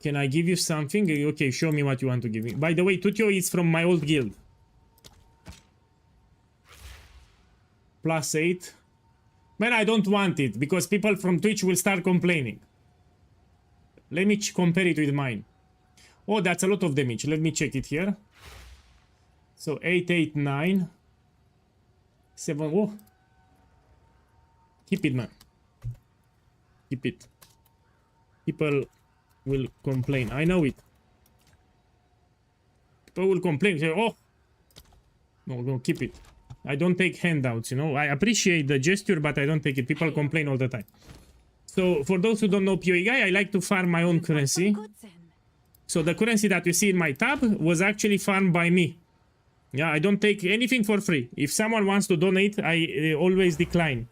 Can I give you something? Okay, show me what you want to give me. By the way, Tutio is from my old guild. +8. Man, I don't want it, because people from Twitch will start complaining. Let me compare it with mine. Oh, that's a lot of damage. Let me check it here. So 8, 8, 9. 7, oh. Keep it, man. Keep it. People will complain. I know it. People will complain. Say, oh. No, keep it. I don't take handouts, I appreciate the gesture, but I don't take it. People complain all the time. So, for those who don't know PoE Guy, I like to farm my own currency. So, the currency that you see in my tab was actually farmed by me. Yeah, I don't take anything for free. If someone wants to donate, I always decline.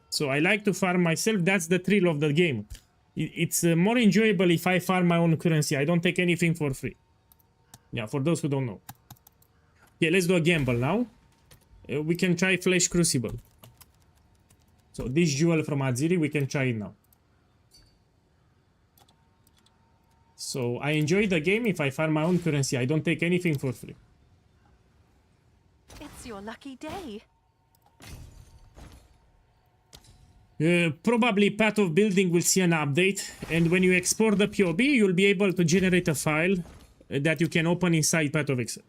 So I like to farm myself. That's the thrill of the game. It's more enjoyable if I farm my own currency. I don't take anything for free. Yeah, for those who don't know. Okay, let's do a gamble now. We can try Flesh Crucible. So this jewel from Aziri, we can try it now. So I enjoy the game if I farm my own currency. I don't take anything for free. It's your lucky day. Probably Path of Building will see an update, and when you export the POB, you'll be able to generate a file that you can open inside Path of Exile.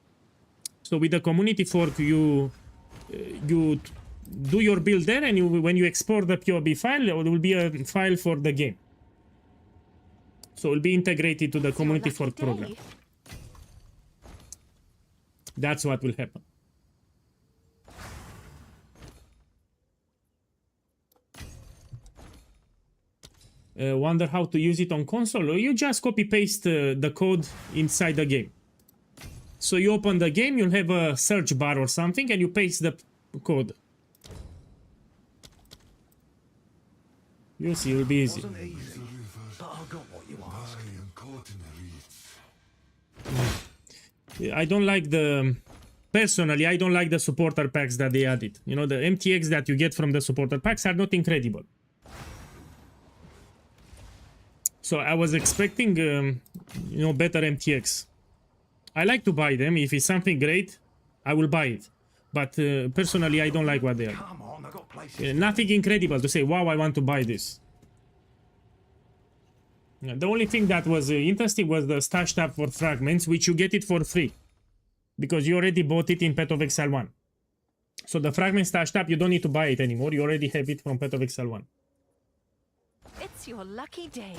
So with the community fork, you do your build there, and when you export the POB file, there will be a file for the game. So it will be integrated to the community fork program. That's what will happen. Wonder how to use it on console? You just copy paste the code inside the game. So you open the game, you'll have a search bar or something, and you paste the code. You'll see, it'll be easy. I got what you asked. I don't like the... Personally, I don't like the supporter packs that they added. You know, the MTX that you get from the supporter packs are not incredible. So I was expecting, you know, better MTX. I like to buy them. If it's something great, I will buy it. But personally, I don't like what they are. Nothing incredible to say, wow, I want to buy this. The only thing that was interesting was the stash tab for fragments, which you get it for free. Because you already bought it in Path of Exile 1. So the fragment stash tab, you don't need to buy it anymore. You already have it from Path of Exile 1. It's your lucky day.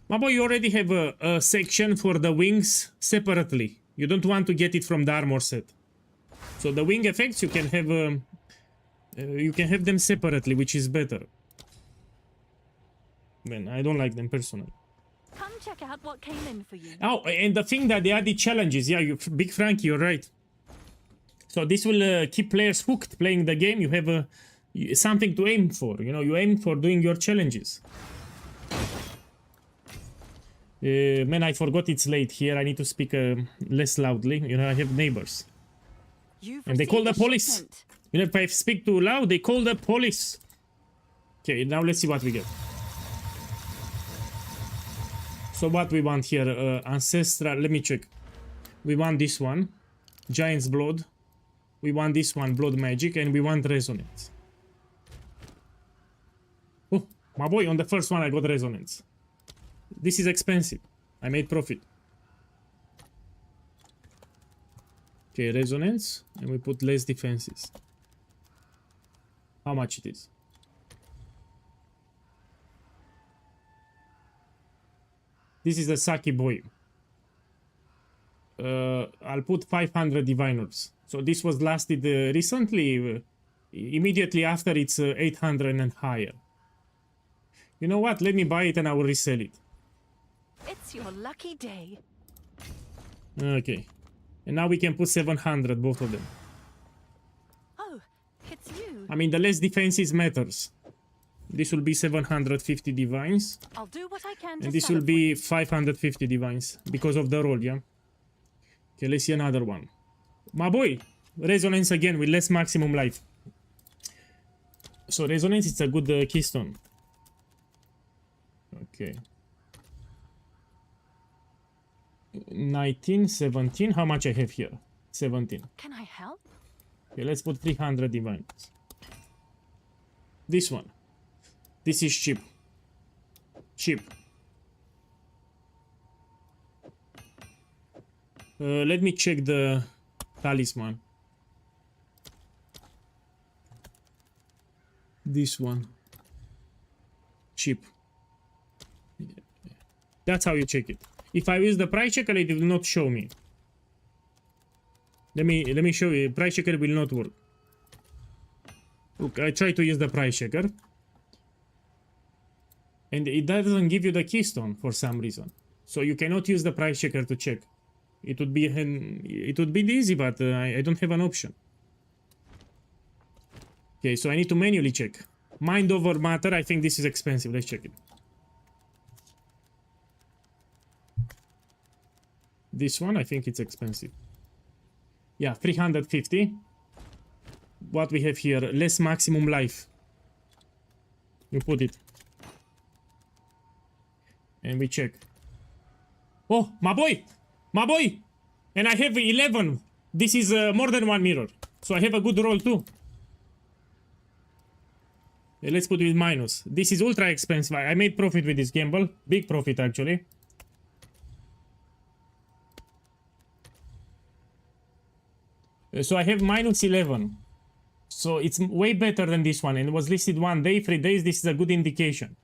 My boy, you already have a section for the wings separately. You don't want to get it from the armor set. So the wing effects, you can have them separately, which is better. Man, I don't like them personally. Come check out what came in for you. Oh, and the thing that they added challenges. Yeah, Big Frankie, you're right. So this will keep players hooked playing the game. You have something to aim for. You know, you aim for doing your challenges. Man, I forgot it's late here. I need to speak less loudly. You know, I have neighbors. And they call the police. Shipment. You know, if I speak too loud, they call the police. Okay, now let's see what we get. So what we want here? Ancestral, let me check. We want this one. Giant's Blood. We want this one, Blood Magic. And we want Resonance. Oh, my boy, on the first one I got Resonance. This is expensive. I made profit. Okay, Resonance. And we put less defenses. How much it is? This is the Saki Boy. I'll put 500 Diviners. So this was lasted recently. Immediately after it's 800 and higher. You know what? Let me buy it and I will resell it. It's your lucky day. Okay. And now we can put 700, both of them. Oh, it's you. I mean, the less defenses matters. This will be 750 divines. I'll do what I can to and this will be 550 divines because of the roll, yeah? Okay, let's see another one. My boy, Resonance again with less maximum life. So Resonance, it's a good keystone. Okay. 19, 17. How much I have here? 17. Can I help? Okay, let's put 300 divines. This one. This is cheap. Cheap. Let me check the talisman. This one. Cheap. That's how you check it. If I use the price checker, it will not show me. Let me show you. Price checker will not work. Look, I try to use the price checker. And it doesn't give you the keystone for some reason. So you cannot use the price checker to check. It would be easy, but I don't have an option. Okay, so I need to manually check. Mind over matter, I think this is expensive. Let's check it. This one, I think it's expensive. Yeah, 350. What we have here, less maximum life. You put it. And we check. Oh, my boy! My boy! And I have 11. This is more than one mirror. So I have a good roll too. Let's put it with minus. This is ultra expensive. I made profit with this gamble. Big profit actually. So I have minus 11. So it's way better than this one. And it was listed 1 day, 3 days. This is a good indication.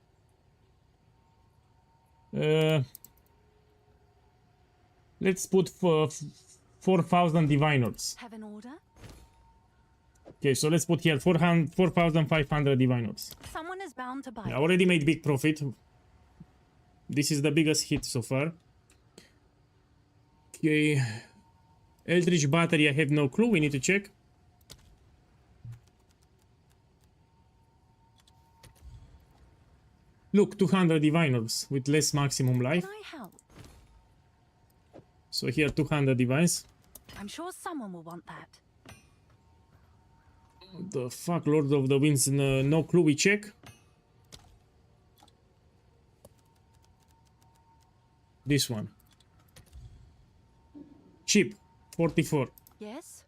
Let's put 4,000 diviners. Have an order? Okay, so let's put here 4,500 diviners. Someone is bound to buy. I already made big profit. This is the biggest hit so far. Okay. Eldritch Battery, I have no clue. We need to check. Look, 200 divine orbs with less maximum life. Can I help? So here 200 divines. I'm sure someone will want that. The fuck, Lord of the Winds, no clue, we check. This one. Cheap, 44. Yes?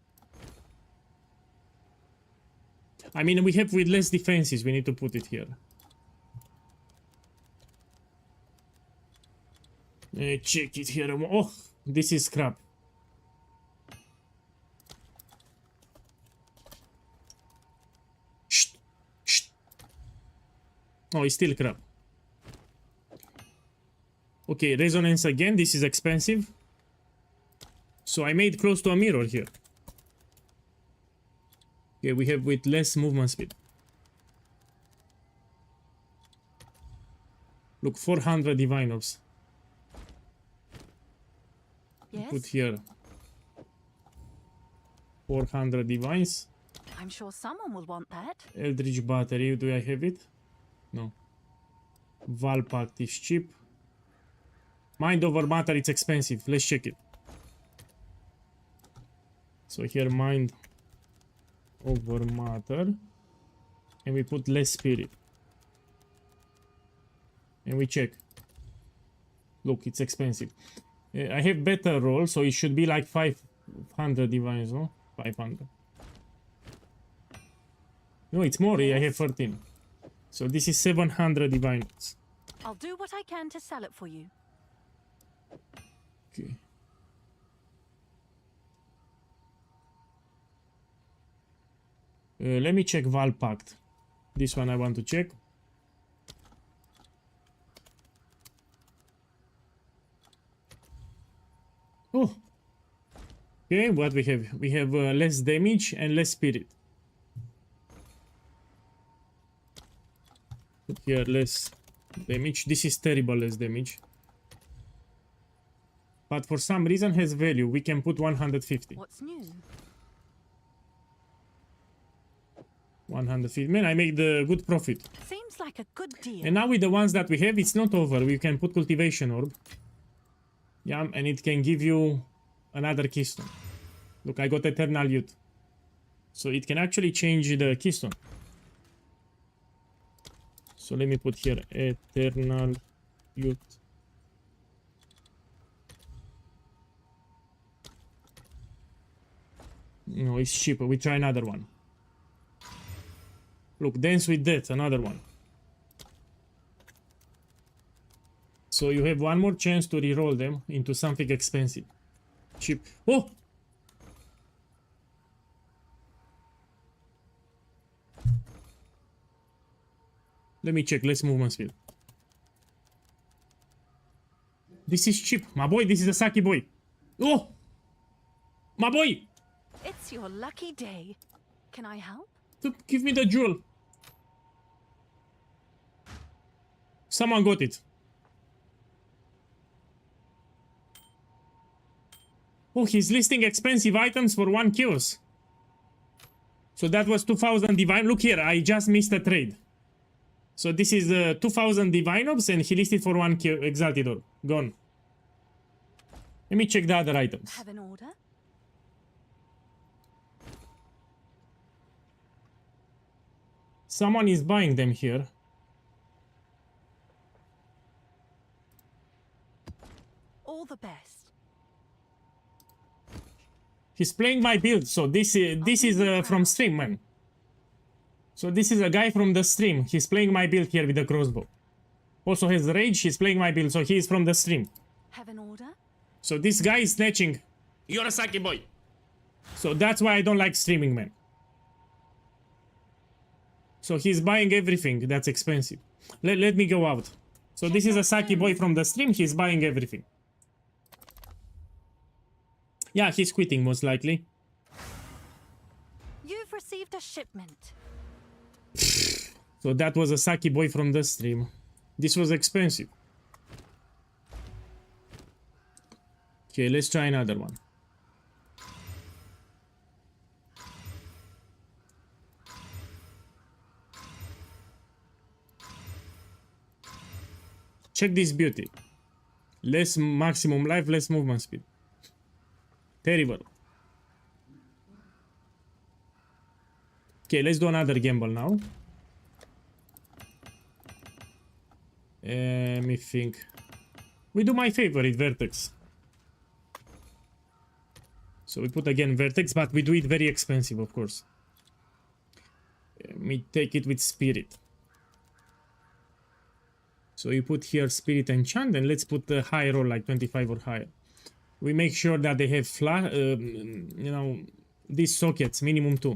I mean, we have with less defenses, we need to put it here. Check it here. Oh, this is crap. Shh. Shh. Oh, it's still crap. Okay, resonance again. This is expensive. So I made close to a mirror here. Okay, we have with less movement speed. Look, 400 divine orbs. Yes? Put here 400 divines. I'm sure someone will want that. Eldritch battery, do I have it? No. Val Pact is cheap. Mind over matter, it's expensive. Let's check it. So here mind over matter. And we put less spirit. And we check. Look, it's expensive. I have better roll, so it should be like 500 divines, no? 500. No, it's more. I have 13. So this is 700 divines. I'll do what I can to sell it for you. Okay. Let me check Val Pact. This one I want to check. Oh. Okay, what we have? We have less damage and less spirit. Put here less damage. This is terrible less damage. But for some reason has value. We can put 150. What's new? 150. Man, I make the good profit. Seems like a good deal. And now with the ones that we have, it's not over. We can put cultivation orb. Yeah, and it can give you another keystone. Look, I got eternal youth. So it can actually change the keystone. So let me put here eternal youth. No, it's cheaper. We try another one. Look, dance with death, another one. So you have one more chance to reroll them into something expensive. Cheap. Oh! Let me check. Let's movement speed. This is cheap. My boy, this is a Saki boy. Oh! My boy! It's your lucky day. Can I help? Give me the jewel. Someone got it. Oh, he's listing expensive items for 1 chaos. So that was 2000 divine. Look here, I just missed a trade. So this is 2000 divine orbs and he listed for 1 exalted orb. Gone. Let me check the other items. Have an order? Someone is buying them here. All the best. He's playing my build, so this is from stream, man. So this is a guy from the stream. He's playing my build here with the crossbow. Also has rage. He's playing my build, so he is from the stream. Have an order? So this guy is snatching. You're a Saki boy. So that's why I don't like streaming, man. So he's buying everything that's expensive. Let me go out. So this is a Saki boy from the stream. He's buying everything. Yeah, he's quitting most likely. You've received a shipment. So that was a Saki boy from the stream. This was expensive. Okay, let's try another one. Check this beauty. Less maximum life, less movement speed. Terrible. Okay, let's do another gamble now. Let me think. We do my favorite, Vertex. So we put again Vertex, but we do it very expensive, of course. Let me take it with Spirit. So you put here Spirit Enchant, and let's put the high roll, like 25 or higher. We make sure that they have you know, these sockets, minimum 2.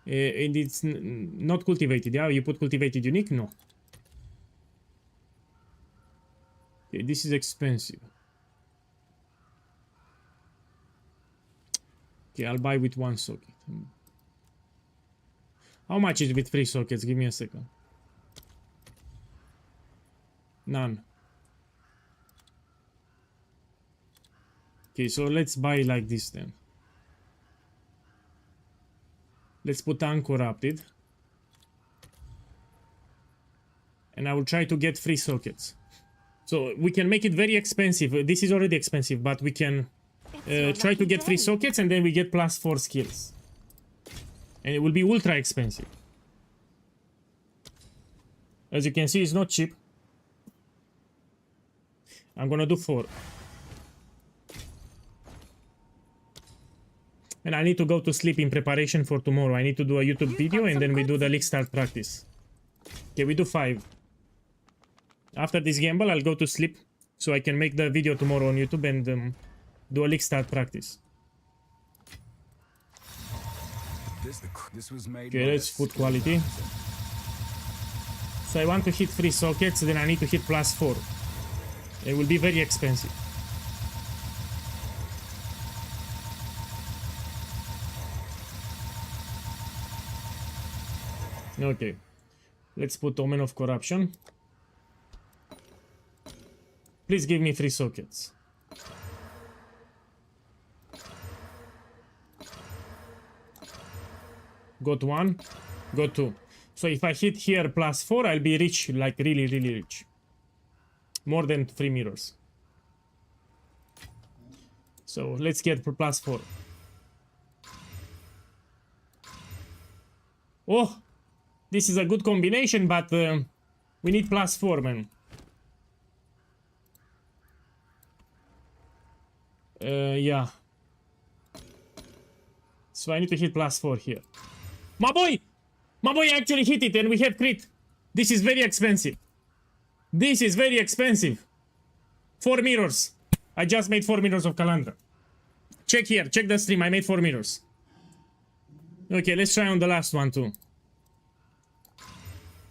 And it's not cultivated, yeah? You put cultivated unique? No. Okay, this is expensive. Okay, I'll buy with 1 socket. How much is with 3 sockets? Give me a second. None. Okay, so let's buy like this then. Let's put uncorrupted. And I will try to get 3 sockets. So we can make it very expensive. This is already expensive, but we can try to get 3 sockets and then we get +4 skills. And it will be ultra expensive. As you can see, it's not cheap. I'm gonna do 4. And I need to go to sleep in preparation for tomorrow. I need to do a YouTube video and then we do the league start practice. Okay, we do 5. After this gamble, I'll go to sleep so I can make the video tomorrow on YouTube and do a league start practice. Okay, let's put quality. So I want to hit 3 sockets, then I need to hit +4. It will be very expensive. Okay, let's put Omen of Corruption. Please give me 3 sockets. Got 1, got 2. So if I hit here +4, I'll be rich, like really, really rich. More than 3 mirrors. So let's get +4. Oh, this is a good combination, but we need +4, man. Yeah. So I need to hit +4 here. My boy! My boy actually hit it and we have crit. This is very expensive. This is very expensive. 4 mirrors. I just made 4 mirrors of Calandra. Check here. Check the stream. I made 4 mirrors. Okay, let's try on the last one too.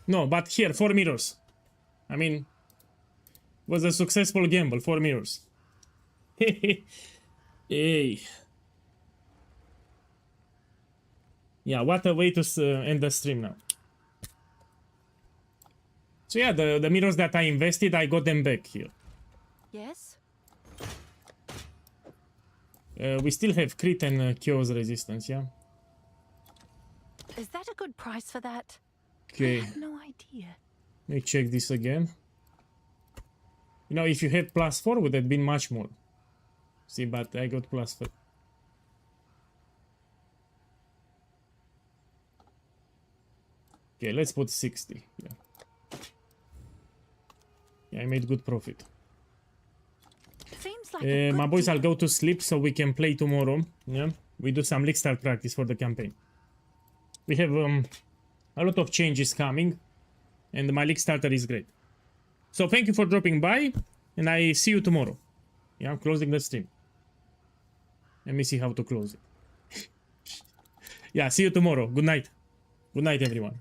No, but here, 4 mirrors. I mean, was a successful gamble. 4 mirrors. Hey. Yeah, what a way to end the stream now. So yeah, the mirrors that I invested, I got them back here. Yes? We still have crit and chaos resistance, yeah? Is that a good price for that? Okay. I have no idea. Let me check this again. You know, if you had +4, would have been much more. See, but I got +4. Okay, let's put 60. Yeah, I made good profit. Seems like my boys, I'll go to sleep so we can play tomorrow. Yeah, we do some league start practice for the campaign. We have a lot of changes coming, and my league starter is great. So thank you for dropping by, and I see you tomorrow. Yeah, I'm closing the stream. Let me see how to close it. Yeah, see you tomorrow. Good night. Good night, everyone.